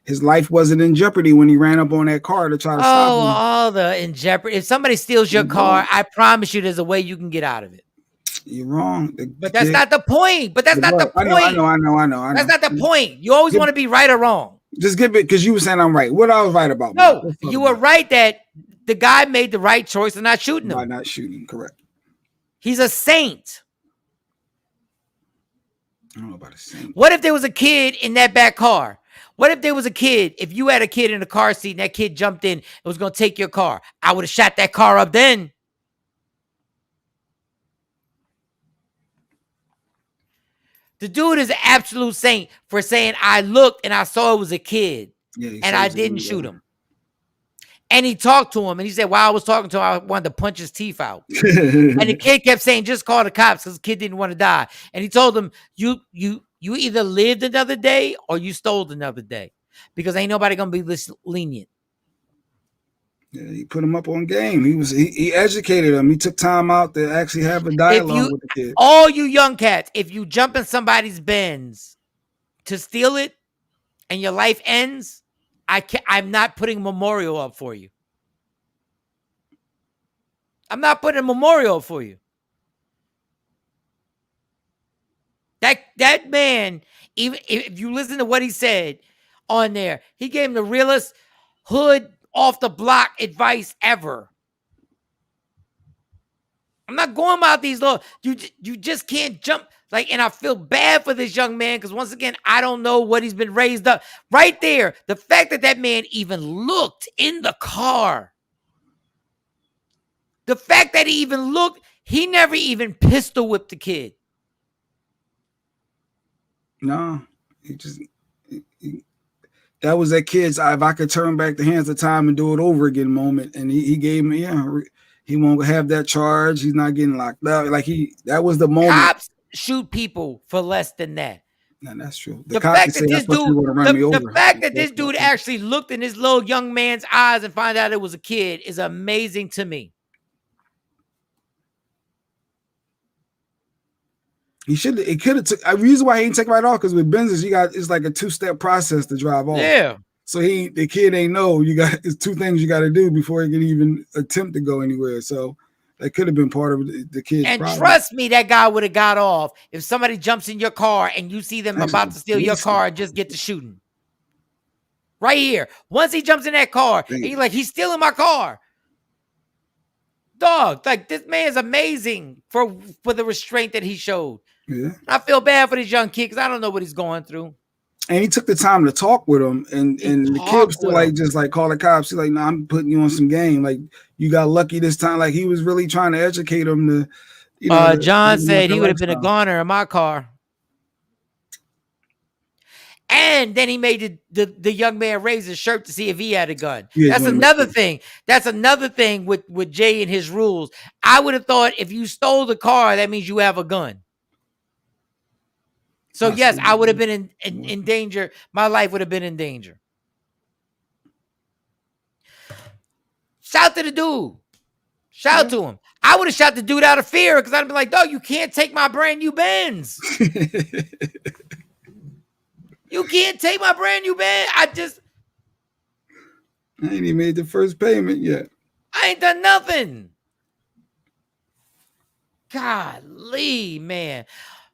His life wasn't in jeopardy when he ran up on that car to try to stop him. All the in jeopardy. If somebody steals your car, I promise you there's a way you can get out of it. You're wrong. But that's not the point. That's not the point. I know. That's not the point. You always want to be right or wrong. Just give it because you were saying I'm right. What I was right about? No, you were right that the guy made the right choice of not shooting him. By not shooting, correct. He's a saint. I don't know about a saint. What if there was a kid in that back car? What if there was a kid, if you had a kid in the car seat and that kid jumped in and was going to take your car? I would have shot that car up then. The dude is an absolute saint for saying, I looked and I saw it was a kid and I didn't shoot him. And he talked to him and he said, while I was talking to him, I wanted to punch his teeth out. And the kid kept saying, just call the cops because the kid didn't want to die. And he told him, you either lived another day or you stole another day because ain't nobody going to be this lenient. Yeah, he put him up on game. He educated him. He took time out to actually have a dialogue with the kid. All you young cats, if you jump in somebody's Benz to steal it and your life ends, I'm not putting a memorial up for you. I'm not putting a memorial up for you. That man, even if you listen to what he said on there, he gave him the realest hood off the block advice ever. I'm not going about these laws. You just can't jump. And I feel bad for this young man because once again, I don't know what he's been raised up. Right there, the fact that man even looked in the car. The fact that he even looked, he never even pistol whipped the kid. No, that was that kid's if I could turn back the hands of time and do it over again moment. And he gave me, he won't have that charge. He's not getting locked up. That was the moment. Cops shoot people for less than that. No, that's true. The fact that this dude actually looked in this little young man's eyes and find out it was a kid is amazing to me. It could have took. The reason why he didn't take right off because with Benzes, it's like a 2-step process to drive off. Yeah. So the kid ain't know it's 2 things you got to do before he can even attempt to go anywhere. So that could have been part of the kid's and problem. Trust me, that guy would have got off if somebody jumps in your car and you see them about to steal your car and just get to shooting. Right here. Once he jumps in that car, and you're like, he's stealing my car. Dog, this man is amazing for the restraint that he showed. Yeah. I feel bad for this young kid because I don't know what he's going through. And he took the time to talk with him, and the kid still just call the cops. He's like, "No, I'm putting you on some game. You got lucky this time." He was really trying to educate him to. John said he would have been a goner in my car. And then he made the young man raise his shirt to see if he had a gun. Yeah, That's another thing. That's another thing with Jay and his rules. I would have thought if you stole the car, that means you have a gun. So yes, I would have been in danger. My life would have been in danger. Shout to the dude. Shout to him. I would have shot the dude out of fear because I'd be like, dog, you can't take my brand new Benz. You can't take my brand new Benz. I ain't even made the first payment yet. I ain't done nothing. Golly, man.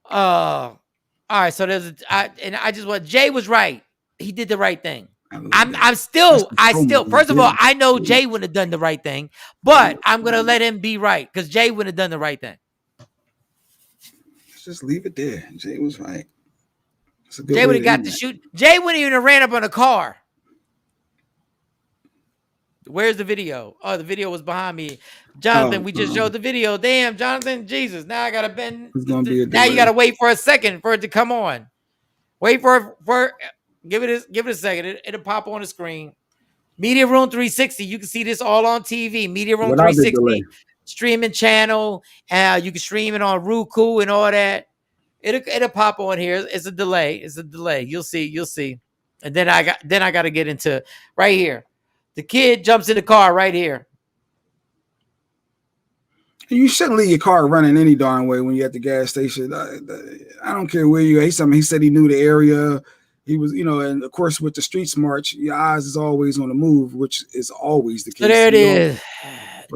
All right, so I just want Jay was right. He did the right thing. I still, first of all, I know Jay wouldn't have done the right thing, but I'm gonna let him be right because Jay wouldn't have done the right thing. Let's just leave it there. Jay was right. Jay would have got to shoot. Jay wouldn't even have ran up on a car. Where's the video? Oh, the video was behind me. Jonathan, we just showed the video. Damn, Jonathan, Jesus. Now I gotta bend. Now you gotta wait for a second for it to come on. Wait for give it a second. It'll pop on the screen. Media Room 360. You can see this all on TV. Media Room 360 streaming channel. You can stream it on Roku and all that. It'll pop on here. It's a delay. You'll see. And then I got to get into right here. The kid jumps in the car right here. You shouldn't leave your car running any darn way when you're at the gas station. I don't care where you're at. He said he knew the area. He was, and of course with the street smarts, your eyes is always on the move, which is always the case. So there it is.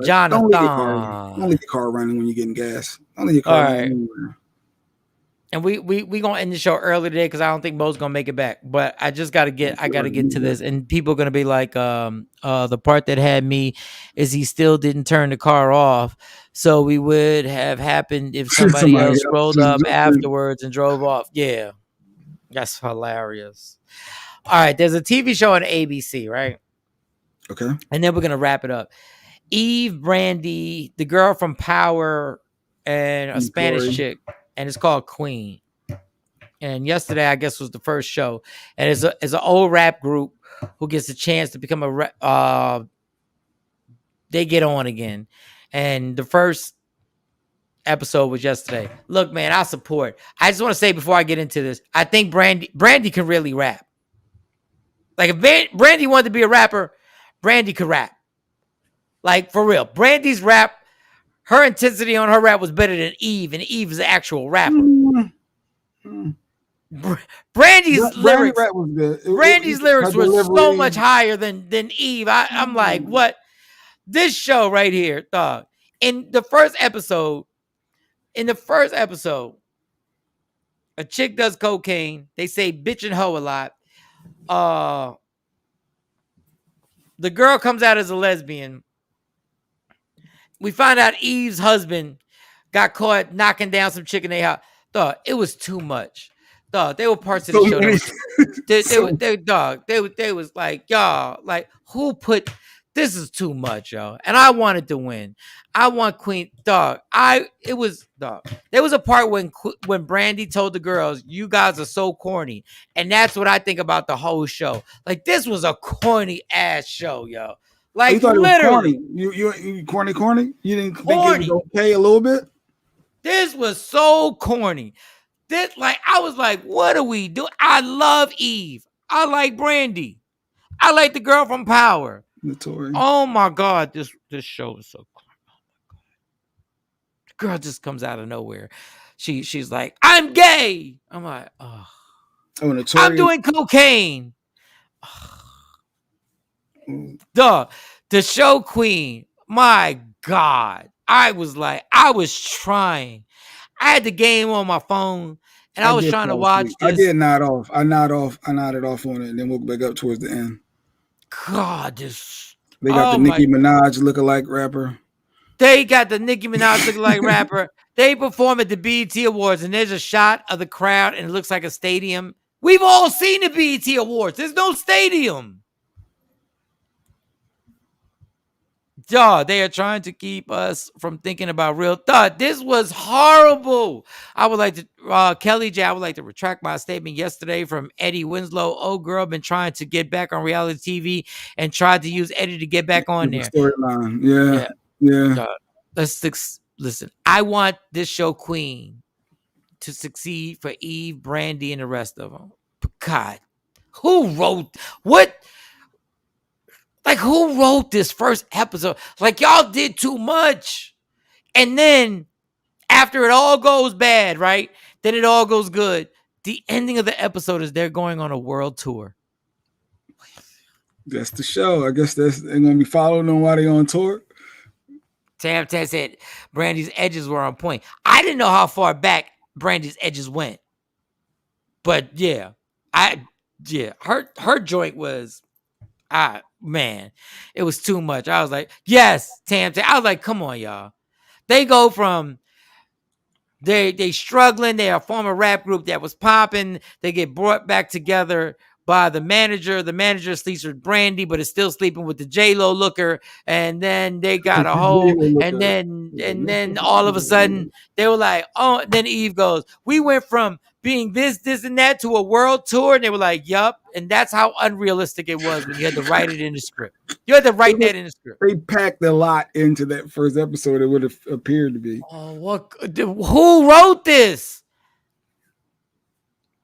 Jonathan. Don't leave your car running when you're getting gas. Don't leave your car running anywhere. And we gonna end the show early today because I don't think Mo's gonna make it back. But I just gotta get to this, and people are gonna be like, the part that had me is he still didn't turn the car off, so we would have happened if somebody else rolled up afterwards and drove off. Yeah, that's hilarious. All right, there's a TV show on ABC, right? Okay, and then we're gonna wrap it up. Eve, Brandy, the girl from Power, and a Spanish chick. And it's called Queen. And yesterday, I guess, was the first show. And it's an old rap group who gets a chance to become they get on again. And the first episode was yesterday. Look, man, I support. I just want to say before I get into this, I think Brandy can really rap. Like if Brandy wanted to be a rapper, Brandy could rap. Like for real. Brandy's rap. Her intensity on her rap was better than Eve, and Eve is an actual rapper. Brandy's lyrics, was good. Brandy's lyrics were so much higher than Eve. I'm like, what? This show right here, dog. In the first episode, a chick does cocaine. They say bitch and hoe a lot. The girl comes out as a lesbian. We find out Eve's husband got caught knocking down some chick in their house. Dog, it was too much. Dog, they were parts of the show. They was like, y'all, like, who put this is too much, y'all. And I wanted to win. I want Queen. Dog, there was a part when Brandy told the girls, you guys are so corny. And that's what I think about the whole show. Like, this was a corny ass show, yo. Like, you thought literally. It was corny. You corny? You didn't think it was okay a little bit? This was so corny. I was like, what do we do? I love Eve. I like Brandy. I like the girl from Power. Notori. Oh my God, this show is so corny. Oh my God. The girl just comes out of nowhere. She's like, I'm gay. I'm like, oh. Notori. I'm doing cocaine. Duh, the show Queen. My God. I was trying. I had the game on my phone and I was trying to watch this. I did nod off. I nodded off on it and then woke back up towards the end. God, they got the Nicki Minaj lookalike rapper. They got the Nicki Minaj lookalike rapper. They perform at the BET Awards and there's a shot of the crowd and it looks like a stadium. We've all seen the BET Awards. There's no stadium. Dog, they are trying to keep us from thinking about real thought. This was horrible. I would like to, Kelly J, I would like to retract my statement yesterday from Eddie Winslow. Oh, girl, been trying to get back on reality TV and tried to use Eddie to get back on there. Storyline. Yeah. Dog, listen, I want this show Queen to succeed for Eve, Brandy, and the rest of them. But God, who wrote what? Like, who wrote this first episode? Like, y'all did too much. And then after it all goes bad, right? Then it all goes good. The ending of the episode is they're going on a world tour. That's the show. I guess they're going to be following them while they're on tour. Tam said Brandy's edges were on point. I didn't know how far back Brandy's edges went. But yeah, her joint was, man, it was too much. I was like, yes, Tam. I was like, come on, y'all. They go from they struggling. They're a former rap group that was popping. They get brought back together by the manager. The manager sleeps with Brandy, but is still sleeping with the J-Lo looker. And then they got a whole, and then all of a sudden they were like, oh, then Eve goes, we went from being this, and that to a world tour. And they were like, yup. And that's how unrealistic it was when you had to write it in the script. You had to write that in the script. They packed a lot into that first episode. It would have appeared to be. Oh, what? Who wrote this?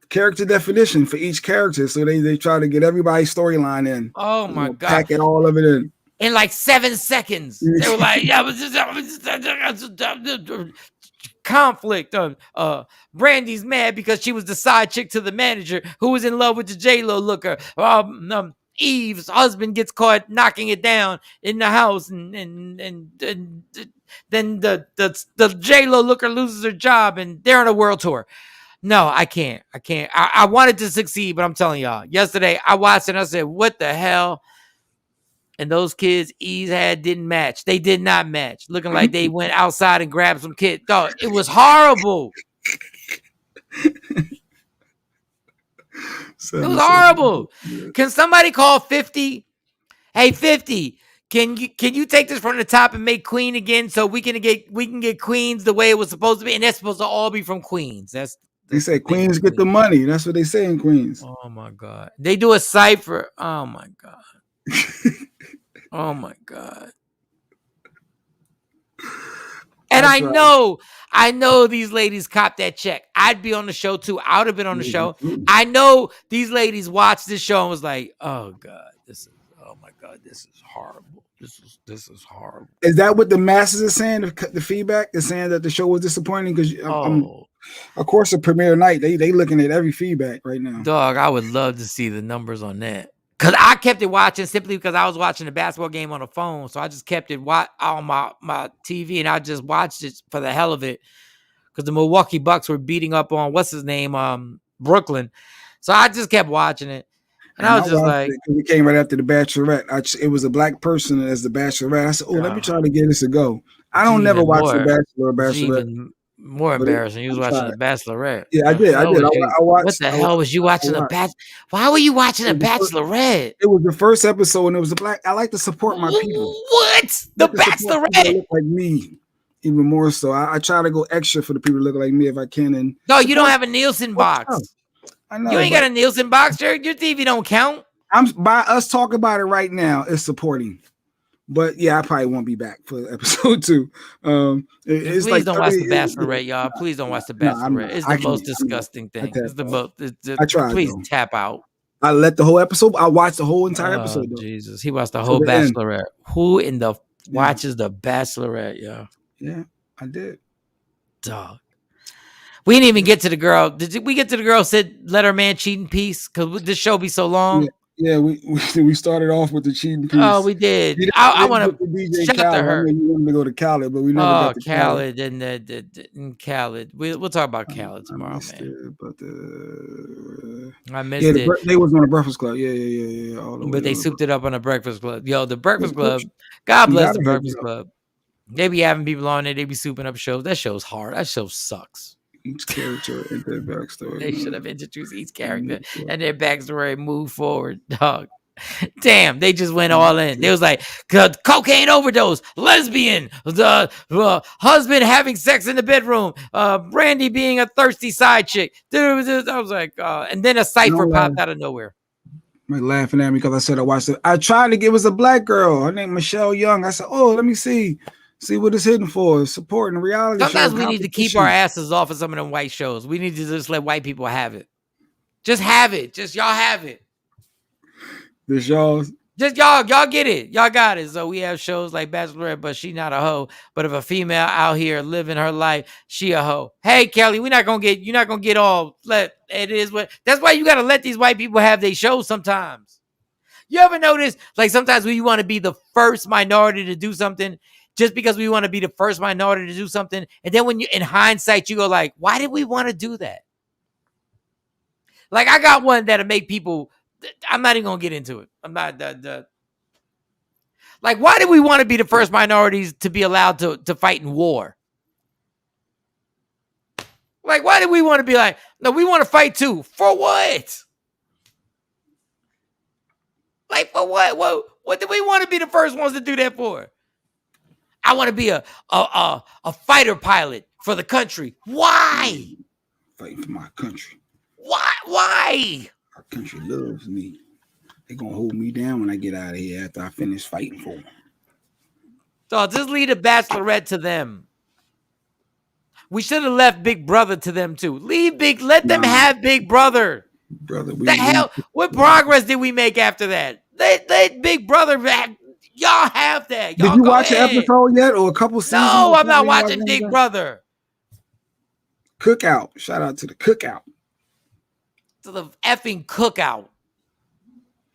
Character definition for each character. So they try to get everybody's storyline in. Oh my God. Pack it all of it in like 7 seconds. They were like, yeah, conflict. Brandy's mad because she was the side chick to the manager who was in love with the J-Lo looker. Eve's husband gets caught knocking it down in the house, and then the J-Lo looker loses her job, and they're on a world tour. No, I can't. I wanted to succeed, but I'm telling y'all, yesterday I watched it and I said, what the hell? And those kids Eve's had didn't match. They did not match. Looking like they went outside and grabbed some kid. Dog, it was horrible. It was horrible. Can somebody call 50? Hey, 50, can you take this from the top and make Queen again so we can get Queens the way it was supposed to be? And that's supposed to all be from Queens. They say Queens get the money. That's what they say in Queens. Oh my God. They do a cipher. Oh my God. Oh my God. And I know these ladies copped that check. I'd be on the show too. I would have been on the show. I know these ladies watched this show and was like, oh God, this is horrible. This is horrible. Is that what the masses are saying? The feedback is saying that the show was disappointing because of course, a premiere night, they looking at every feedback right now. Dog, I would love to see the numbers on that. Because I kept it watching simply because I was watching the basketball game on the phone. So I just kept it on my TV, and I just watched it for the hell of it. Because the Milwaukee Bucks were beating up on, what's his name, Brooklyn. So I just kept watching it. And I was just like... We came right after The Bachelorette. It was a black person as The Bachelorette. I said, let me try to get this a go. I don't never watch The Bachelor or Bachelorette. More embarrassing. You was watching The Bachelorette. Yeah, I did. I watched. What the hell was you watching The Bachelor? Why were you watching The Bachelorette? It was the first episode, and it was a black. I like to support my people. What? The Bachelorette? Look like me, even more so. I try to go extra for the people that look like me if I can. And no, you don't have a Nielsen box. I know. You ain't got a Nielsen box. Your TV don't count. By us talking about it right now, it's supporting. But yeah, I probably won't be back for episode 2. Please like don't watch The Bachelorette, y'all. Please don't watch The Bachelorette. It's the most disgusting thing. It's the most. I tried. Please tap out. I let the whole episode. I watched the whole entire episode. Though. Jesus, he watched the whole Bachelorette. Who in the watches The Bachelorette, y'all? Yeah, I did. Dog. We didn't even get to the girl. Did we get to the girl said let her man cheat in peace? Because this show be so long. Yeah, we started off with the cheating piece. Oh, we did. I want to shout out to her. You wanted to go to Khaled, but we never got to Khaled and Khaled. We'll talk about Khaled tomorrow, man. I missed it. They was on the Breakfast Club. Yeah. But they souped it up on the Breakfast Club. Yo, the Breakfast Club. God bless the Breakfast Club. They be having people on there. They be souping up shows. That show's hard. That show sucks. Each character and their backstory. They should have introduced each character and their backstory. Move forward, dog. Damn, they just went all in. They was like, cocaine overdose, lesbian, the husband having sex in the bedroom, Brandy being a thirsty side chick. I was like, and then a cipher popped out of nowhere. Laughing at me because I said I watched it. I tried to get, it was a black girl. Her name Michelle Young. I said, oh, let me see what it's hitting for. Supporting the reality show. Sometimes we need to keep our asses off of some of them white shows. We need to just let white people have it. Just have it. Just y'all have it. This y'all. Just y'all get it. Y'all got it. So we have shows like Bachelorette, but she not a hoe. But if a female out here living her life, she a hoe. Hey, Kelly, you're not gonna get all let it is what that's why you gotta let these white people have their shows sometimes. You ever notice, like sometimes when you want to be the first minority to do something, just because we want to be the first minority to do something, and then when you in hindsight, you go like, why did we want to do that? Like I got one that'll make people. I'm not even gonna get into it. I'm not like, why did we want to be the first minorities to be allowed to fight in war? Like, why did we want to be like, no, we want to fight too? For what? Like, for what? What did we want to be the first ones to do that for? I want to be a fighter pilot for the country. Why? Fighting for my country. Why? Our country loves me. They're going to hold me down when I get out of here after I finish fighting for them. So just leave the Bachelorette to them. We should have left Big Brother to them too. Let them have Big Brother. Brother, what progress did we make after that? Let Big Brother back. Y'all have that. Did you watch an episode yet or a couple seasons? No, I'm not watching Big Brother. Cookout. Shout out to the Cookout. To the effing Cookout.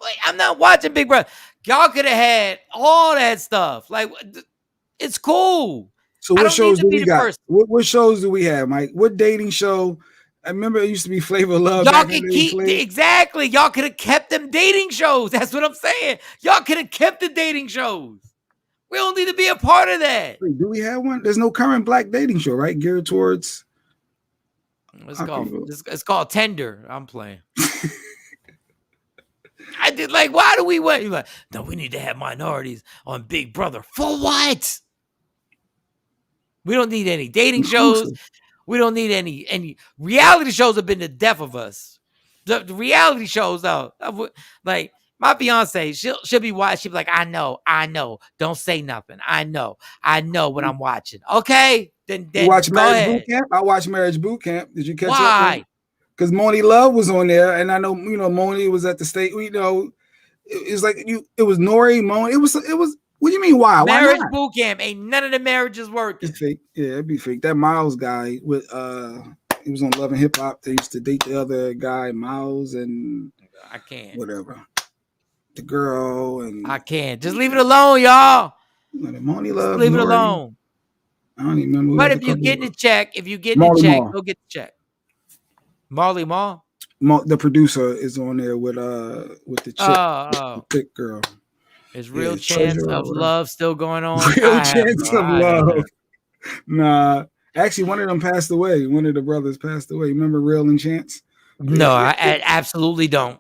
Like, I'm not watching Big Brother. Y'all could have had all that stuff. Like, it's cool. So what shows do we got? What shows do we have, Mike? What dating show? I remember it used to be Flavor of Love. Y'all can keep exactly. Y'all could have kept them dating shows. That's what I'm saying. Y'all could have kept the dating shows. We don't need to be a part of that. Wait, do we have one? There's no current black dating show, right? Geared towards. It's called Tender. I'm playing. I did like. Why do we wait? Like, no, we need to have minorities on Big Brother. For what? We don't need any dating shows. We don't need any reality shows. Have been the death of us. The reality shows, though, like my fiance, she'll be watching. She'll be like, I know. Don't say nothing. I know what I'm watching. Okay, then you watch Marriage ahead. Boot Camp. I watched Marriage Boot Camp. Did you catch up? Why? Because Moni Love was on there, and I know Moni was at the state. It's like it was Nori, Moni. It was. What do you mean? Why? Marriage Why not? Boot Camp ain't none of the marriages working. It's fake. Yeah, it'd be fake. That Miles guy with he was on Love and Hip Hop. They used to date the other guy, Miles, and I can't. Whatever. The girl and I can't. Just leave it alone, y'all. Moni Love. Leave it alone. I don't even remember. But if you get the check, go get the check. Marley Marl. The producer is on there with the chick, the thick girl. Is Real Chance of Love still going on? Real Chance of Love. Nah. Actually, one of them passed away. One of the brothers passed away. Remember Real and Chance? No, I absolutely don't.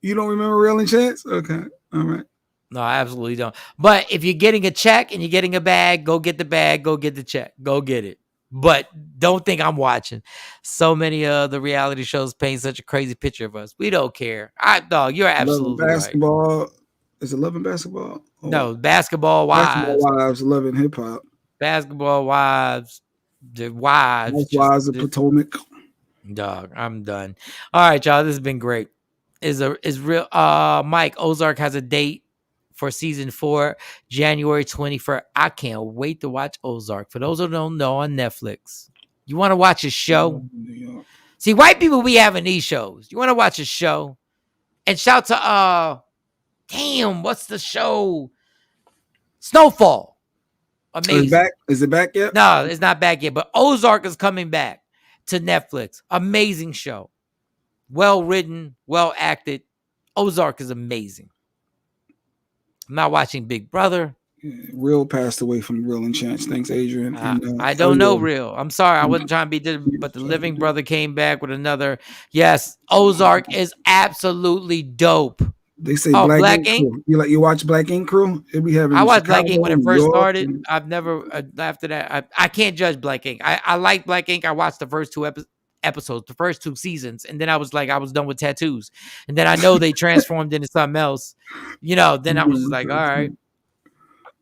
You don't remember Real and Chance? Okay. All right. No, I absolutely don't. But if you're getting a check and you're getting a bag, go get the bag, go get the check. Go get it. But don't think I'm watching. So many of the reality shows paint such a crazy picture of us. We don't care. You're absolutely basketball. right. Is it Love and Basketball? Oh. No, Basketball Wives. Basketball Wives, Love and Hip Hop. Basketball Wives. The Wives. Wives of Potomac. Dog, I'm done. All right, y'all. This has been great. Is real. Mike, Ozark has a date for season 4, January 21st. I can't wait to watch Ozark. For those who don't know, on Netflix. You want to watch a show? See, white people be having these shows. You want to watch a show? And shout to damn, what's the show? Snowfall. Amazing. Is it back yet? No, it's not back yet. But Ozark is coming back to Netflix. Amazing show. Well written, well acted. Ozark is amazing. I'm not watching Big Brother. Real passed away from Real and Chance. Thanks, Adrian. I don't know Real. I'm sorry. I wasn't trying to be different, but the Living Brother came back with another. Yes, Ozark is absolutely dope. They say Black Ink Crew. You watch Black Ink Crew? It be having. I watched Black Ink when it first started. And... I've never after that. I can't judge Black Ink. I like Black Ink. I watched the first 2 episodes, the first 2 seasons, and then I was done with tattoos. And then I know they transformed into something else. Then I was just like, all right.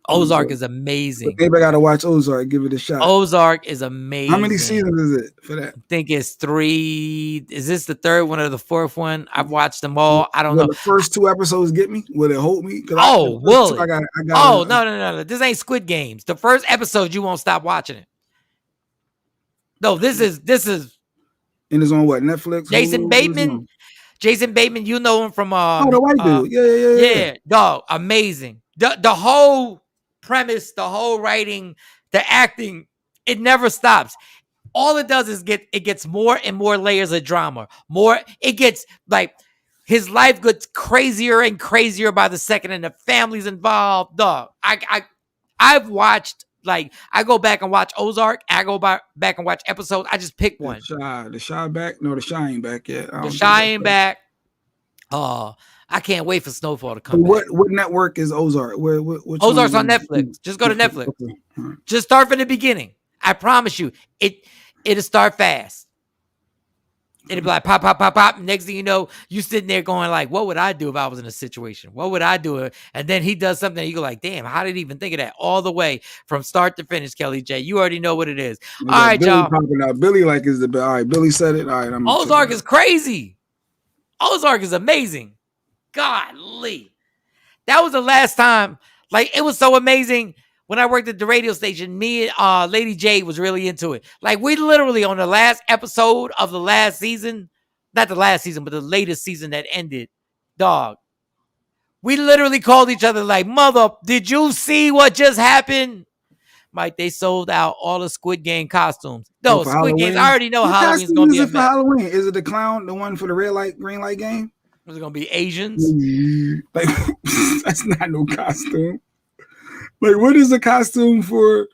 Ozark is amazing. Maybe I gotta watch Ozark. Give it a shot. Ozark is amazing. How many seasons is it for that? I think it's 3. Is this the 3rd one or the 4th one? I've watched them all. I don't know. The first 2 episodes get me? Will it hold me? No. This ain't Squid Games. The first episode, you won't stop watching it. No, this is. And it's on what? Netflix? Jason Bateman. Jason Bateman, you know him from the white dude. Yeah. Dog, amazing. The whole premise, the whole writing, the acting, it never stops. All it does is it gets more and more layers of drama. It gets like his life gets crazier and crazier by the second, and the family's involved. Dog, I've watched, like, I go back and watch Ozark. I go back and watch episodes. I just pick one. The Shy back? No, the Shy ain't back yet. The Shy ain't back. Oh, I can't wait for Snowfall to come back. What network is Ozark? Ozark's on Netflix. Just go to Netflix. Okay. Right. Just start from the beginning. I promise you, it'll start fast. It'll be like pop, pop, pop, pop. Next thing you know, you sitting there going like, what would I do if I was in a situation? What would I do? And then he does something and you go like, damn, how did he even think of that? All the way from start to finish, Kelly J. You already know what it is. All right, Billy y'all. Billy is the best. All right, Billy said it. All right, Ozark is crazy. Ozark is amazing. Golly. That was the last time. Like, it was so amazing. When I worked at the radio station, me and Lady J was really into it. Like, we literally, on the last episode of the last season, not the last season, but the latest season that ended, dog, we literally called each other like, mother, did you see what just happened? Mike, they sold out all the Squid Game costumes. No, Squid Halloween? Games, I already know Halloween's going to be a for Halloween. Is it the clown, the one for the red light, green light game? Was it going to be Asians? Like, that's not no costume. Like, what is the costume for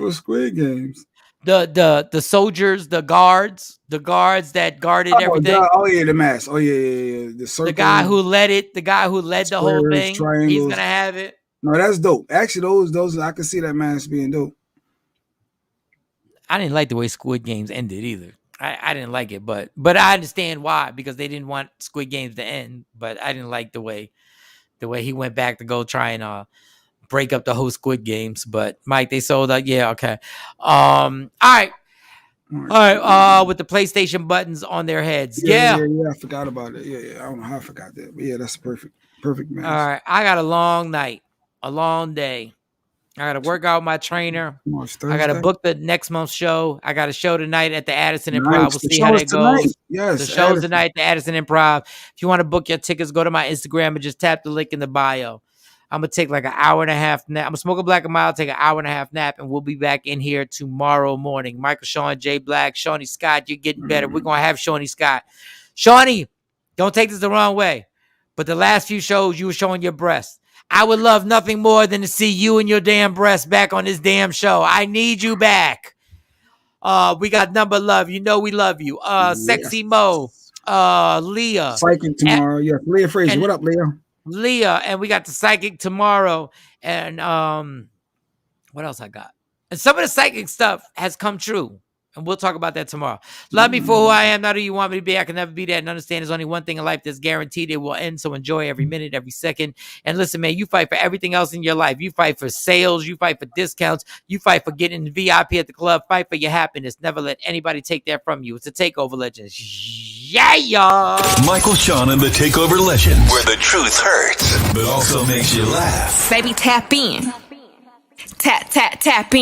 Squid Games? The soldiers, the guards that guarded everything. God. Oh yeah, the mask. Oh yeah. The circle. The guy who led the whole thing. Triangles. He's gonna have it. No, that's dope. Actually, those I can see that mask being dope. I didn't like the way Squid Games ended either. I didn't like it, but I understand why, because they didn't want Squid Games to end. But I didn't like the way he went back to go try and break up the whole Squid Games. But Mike, they sold out. Yeah, okay. All right. With the PlayStation buttons on their heads. Yeah. I forgot about it. Yeah. I don't know how I forgot that, but yeah, that's perfect match. All right, I got a long night, a long day. I got to work out with my trainer. I got to book the next month's show. I got a show tonight at the Addison Improv. We'll see how that goes. Yes, the show's tonight at the Addison Improv. If you want to book your tickets, go to my Instagram and just tap the link in the bio. I'm going to take like an hour and a half nap. I'm going to smoke a black and mild, take an hour and a half nap, and we'll be back in here tomorrow morning. Michael, Shawn, J Black, Shawnee Scott, you're getting better. We're going to have Shawnee Scott. Shawnee, don't take this the wrong way, but the last few shows you were showing your breasts. I would love nothing more than to see you and your damn breasts back on this damn show. I need you back. We got Number Love. You know we love you. Sexy Mo, Leah. Psychic tomorrow. Yeah, Leah Fraser. What up, Leah? Leah, and we got the Psychic tomorrow. And what else I got? And some of the psychic stuff has come true. And we'll talk about that tomorrow. Love me for who I am, not who you want me to be. I can never be that. And understand there's only one thing in life that's guaranteed. It will end. So enjoy every minute, every second. And listen, man, you fight for everything else in your life. You fight for sales. You fight for discounts. You fight for getting VIP at the club. Fight for your happiness. Never let anybody take that from you. It's a Takeover Legend. Yeah, y'all. Michael, Shawn, and the Takeover Legend, where the truth hurts, but also makes you laugh. Baby, tap in. Tap in.